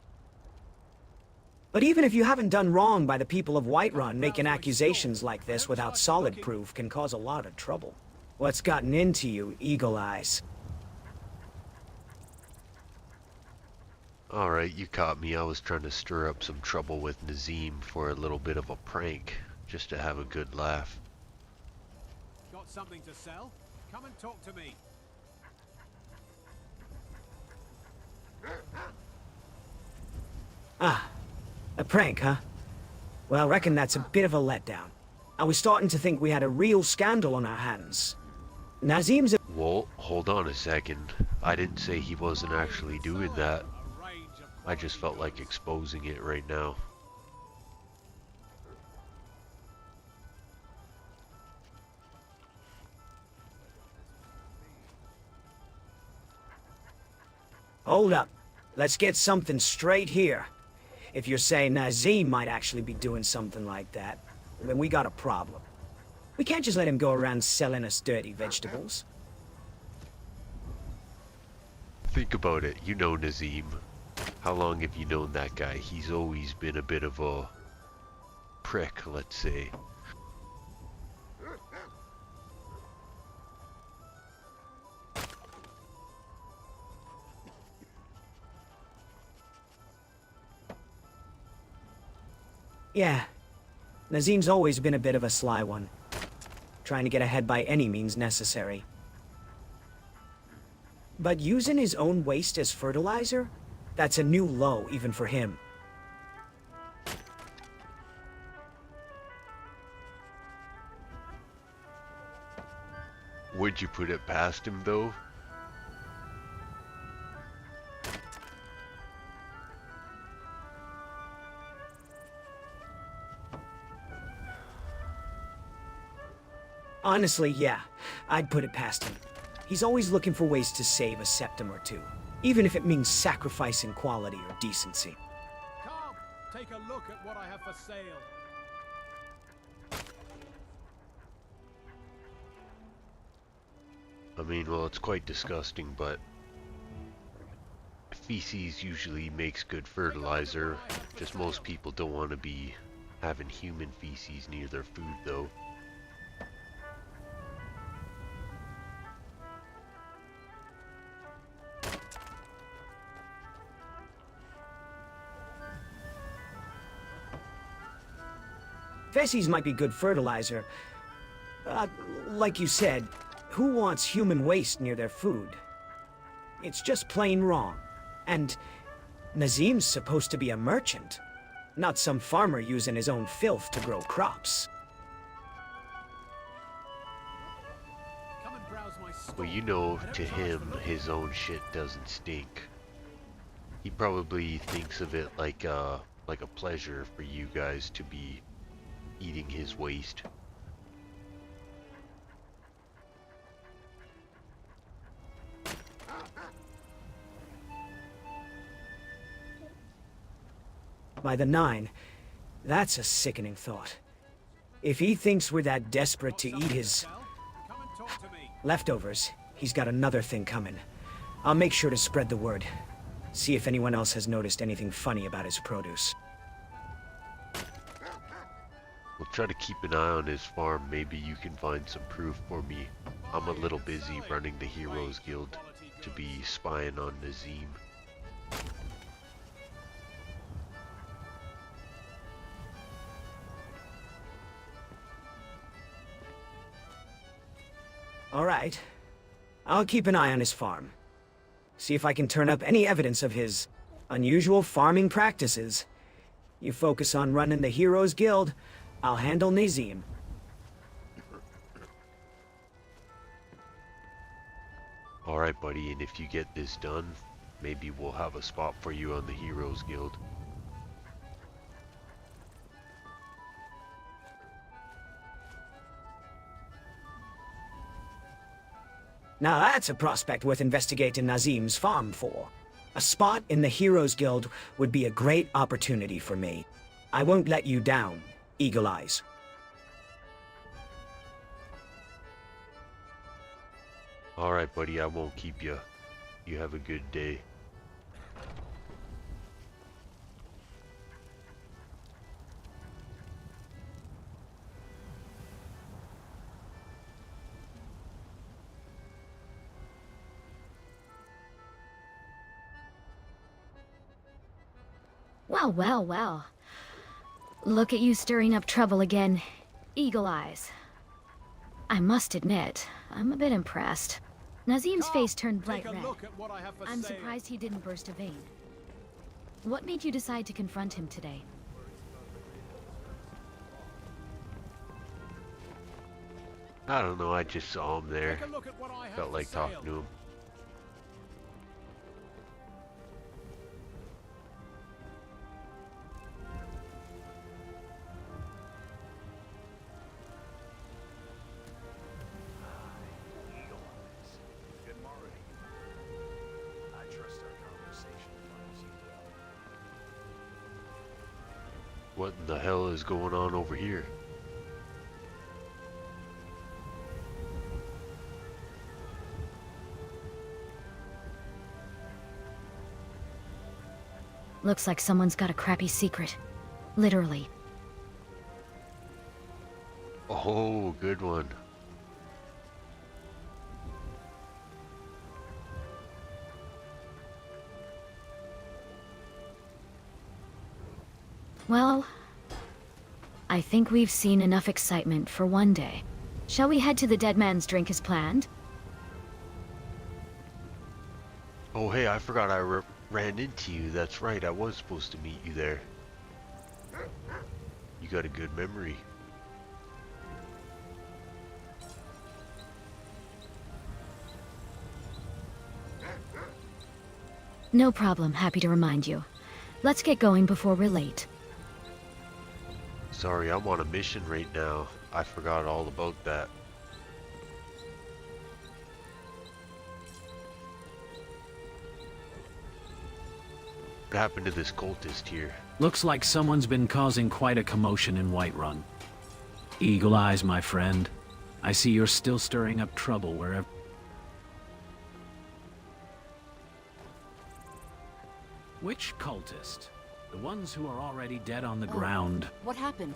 But even if you haven't done wrong by the people of Whiterun, making accusations like this without solid proof can cause a lot of trouble. What's gotten into you, Eagle Eyes? Alright, you caught me. I was trying to stir up some trouble with Nazim for a little bit of a prank, just to have a good laugh. Got something to sell? Come and talk to me. Ah, a prank, huh? Well, I reckon that's a bit of a letdown. I was starting to think we had a real scandal on our hands. Nazim's a... Well, hold on a second. I didn't say he wasn't actually doing that. I just felt like exposing it right now. Hold up. Let's get something straight here. If you're saying Nazim might actually be doing something like that, then we got a problem. We can't just let him go around selling us dirty vegetables. Think about it. You know Nazim. How long have you known that guy? He's always been a bit of a prick, let's say. Yeah. Nazim's always been a bit of a sly one. Trying to get ahead by any means necessary. But using his own waste as fertilizer? That's a new low, even for him. Would you put it past him, though? Honestly, yeah. I'd put it past him. He's always looking for ways to save a septum or two, even if it means sacrificing quality or decency. Come, take a look at what I have for sale. I mean, well, it's quite disgusting, but feces usually makes good fertilizer. Just most people don't want to be having human feces near their food, though. Feces might be good fertilizer. Like you said, who wants human waste near their food? It's just plain wrong. And Nazim's supposed to be a merchant, not some farmer using his own filth to grow crops. Come and browse my store. Well, you know, to him, his own shit doesn't stink. He probably thinks of it like a pleasure for you guys to be eating his waste. By the 9, that's a sickening thought. If he thinks we're that desperate to eat his leftovers, he's got another thing coming. I'll make sure to spread the word. See if anyone else has noticed anything funny about his produce. We'll try to keep an eye on his farm. Maybe you can find some proof for me. I'm a little busy running the Heroes Guild to be spying on Nazim. All right. I'll keep an eye on his farm. See if I can turn up any evidence of his unusual farming practices. You focus on running the Heroes Guild, I'll handle Nazim. Alright, buddy, and if you get this done, maybe we'll have a spot for you on the Heroes Guild. Now that's a prospect worth investigating Nazim's farm for. A spot in the Heroes Guild would be a great opportunity for me. I won't let you down, Eagle Eyes. Alright, buddy, I won't keep you. You have a good day. Well, well, well. Look at you stirring up trouble again. Eagle Eyes. I must admit, I'm a bit impressed. Nazim's face turned bright red. I'm surprised he didn't burst a vein. What made you decide to confront him today? I don't know, I just saw him there. Felt like talking to him. What in the hell is going on over here? Looks like someone's got a crappy secret. Literally. Oh, good one. Well, I think we've seen enough excitement for one day. Shall we head to the Dead Man's Drink as planned? Oh, hey, I forgot I ran into you. That's right, I was supposed to meet you there. You got a good memory. No problem, happy to remind you. Let's get going before we're late. Sorry, I'm on a mission right now. I forgot all about that. What happened to this cultist here? Looks like someone's been causing quite a commotion in Whiterun. Eagle Eyes, my friend. I see you're still stirring up trouble wherever... Which cultist? The ones who are already dead on the ground. What happened?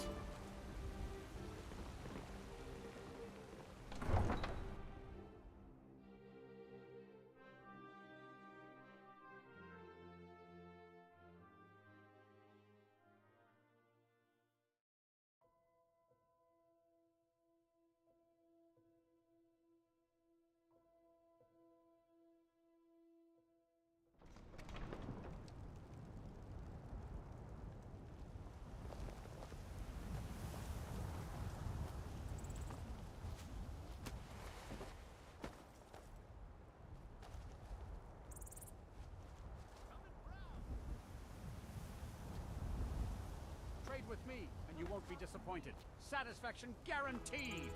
Trade with me, and you won't be disappointed. Satisfaction guaranteed!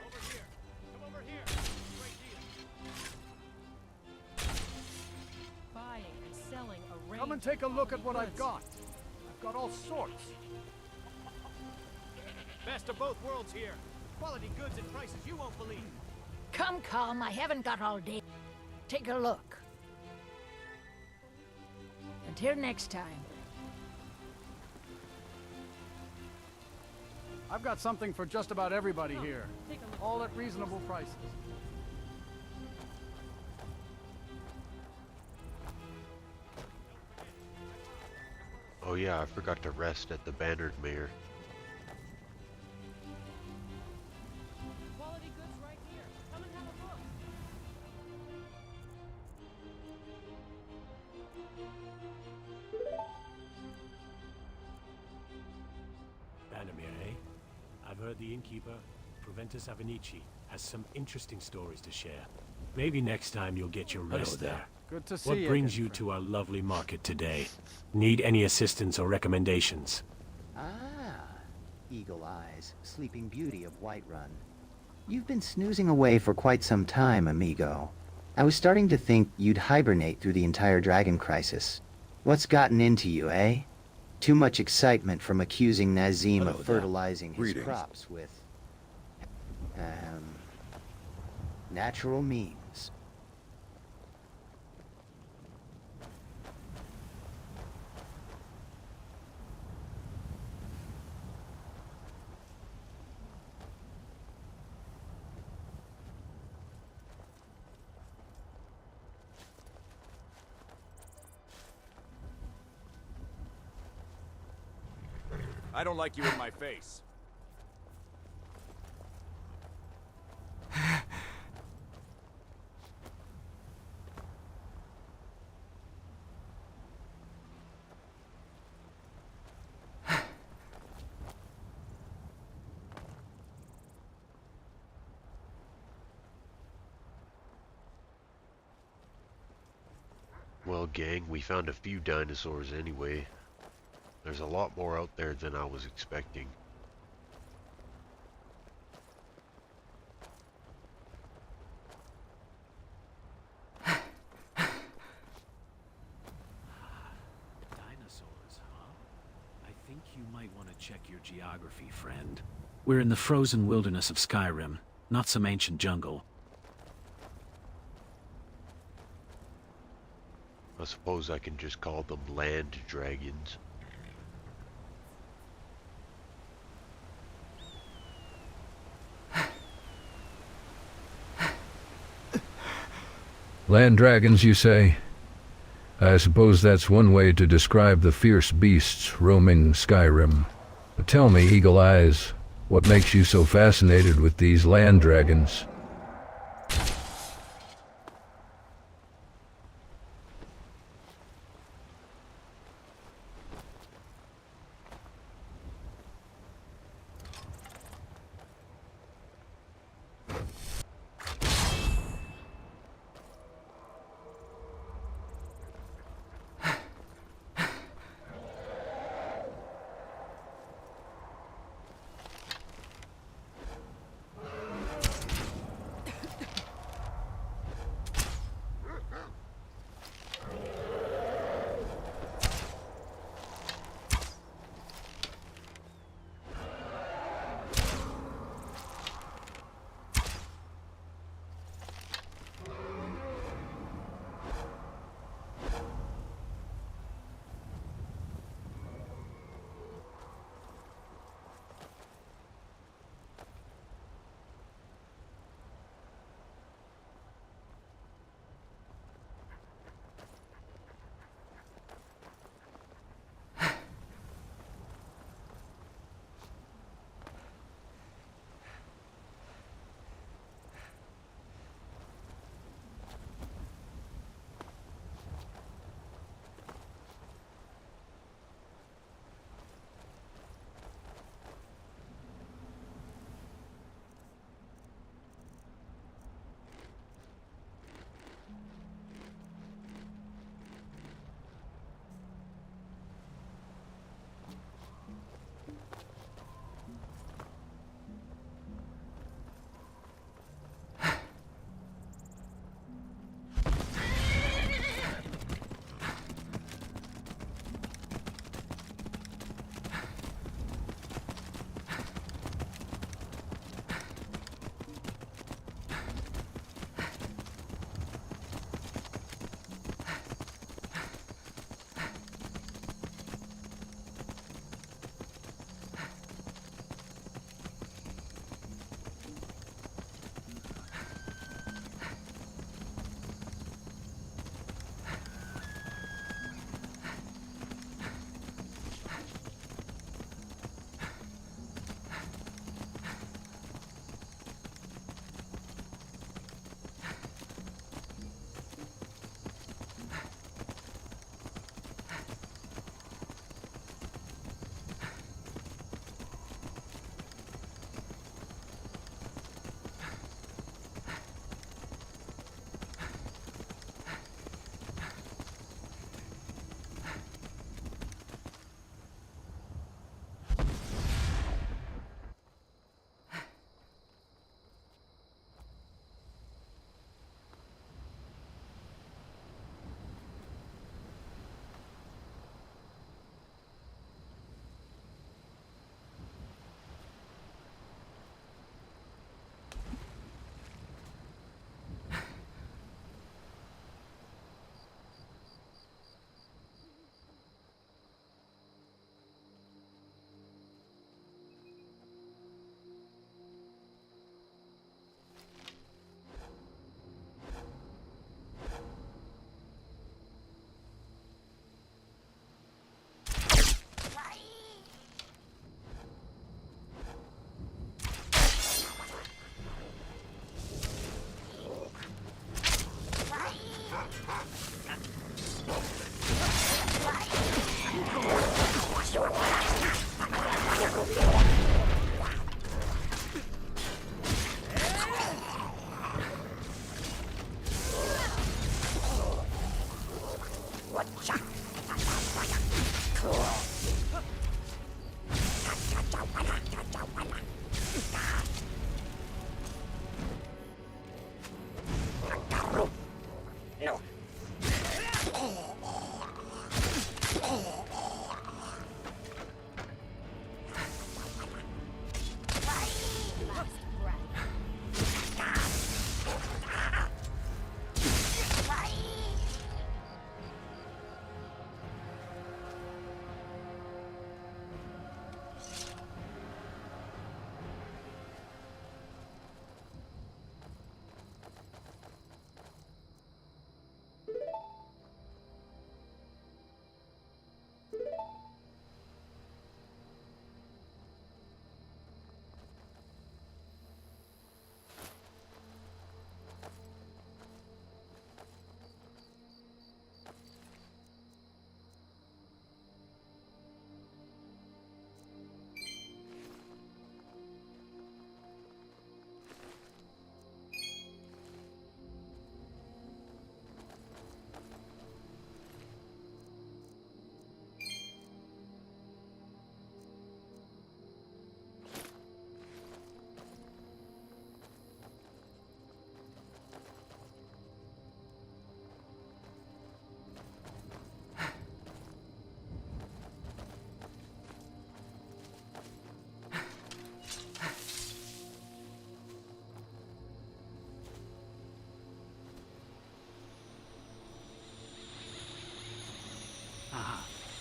Over here! Come over here! Great deal! Buying and selling a range. Come and take a look at what I've got. I've got all sorts. Best of both worlds here. Quality goods at prices you won't believe. Come, come, I haven't got all day. Take a look. Until next time. I've got something for just about everybody here. All at reasonable prices. Oh yeah, I forgot to rest at the Bannered Mare. Quality goods right here. Come and have a look. Bannermere, eh? I've heard the innkeeper, Proventus Avenici, has some interesting stories to share. Maybe next time you'll get your rest there. Good to see What you. brings you to our lovely market today? Need any assistance or recommendations? Ah, Eagle Eyes, sleeping beauty of Whiterun. You've been snoozing away for quite some time, amigo. I was starting to think you'd hibernate through the entire dragon crisis. What's gotten into you, eh? Too much excitement from accusing Nazim of fertilizing his crops with... natural means. I don't like you in my face. Well, gang, we found a few dinosaurs anyway. There's a lot more out there than I was expecting. Dinosaurs, huh? I think you might want to check your geography, friend. We're in the frozen wilderness of Skyrim, not some ancient jungle. I suppose I can just call them land dragons. Land dragons, you say? I suppose that's one way to describe the fierce beasts roaming Skyrim. But tell me, Eagle Eyes, what makes you so fascinated with these land dragons?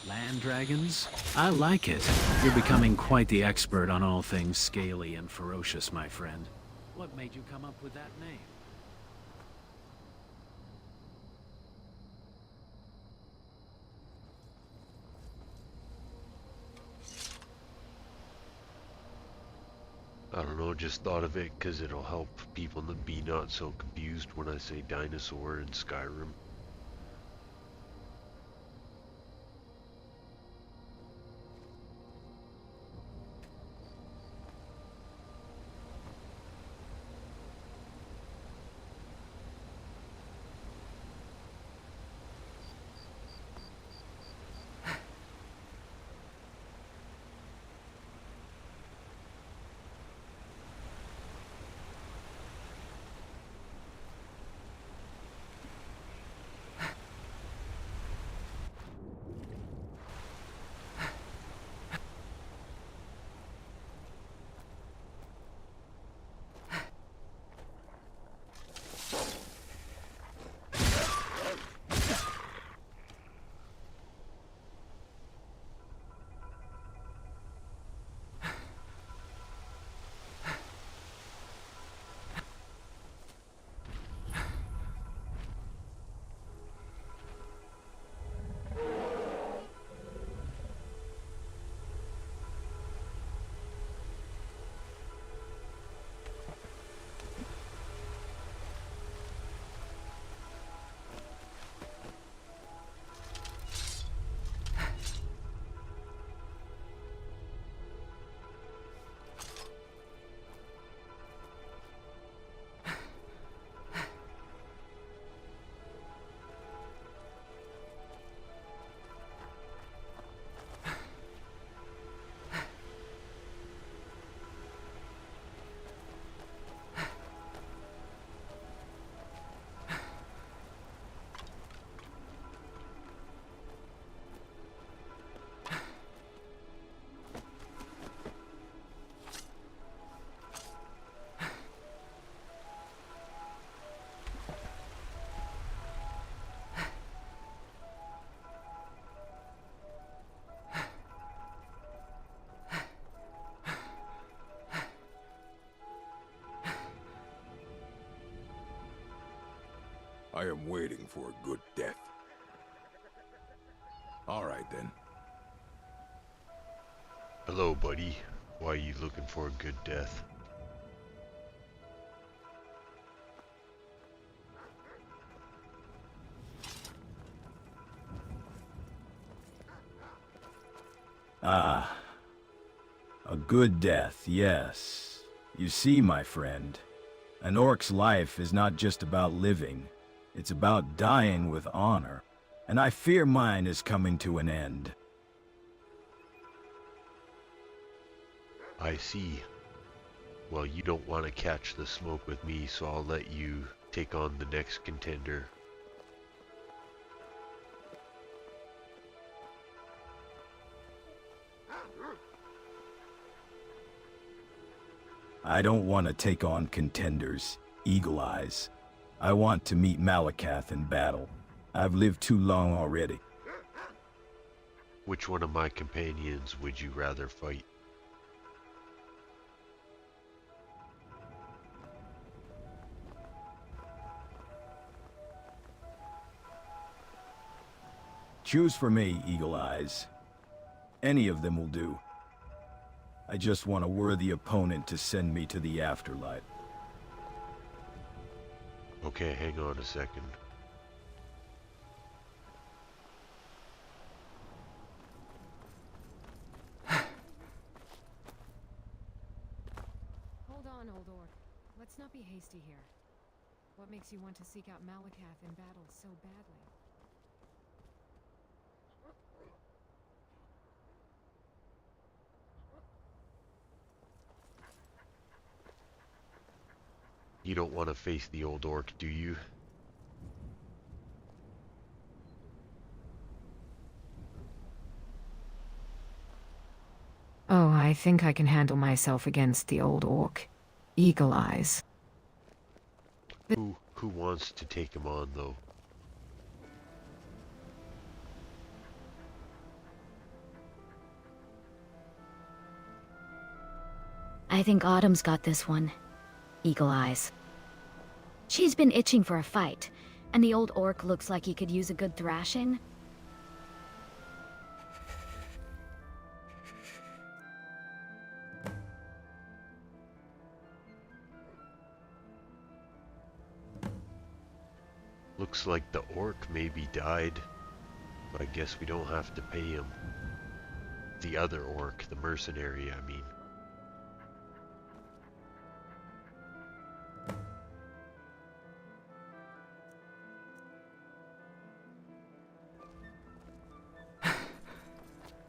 Land dragons? I like it. You're becoming quite the expert on all things scaly and ferocious, my friend. What made you come up with that name? I don't know, just thought of it because it'll help people be not so confused when I say dinosaur in Skyrim. I am waiting for a good death. All right, then. Hello, buddy. Why are you looking for a good death? Ah, a good death, yes. You see, my friend, an orc's life is not just about living, it's about dying with honor, and I fear mine is coming to an end. I see. Well, you don't want to catch the smoke with me, so I'll let you take on the next contender. I don't want to take on contenders, Eagle Eyes. I want to meet Malakath in battle. I've lived too long already. Which one of my companions would you rather fight? Choose for me, Eagle Eyes. Any of them will do. I just want a worthy opponent to send me to the afterlife. Okay, hang on a second. Hold on, old orc. Let's not be hasty here. What makes you want to seek out Malakath in battle so badly? You don't want to face the old orc, do you? Oh, I think I can handle myself against the old orc. Eagle Eyes. Who wants to take him on, though? I think Autumn's got this one. Eagle Eyes. She's been itching for a fight, and the old orc looks like he could use a good thrashing. Looks like the orc maybe died, but I guess we don't have to pay him. The other orc, the mercenary, I mean.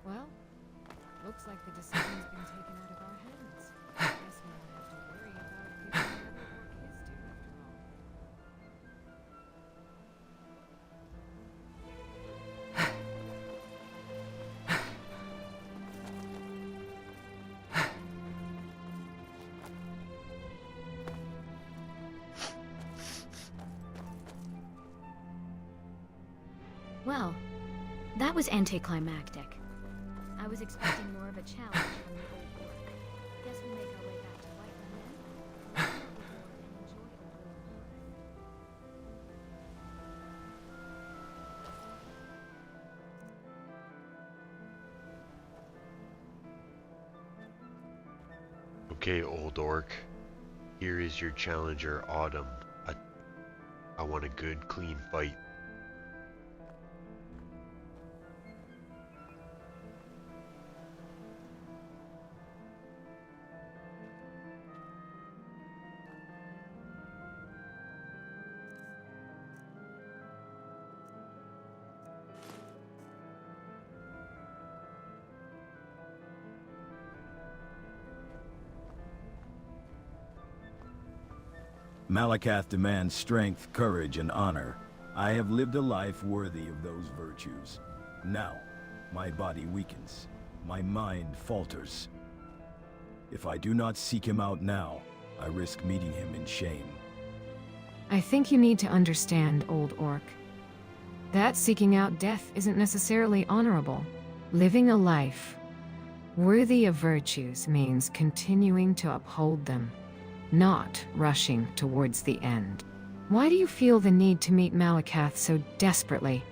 Well, looks like the decision's been taken out of our hands. I guess we won't have to worry about giving the other orc his due after all. Well, that was anticlimactic. I was expecting more of a challenge from the old orc. Guess we'll make our way back to Whiterun then. Okay, old orc. Here is your challenger, Autumn. I want a good, clean fight. Malakath demands strength, courage, and honor. I have lived a life worthy of those virtues. Now, my body weakens. My mind falters. If I do not seek him out now, I risk meeting him in shame. I think you need to understand, old orc. That seeking out death isn't necessarily honorable. Living a life worthy of virtues means continuing to uphold them, not rushing towards the end. Why do you feel the need to meet Malakath so desperately?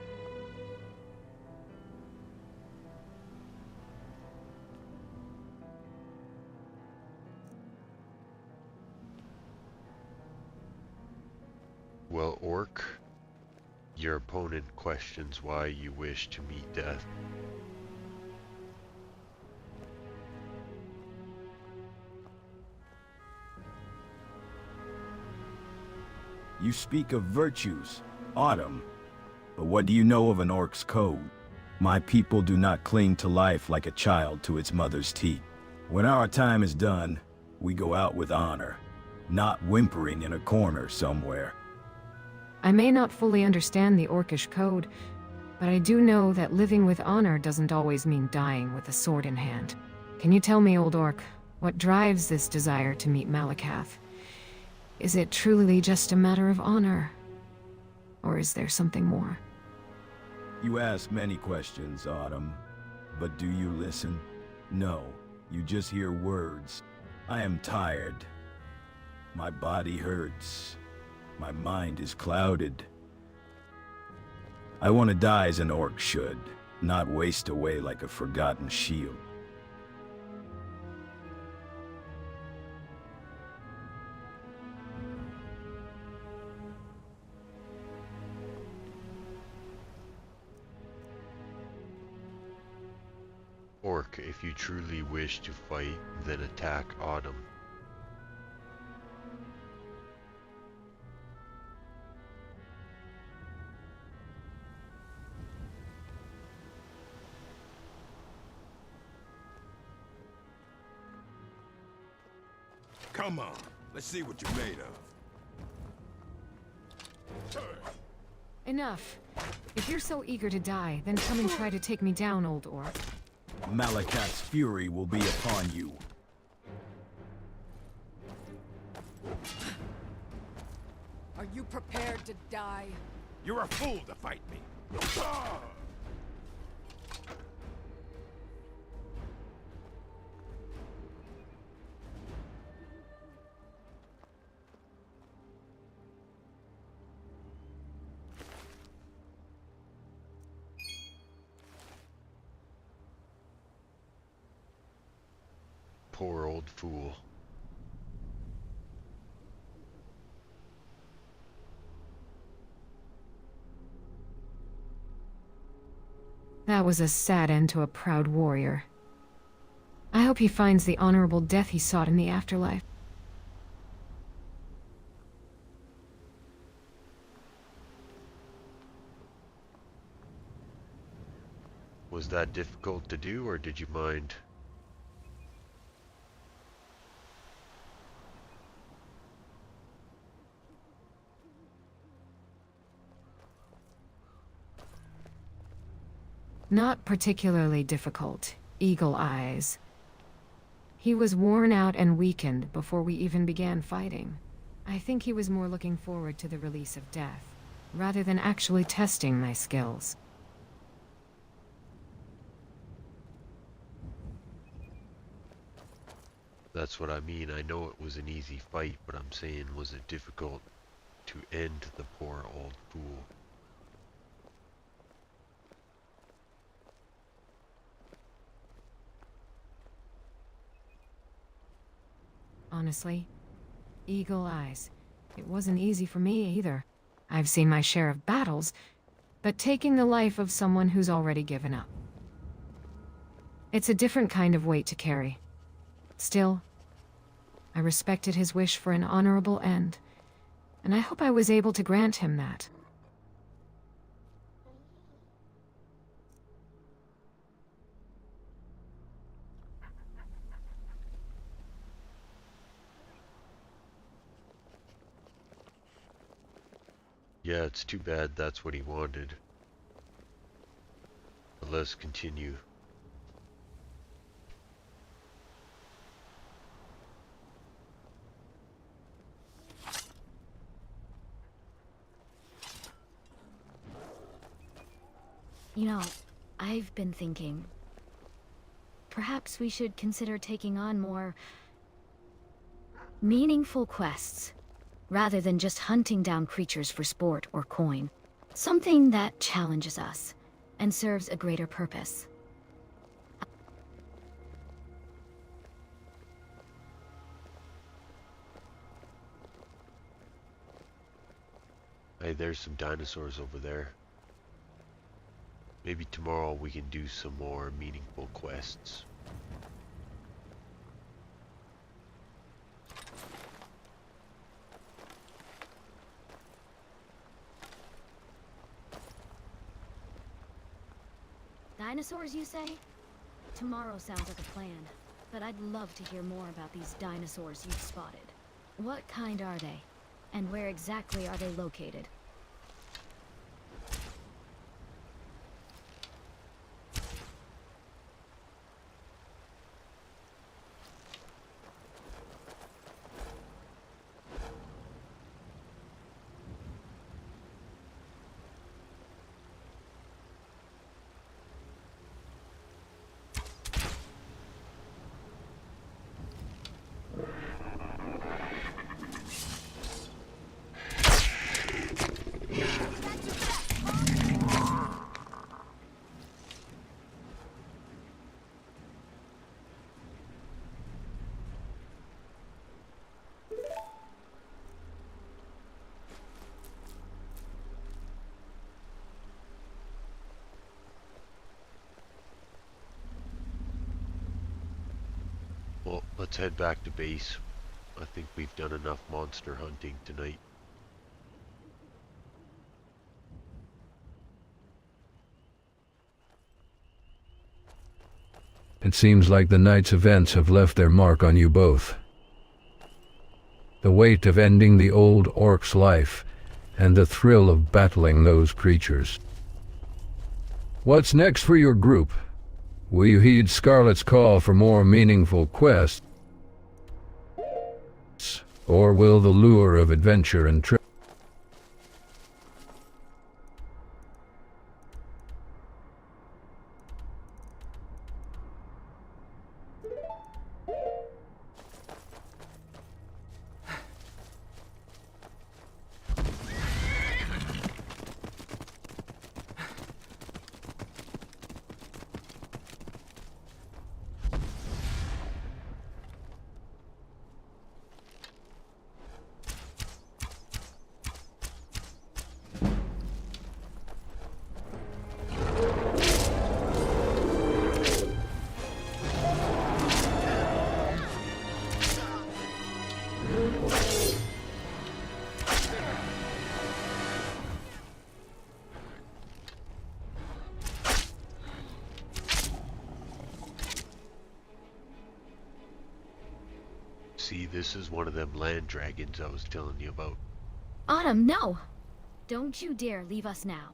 Well, orc, your opponent questions why you wish to meet death. You speak of virtues, Autumn. But what do you know of an orc's code? My people do not cling to life like a child to its mother's teat. When our time is done, we go out with honor, not whimpering in a corner somewhere. I may not fully understand the Orcish code, but I do know that living with honor doesn't always mean dying with a sword in hand. Can you tell me, old orc, what drives this desire to meet Malakath? Is it truly just a matter of honor? Or is there something more? You ask many questions, Autumn, but do you listen? No, you just hear words. I am tired. My body hurts. My mind is clouded. I want to die as an orc should, not waste away like a forgotten shield. Orc, if you truly wish to fight, then attack Autumn. Come on, let's see what you're made of. Enough. If you're so eager to die, then come and try to take me down, old orc. Malakath's fury will be upon you. Are you prepared to die? You're a fool to fight me. Poor old fool. That was a sad end to a proud warrior. I hope he finds the honorable death he sought in the afterlife. Was that difficult to do, or did you mind? Not particularly difficult. Eagle eyes. He was worn out and weakened before we even began fighting. I think he was more looking forward to the release of death, rather than actually testing my skills. That's what I mean. I know it was an easy fight, but I'm saying, was it difficult to end the poor old fool? Honestly, eagle eyes. It wasn't easy for me either. I've seen my share of battles, but taking the life of someone who's already given up. It's a different kind of weight to carry. Still, I respected his wish for an honorable end, and I hope I was able to grant him that. Yeah, it's too bad that's what he wanted. But let's continue. You know, I've been thinking, perhaps we should consider taking on more meaningful quests, rather than just hunting down creatures for sport or coin. Something that challenges us and serves a greater purpose. Hey, there's some dinosaurs over there. Maybe tomorrow we can do some more meaningful quests. Dinosaurs, you say? Tomorrow sounds like a plan, but I'd love to hear more about these dinosaurs you've spotted. What kind are they? And where exactly are they located? Well, let's head back to base. I think we've done enough monster hunting tonight. It seems like the night's events have left their mark on you both. The weight of ending the old orc's life, and the thrill of battling those creatures. What's next for your group? Will you heed Scarlet's call for more meaningful quests? Or will the lure of adventure and trip? See, this is one of them land dragons I was telling you about. Autumn, no! Don't you dare leave us now.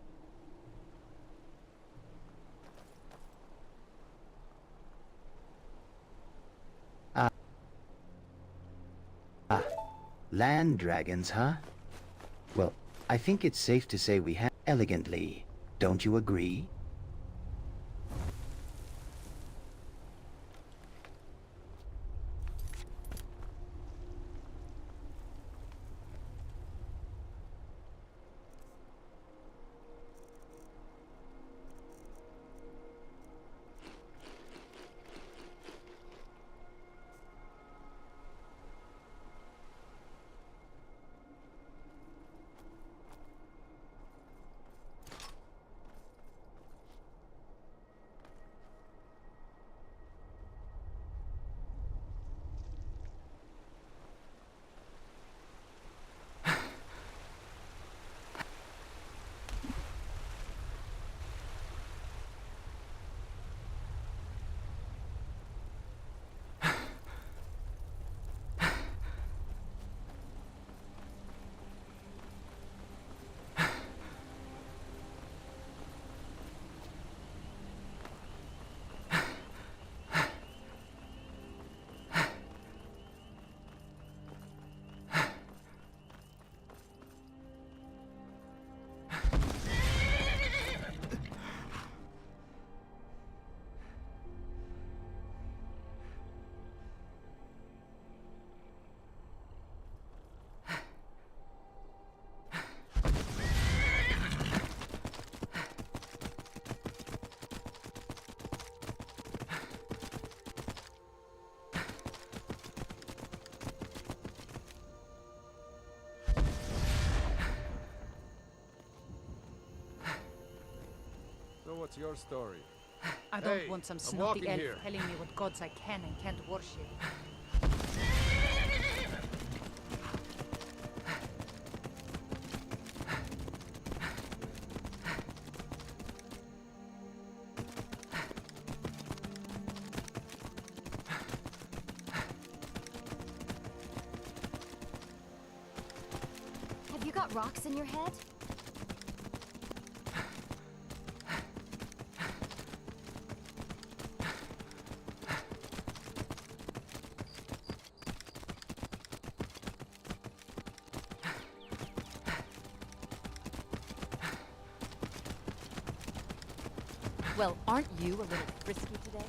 Land dragons, huh? Well, I think it's safe to say we have elegantly. Don't you agree? What's your story? I don't Hey, want some I'm snotty walking elf here. telling me what gods I can and can't worship. got rocks in your head? Well, aren't you a little frisky today?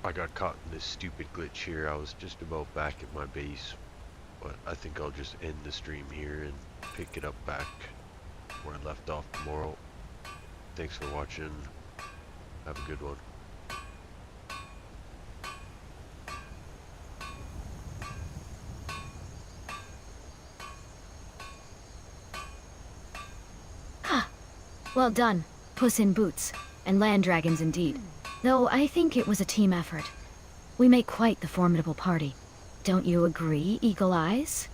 I got caught in this stupid glitch here. I was just about back at my base, but I think I'll just end the stream here and pick it up back where I left off tomorrow. Thanks for watching. Have a good one. Well done, Puss in Boots, and land dragons indeed. Though I think it was a team effort. We make quite the formidable party. Don't you agree, Eagle Eyes?